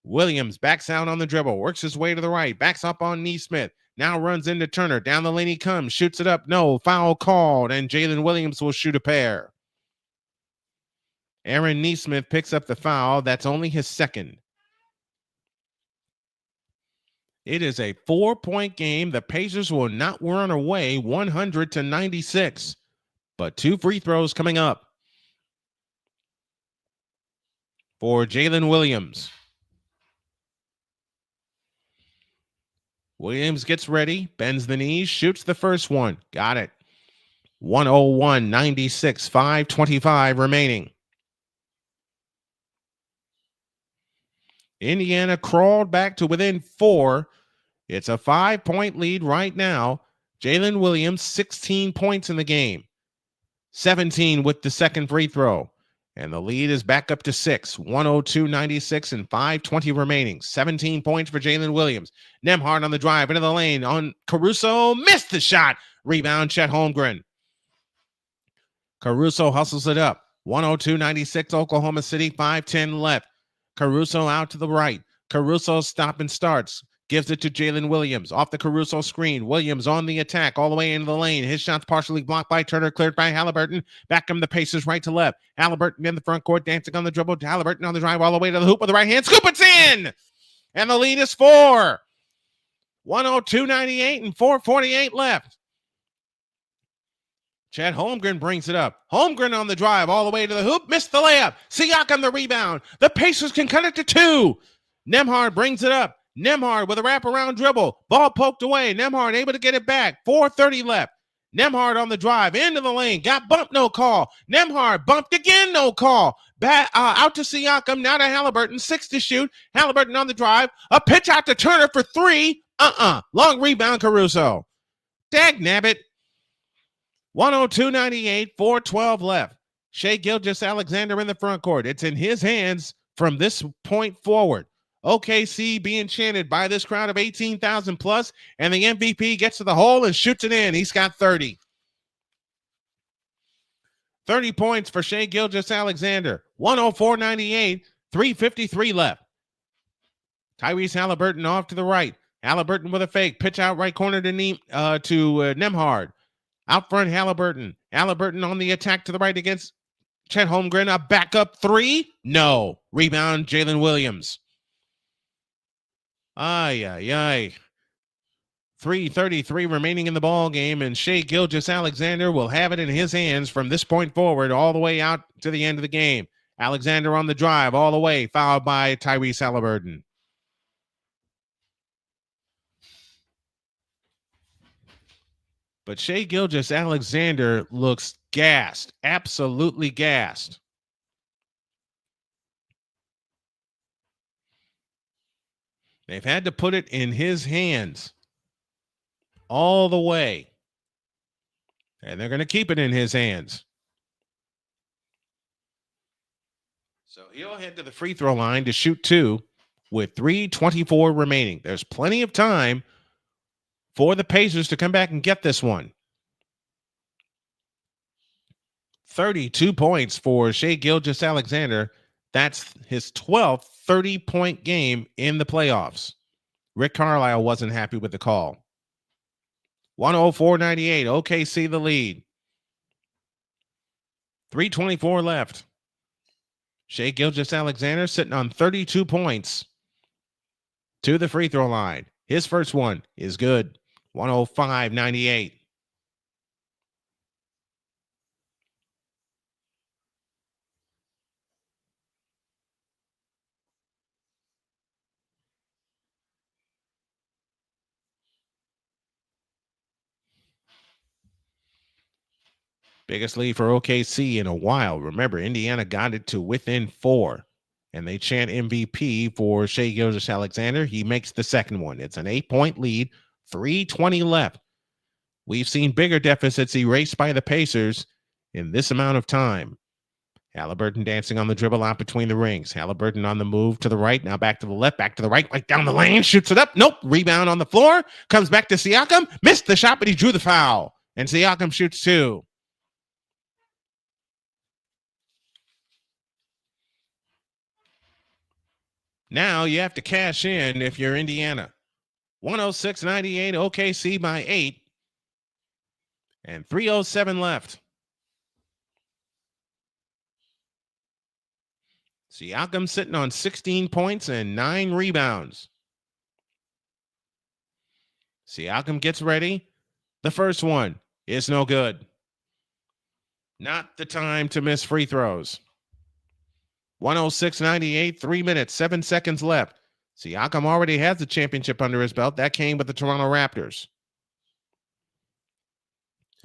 Williams backs out on the dribble. Works his way to the right. Backs up on Neesmith. Now runs into Turner. Down the lane he comes. Shoots it up. No. Foul called. And Jalen Williams will shoot a pair. Aaron Neesmith picks up the foul. That's only his second. It is a 4-point game. The Pacers will not run away 100-96. But 2 free throws coming up for Jalen Williams. Williams gets ready, bends the knees, shoots the first one. Got it. 101-96, 5:25 remaining. Indiana crawled back to within 4. It's a 5-point lead right now. Jalen Williams, 16 points in the game. 17 with the second free throw. And the lead is back up to 6. 102-96 and 5:20 remaining. 17 points for Jalen Williams. Nembhard on the drive into the lane on Caruso. Missed the shot. Rebound, Chet Holmgren. Caruso hustles it up. 102-96 Oklahoma City. 5:10 left. Caruso out to the right. Caruso stop and starts. Gives it to Jalen Williams. Off the Caruso screen. Williams on the attack all the way into the lane. His shot's partially blocked by Turner. Cleared by Halliburton. Back him the Pacers right to left. Halliburton in the front court. Dancing on the dribble. Halliburton on the drive all the way to the hoop with the right hand. Scoop, it's in! And the lead is 4. 102-98 and 4:48 left. Chet Holmgren brings it up. Holmgren on the drive all the way to the hoop. Missed the layup. Siakam the rebound. The Pacers can cut it to 2. Nembhard brings it up. Nembhard with a wraparound dribble. Ball poked away. Nembhard able to get it back. 4:30 left. Nembhard on the drive. Into the lane. Got bumped. No call. Nembhard bumped again. No call. Out to Siakam. Now to Halliburton. 6 to shoot. Halliburton on the drive. A pitch out to Turner for 3. Long rebound Caruso. Dag nabbit. 102-98. 4:12 left. Shai Gilgeous-Alexander in the front court. It's in his hands from this point forward. OKC being chanted by this crowd of 18,000 plus, and the MVP gets to the hole and shoots it in. He's got 30. 30 points for Shai Gilgeous-Alexander. 104-98, 3:53 left. Tyrese Halliburton off to the right. Halliburton with a fake. Pitch out right corner to Nembhard. Out front, Halliburton. Halliburton on the attack to the right against Chet Holmgren. A backup 3. No. Rebound, Jalen Williams. 3:33 remaining in the ball game, and Shai Gilgeous-Alexander will have it in his hands from this point forward all the way out to the end of the game. Alexander on the drive all the way, fouled by Tyrese Halliburton. But Shai Gilgeous-Alexander looks gassed, absolutely gassed. They've had to put it in his hands all the way. And they're going to keep it in his hands. So he'll head to the free throw line to shoot 2 with 3:24 remaining. There's plenty of time for the Pacers to come back and get this one. 32 points for Shai Gilgeous-Alexander. That's his 12th 30-point game in the playoffs. Rick Carlisle wasn't happy with the call. 104-98, OKC the lead. 3:24 left. Shai Gilgeous-Alexander sitting on 32 points to the free throw line. His first one is good. 105-98. Biggest lead for OKC in a while. Remember, Indiana got it to within 4. And they chant MVP for Shai Gilgeous-Alexander. He makes the second one. It's an 8-point lead. 3:20 left. We've seen bigger deficits erased by the Pacers in this amount of time. Halliburton dancing on the dribble out between the rings. Halliburton on the move to the right, now back to the left, back to the right down the lane, shoots it up. Nope, rebound on the floor, comes back to Siakam, missed the shot, but he drew the foul. And Siakam shoots 2. Now you have to cash in if you're Indiana. 106-98, OKC by 8. And 3:07 left. Siakam sitting on 16 points and 9 rebounds. Siakam gets ready. The first one is no good. Not the time to miss free throws. 106-98, 3 minutes, 7 seconds left. Siakam already has the championship under his belt. That came with the Toronto Raptors.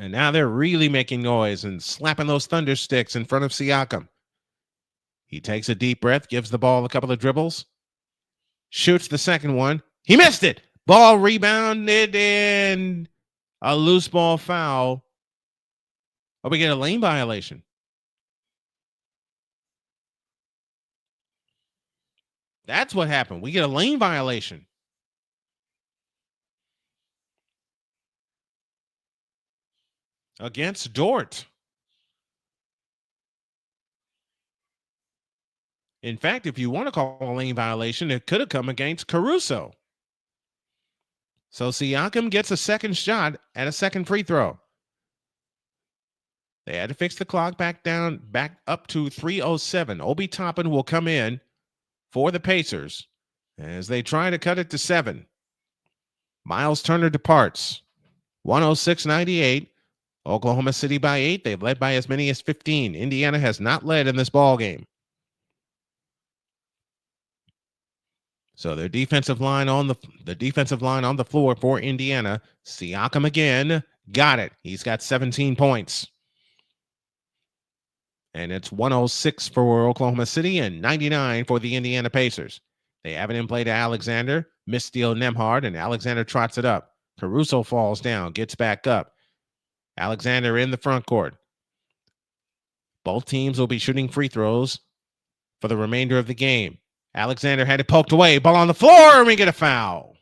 And now they're really making noise and slapping those thunder sticks in front of Siakam. He takes a deep breath, gives the ball a couple of dribbles, shoots the second one. He missed it. Ball rebounded and a loose ball foul. Oh, we get a lane violation. That's what happened. We get a lane violation. Against Dort. In fact, if you want to call a lane violation, it could have come against Caruso. So Siakam gets a second shot at a second free throw. They had to fix the clock back up to 3:07. Obi Toppin will come in for the Pacers as they try to cut it to 7. Miles Turner departs. 106-98. Oklahoma City by 8. They've led by as many as 15. Indiana has not led in this ball game. So their defensive line on the floor for Indiana. Siakam again. Got it. He's got 17 points. And it's 106 for Oklahoma City and 99 for the Indiana Pacers. They have it in play to Alexander. Missteal Nembhard, and Alexander trots it up. Caruso falls down, gets back up. Alexander in the front court. Both teams will be shooting free throws for the remainder of the game. Alexander had it poked away. Ball on the floor, and we get a foul.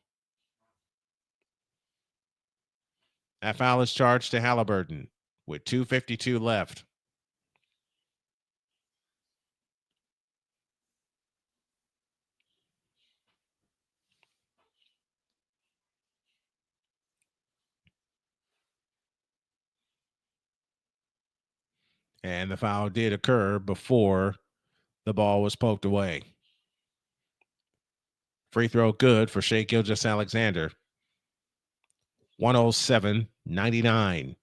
That foul is charged to Halliburton with 2:52 left. And the foul did occur before the ball was poked away. Free throw good for Shai Gilgeous-Alexander. 107-99.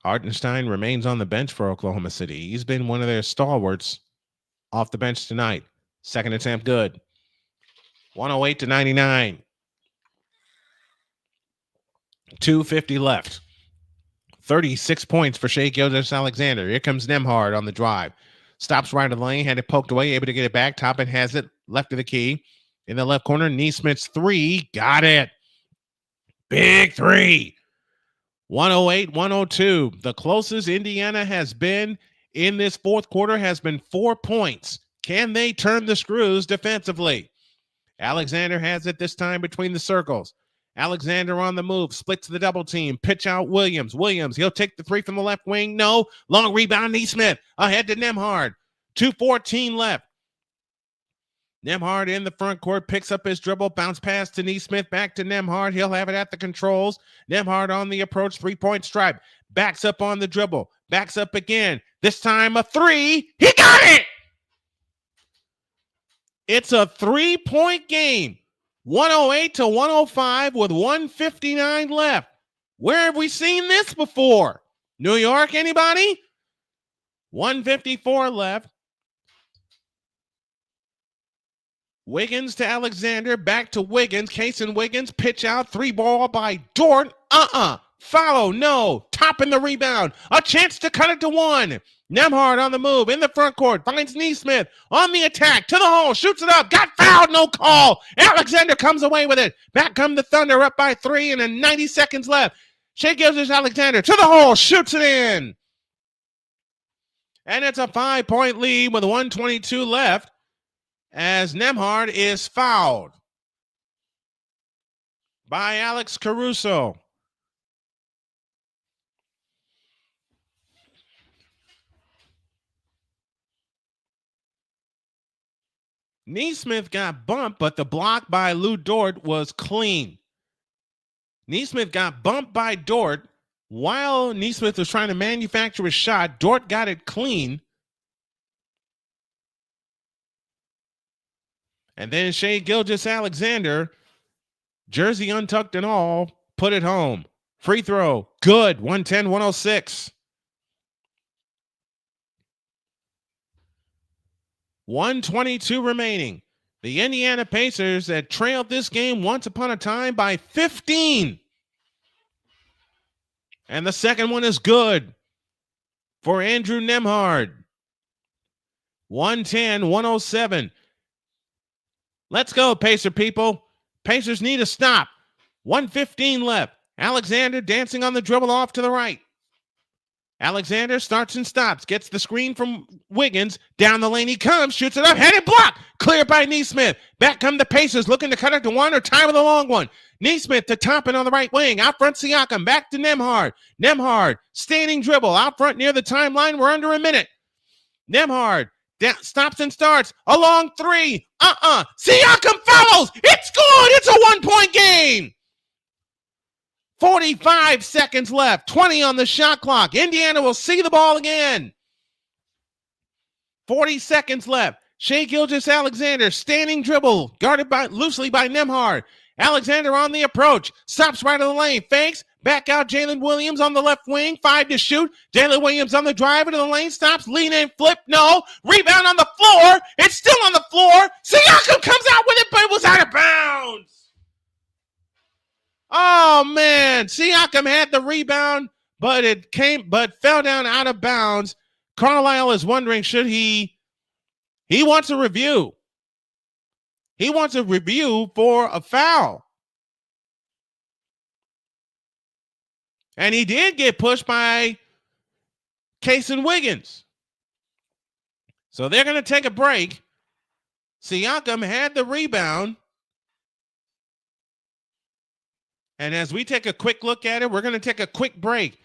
Hartenstein remains on the bench for Oklahoma City. He's been one of their stalwarts off the bench tonight. Second attempt good. 108-99. 2:50 left. 36 points for Shai Gilgeous-Alexander. Here comes Nembhard on the drive. Stops right of the lane, had it poked away, able to get it back. Toppin has it, left of the key. In the left corner, Neesmith's 3. Got it. Big 3. 108-102. The closest Indiana has been in this fourth quarter has been 4 points. Can they turn the screws defensively? Alexander has it this time between the circles. Alexander on the move, splits the double team, pitch out Williams. He'll take the 3 from the left wing. No, long rebound, Neesmith. Ahead to Nembhard. 2:14 left. Nembhard in the front court, picks up his dribble, bounce pass to Neesmith, back to Nembhard. He'll have it at the controls. Nembhard on the approach, 3-point stripe. Backs up on the dribble, backs up again. This time a 3. He got it! It's a 3-point game. 108-105 with 1:59 left. Where have we seen this before? New York, anybody? 1:54 left. Wiggins to Alexander, back to Wiggins. Case and Wiggins, pitch out, 3 ball by Dort. Follow, no. Topping the rebound. A chance to cut it to one. Nembhard on the move in the front court. Finds Neesmith on the attack. To the hole. Shoots it up. Got fouled. No call. Alexander comes away with it. Back come the Thunder up by 3 and then 90 seconds left. Shai Gilgeous-Alexander to the hole. Shoots it in. And it's a 5-point lead with 1:22 left as Nembhard is fouled by Alex Caruso. Neesmith got bumped, but the block by Lou Dort was clean. Neesmith got bumped by Dort. While Neesmith was trying to manufacture a shot, Dort got it clean. And then Shai Gilgeous-Alexander, jersey untucked and all, put it home. Free throw, good, 110-106. 1:22 remaining. The Indiana Pacers that trailed this game once upon a time by 15. And the second one is good for Andrew Nembhard. 110-107. Let's go, Pacer people. Pacers need a stop. 1:15 left. Alexander dancing on the dribble off to the right. Alexander starts and stops, gets the screen from Wiggins. Down the lane he comes, shoots it up, headed block. Cleared by Neesmith. Back come the Pacers looking to cut it to one or tie with a long one. Neesmith to Toppin on the right wing. Out front Siakam. Back to Nembhard. Nembhard, standing dribble. Out front near the timeline. We're under a minute. Nembhard stops and starts. A long three. Siakam follows. It's good. It's a 1-point game. 45 seconds left. 20 on the shot clock. Indiana will see the ball again. 40 seconds left. Shai Gilgeous-Alexander, standing dribble, guarded loosely by Nembhard. Alexander on the approach. Stops right of the lane. Fakes. Back out Jalen Williams on the left wing. 5 to shoot. Jalen Williams on the drive into the lane. Stops. Lean in. Flip. No. Rebound on the floor. It's still on the floor. Siakam comes out with it, but it was out of bounds. Oh, man. Siakam had the rebound, but fell down out of bounds. Carlisle is wondering, should he wants a review. He wants a review for a foul. And he did get pushed by Kaysen Wiggins. So they're going to take a break. Siakam had the rebound. And as we take a quick look at it, we're going to take a quick break.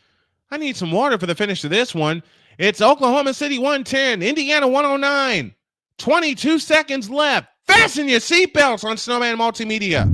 I need some water for the finish of this one. It's Oklahoma City 110, Indiana 109. 22 seconds left. Fasten your seatbelts on Snowman Multimedia.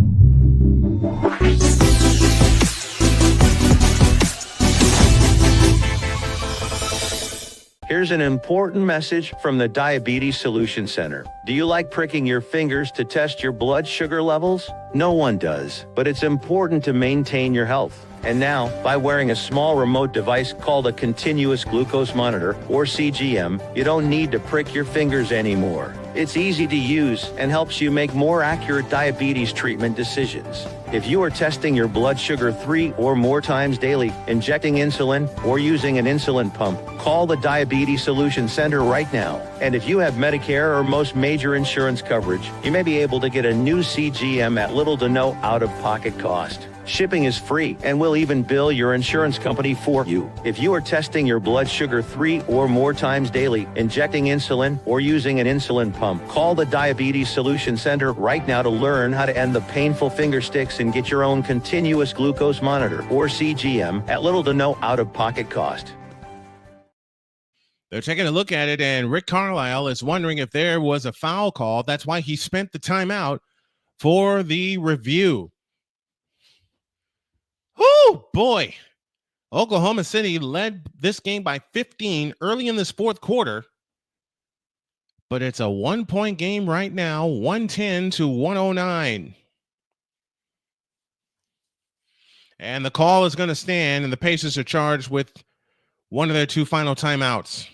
Here's an important message from the Diabetes Solution Center. Do you like pricking your fingers to test your blood sugar levels? No one does, but it's important to maintain your health. And now, by wearing a small remote device called a continuous glucose monitor, or CGM, you don't need to prick your fingers anymore. It's easy to use and helps you make more accurate diabetes treatment decisions. If you are testing your blood sugar 3 or more times daily, injecting insulin, or using an insulin pump, call the Diabetes Solution Center right now. And if you have Medicare or most major insurance coverage, you may be able to get a new CGM at little to no out-of-pocket cost. Shipping is free, and we'll even bill your insurance company for you. If you are testing your blood sugar 3 or more times daily, injecting insulin, or using an insulin pump, call the Diabetes Solution Center right now to learn how to end the painful finger sticks and get your own continuous glucose monitor, or CGM, at little to no out-of-pocket cost. They're taking a look at it, and Rick Carlisle is wondering if there was a foul call. That's why he spent the timeout for the review. Oh, boy. Oklahoma City led this game by 15 early in this fourth quarter. But it's a 1-point game right now, 110-109. And the call is going to stand, and the Pacers are charged with one of their 2 final timeouts.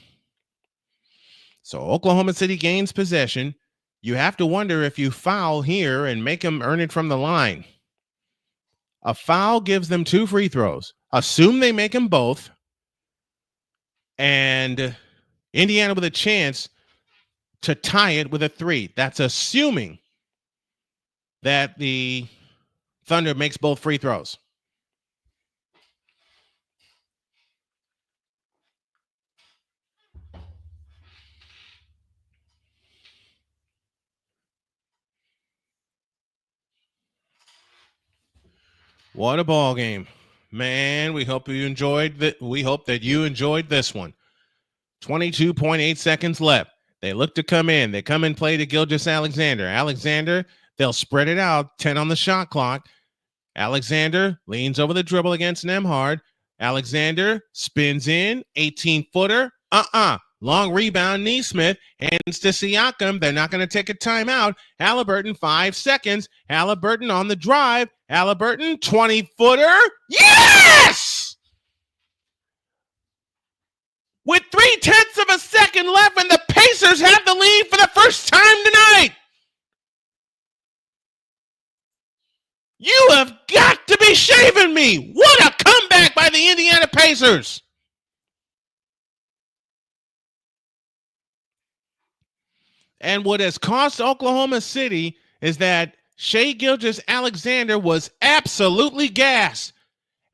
So Oklahoma City gains possession. You have to wonder if you foul here and make them earn it from the line. A foul gives them 2 free throws. Assume they make them both. And Indiana with a chance to tie it with a 3. That's assuming that the Thunder makes both free throws. What a ball game. Man, we hope you enjoyed we hope that you enjoyed this one. 22.8 seconds left. They look to come in. They come and play to Gilgeous-Alexander. Alexander, they'll spread it out. 10 on the shot clock. Alexander leans over the dribble against Nembhard. Alexander spins in. 18-footer. Long rebound. Neesmith hands to Siakam. They're not going to take a timeout. Halliburton, 5 seconds. Halliburton on the drive. Halliburton, 20-footer. Yes! With 0.3 of a second left, and the Pacers have the lead for the first time tonight. You have got to be shaving me. What a comeback by the Indiana Pacers. And what has cost Oklahoma City is that Shai Gilgeous-Alexander was absolutely gassed.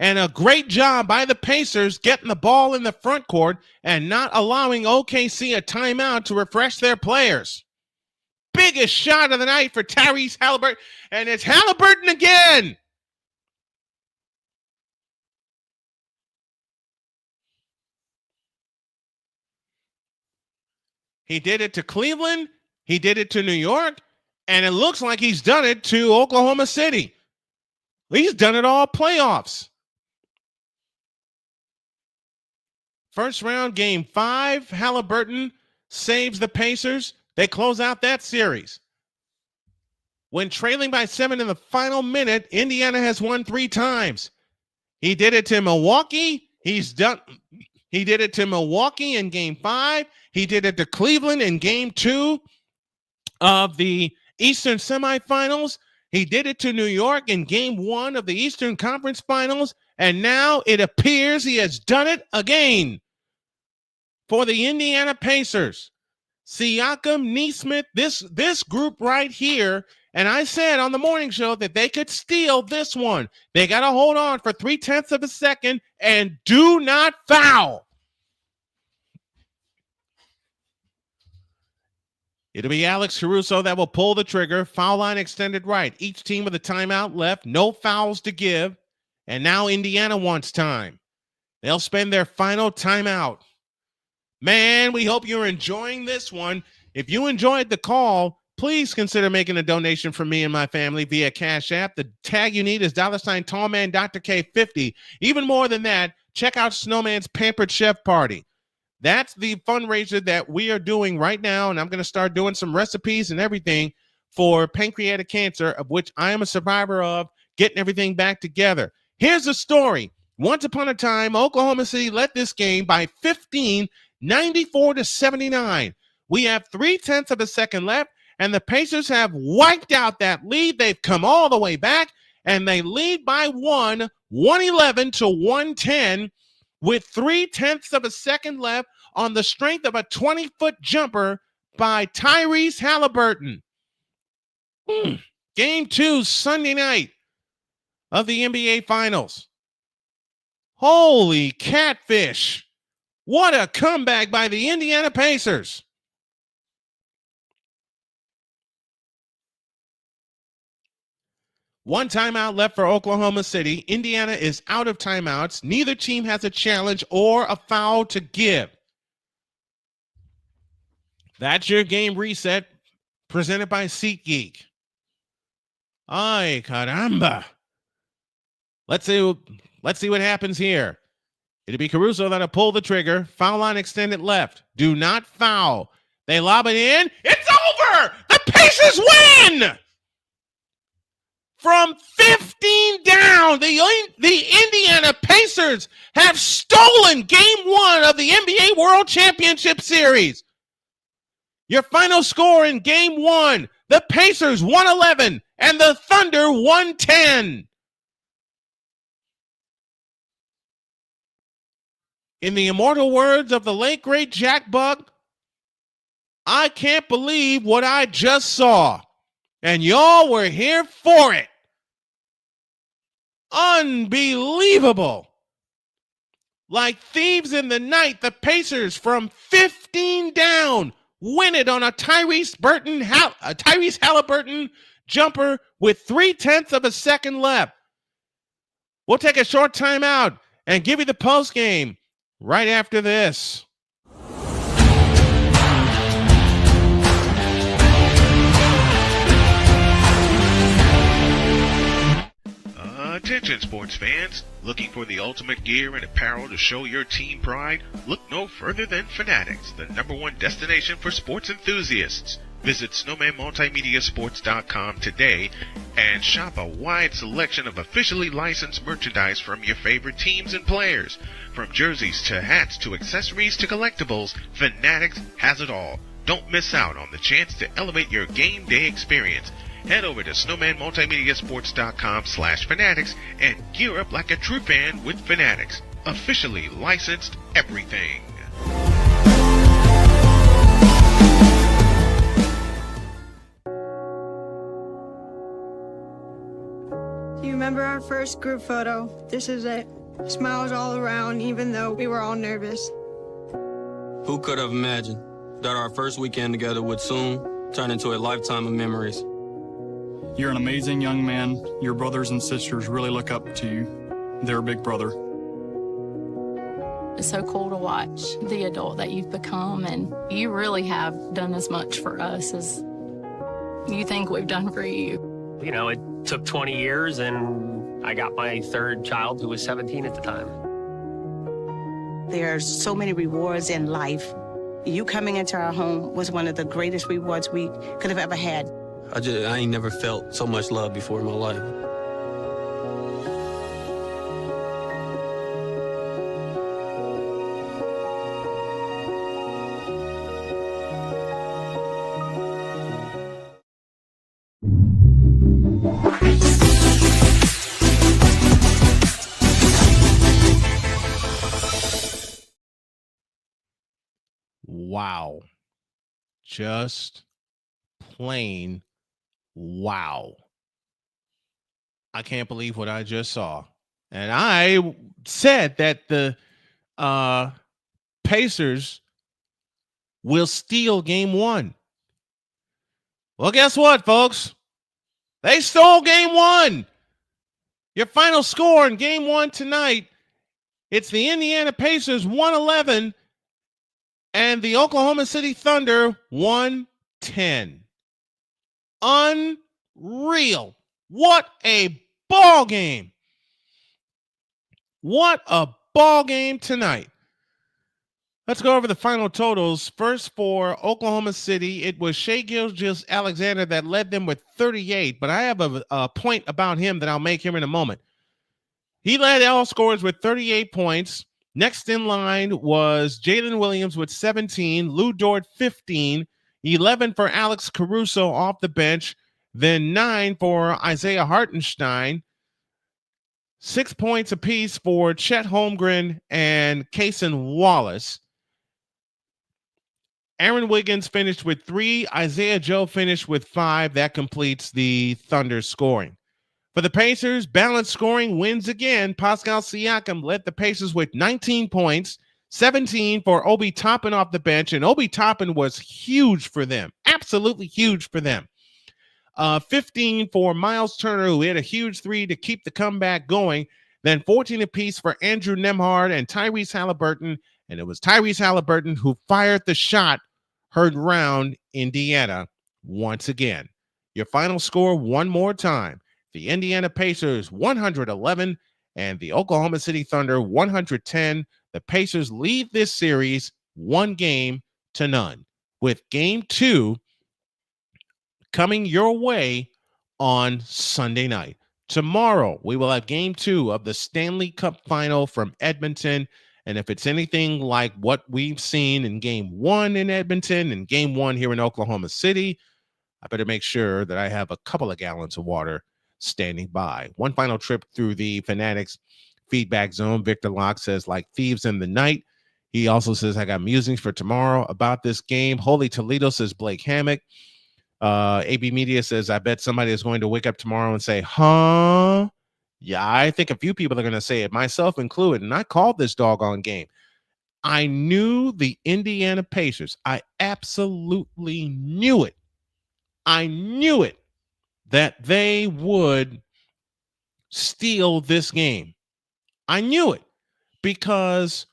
And a great job by the Pacers getting the ball in the front court and not allowing OKC a timeout to refresh their players. Biggest shot of the night for Tyrese Halliburton, and it's Halliburton again. He did it to Cleveland. He did it to New York. And it looks like he's done it to Oklahoma City. He's done it all playoffs. First round, game 5, Halliburton saves the Pacers. They close out that series. When trailing by 7 in the final minute, Indiana has won 3 times. He did it to Milwaukee. He did it to Milwaukee in game 5. He did it to Cleveland in game 2 of the Eastern semifinals. He did it to New York in game 1 of the Eastern Conference Finals. And now it appears he has done it again for the Indiana Pacers. Siakam, Neesmith, this group right here. And I said on the morning show that they could steal this one. They got to hold on for 0.3 of a second and do not foul. It'll be Alex Caruso that will pull the trigger. Foul line extended right. Each team with a timeout left. No fouls to give. And now Indiana wants time. They'll spend their final timeout. Man, we hope you're enjoying this one. If you enjoyed the call, please consider making a donation for me and my family via Cash App. The tag you need is $ Tallman Dr. K50. Even more than that, check out Snowman's Pampered Chef Party. That's the fundraiser that we are doing right now, and I'm going to start doing some recipes and everything for pancreatic cancer, of which I am a survivor of, getting everything back together. Here's the story. Once upon a time, Oklahoma City led this game by 15, 94-79. We have 0.3 of a second left, and the Pacers have wiped out that lead. They've come all the way back, and they lead by 111-110, with 0.3 of a second left on the strength of a 20-foot jumper by Tyrese Halliburton. Game 2, Sunday night of the NBA Finals. Holy catfish. What a comeback by the Indiana Pacers. One timeout left for Oklahoma City. Indiana is out of timeouts. Neither team has a challenge or a foul to give. That's your game reset presented by SeatGeek. Ay, caramba. Let's see what happens here. It'll be Caruso that'll pull the trigger. Foul line extended left. Do not foul. They lob it in. It's over! The Pacers win! From 15 down, the Indiana Pacers have stolen game 1 of the NBA World Championship Series. Your final score in game 1, the Pacers 111 and the Thunder 110. In the immortal words of the late great Jack Buck, I can't believe what I just saw. And y'all were here for it. Unbelievable. Like thieves in the night, the Pacers from 15 down win it on a Tyrese Halliburton jumper with 0.3 of a second left. We'll take a short timeout and give you the post game right after this. Attention sports fans, looking for the ultimate gear and apparel to show your team pride? Look no further than Fanatics, the #1 destination for sports enthusiasts. Visit SnowmanMultimediaSports.com today and shop a wide selection of officially licensed merchandise from your favorite teams and players. From jerseys to hats to accessories to collectibles, Fanatics has it all. Don't miss out on the chance to elevate your game day experience. Head over to SnowmanMultimediaSports.com/Fanatics and gear up like a true fan with Fanatics. Officially licensed everything. Do you remember our first group photo? This is it. Smiles all around, even though we were all nervous. Who could have imagined that our first weekend together would soon turn into a lifetime of memories? You're an amazing young man. Your brothers and sisters really look up to you. They're a big brother. It's so cool to watch the adult that you've become, and you really have done as much for us as you think we've done for you. You know, it took 20 years, and I got my third child who was 17 at the time. There's so many rewards in life. You coming into our home was one of the greatest rewards we could have ever had. I ain't never felt so much love before in my life. Wow. Just plain wow. I can't believe what I just saw. And I said that the Pacers will steal game one. Well, guess what, folks? They stole game one. Your final score in game one tonight, it's the Indiana Pacers 111 and the Oklahoma City Thunder 110. Unreal. What a ball game. What a ball game tonight. Let's go over the final totals. First, for Oklahoma City, it was Shai Gilgeous-Alexander that led them with 38, but I have a point about him that I'll make here in a moment. He led all scorers with 38 points. Next in line was Jalen Williams with 17, Lou Dort 15, 11 for Alex Caruso off the bench, then 9 for Isaiah Hartenstein, 6 points apiece for Chet Holmgren and Cason Wallace. Aaron Wiggins finished with 3. Isaiah Joe finished with 5. That completes the Thunder scoring. For the Pacers, balanced scoring wins again. Pascal Siakam led the Pacers with 19 points, 17 for Obi Toppin off the bench, and Obi Toppin was huge for them, absolutely huge for them. 15 for Miles Turner, who hit a huge 3 to keep the comeback going. Then 14 apiece for Andrew Nembhard and Tyrese Halliburton, and it was Tyrese Halliburton who fired the shot heard round Indiana once again. Your final score one more time. The Indiana Pacers 111 and the Oklahoma City Thunder 110. The Pacers lead this series 1-0, with game 2 coming your way on Sunday night. Tomorrow, we will have game 2 of the Stanley Cup final from Edmonton. And if it's anything like what we've seen in game 1 in Edmonton and game 1 here in Oklahoma City, I better make sure that I have a couple of gallons of water standing by. One final trip through the Fanatics feedback zone. Victor Locke says, like thieves in the night. He also says, I got musings for tomorrow about this game. Holy Toledo says Blake Hammock. AB Media says, I bet somebody is going to wake up tomorrow and say, huh? Yeah, I think a few people are going to say it, myself included. And I called this doggone game. I knew the Indiana Pacers. I absolutely knew it. I knew it that they would steal this game. I knew it because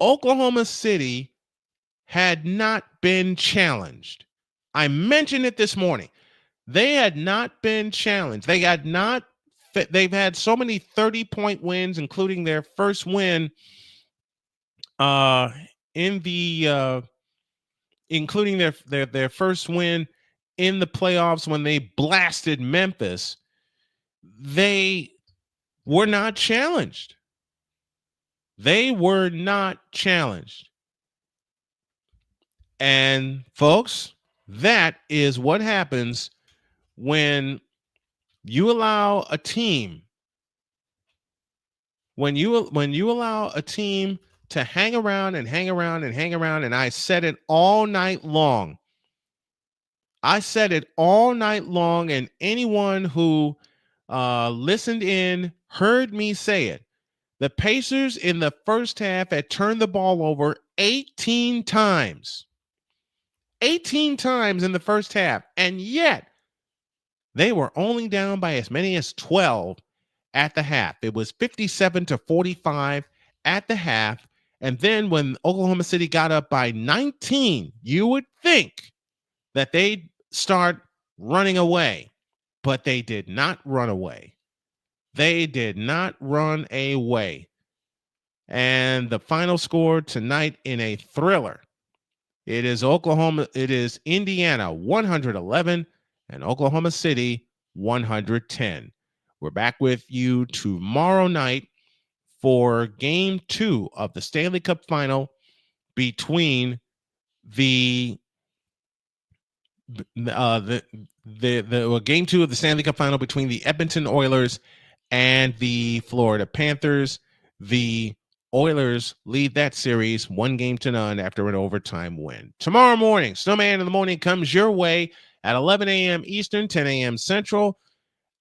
Oklahoma City had not been challenged. I mentioned it this morning. They had not been challenged. They've had so many 30-point wins, including their first win including their first win in the playoffs when they blasted Memphis. They were not challenged. They were not challenged. And folks, that is what happens when you allow a team to hang around, and I said it all night long. And anyone who listened in heard me say it. The Pacers in the first half had turned the ball over 18 times. 18 times in the first half, and yet they were only down by as many as 12 at the half. It was 57-45 at the half. And then when Oklahoma City got up by 19, you would think that they'd start running away, but they did not run away. They did not run away. And the final score tonight in a thriller, it is Indiana 111 and Oklahoma City 110. We're back with you tomorrow night for Game 2 of the Stanley Cup Final between the Game 2 of the Stanley Cup Final between the Edmonton Oilers and the Florida Panthers. The Oilers lead that series 1-0 after an overtime win. Tomorrow morning, Snowman in the Morning comes your way at 11 a.m. Eastern, 10 a.m. Central.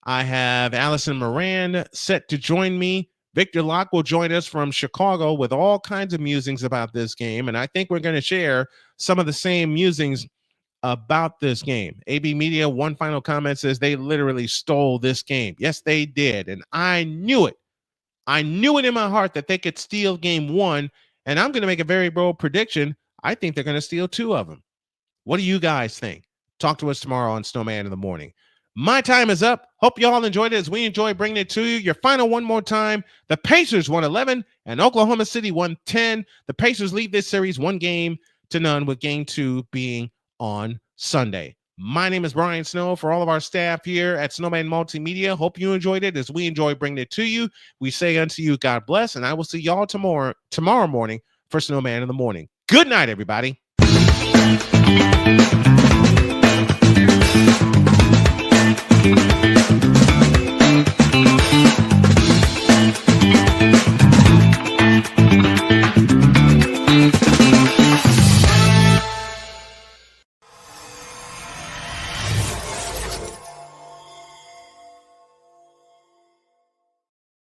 I have Allison Moran set to join me. Victor Locke will join us from Chicago with all kinds of musings about this game, and I think we're going to share some of the same musings about this game. AB Media, one final comment, says they literally stole this game. Yes, they did, and I knew it. I knew it in my heart that they could steal game 1, and I'm going to make a very bold prediction. I think they're going to steal 2 of them. What do you guys think? Talk to us tomorrow on Snowman in the Morning. My time is up. Hope you all enjoyed it as we enjoy bringing it to you. Your final one more time. The Pacers 111 and Oklahoma City 110. The Pacers lead this series 1-0 with game 2 being on Sunday. My name is Brian Snow. For all of our staff here at Snowman Multimedia, hope you enjoyed it as we enjoy bringing it to you. We say unto you, God bless, and I will see y'all tomorrow morning for Snowman in the Morning. Good night, everybody.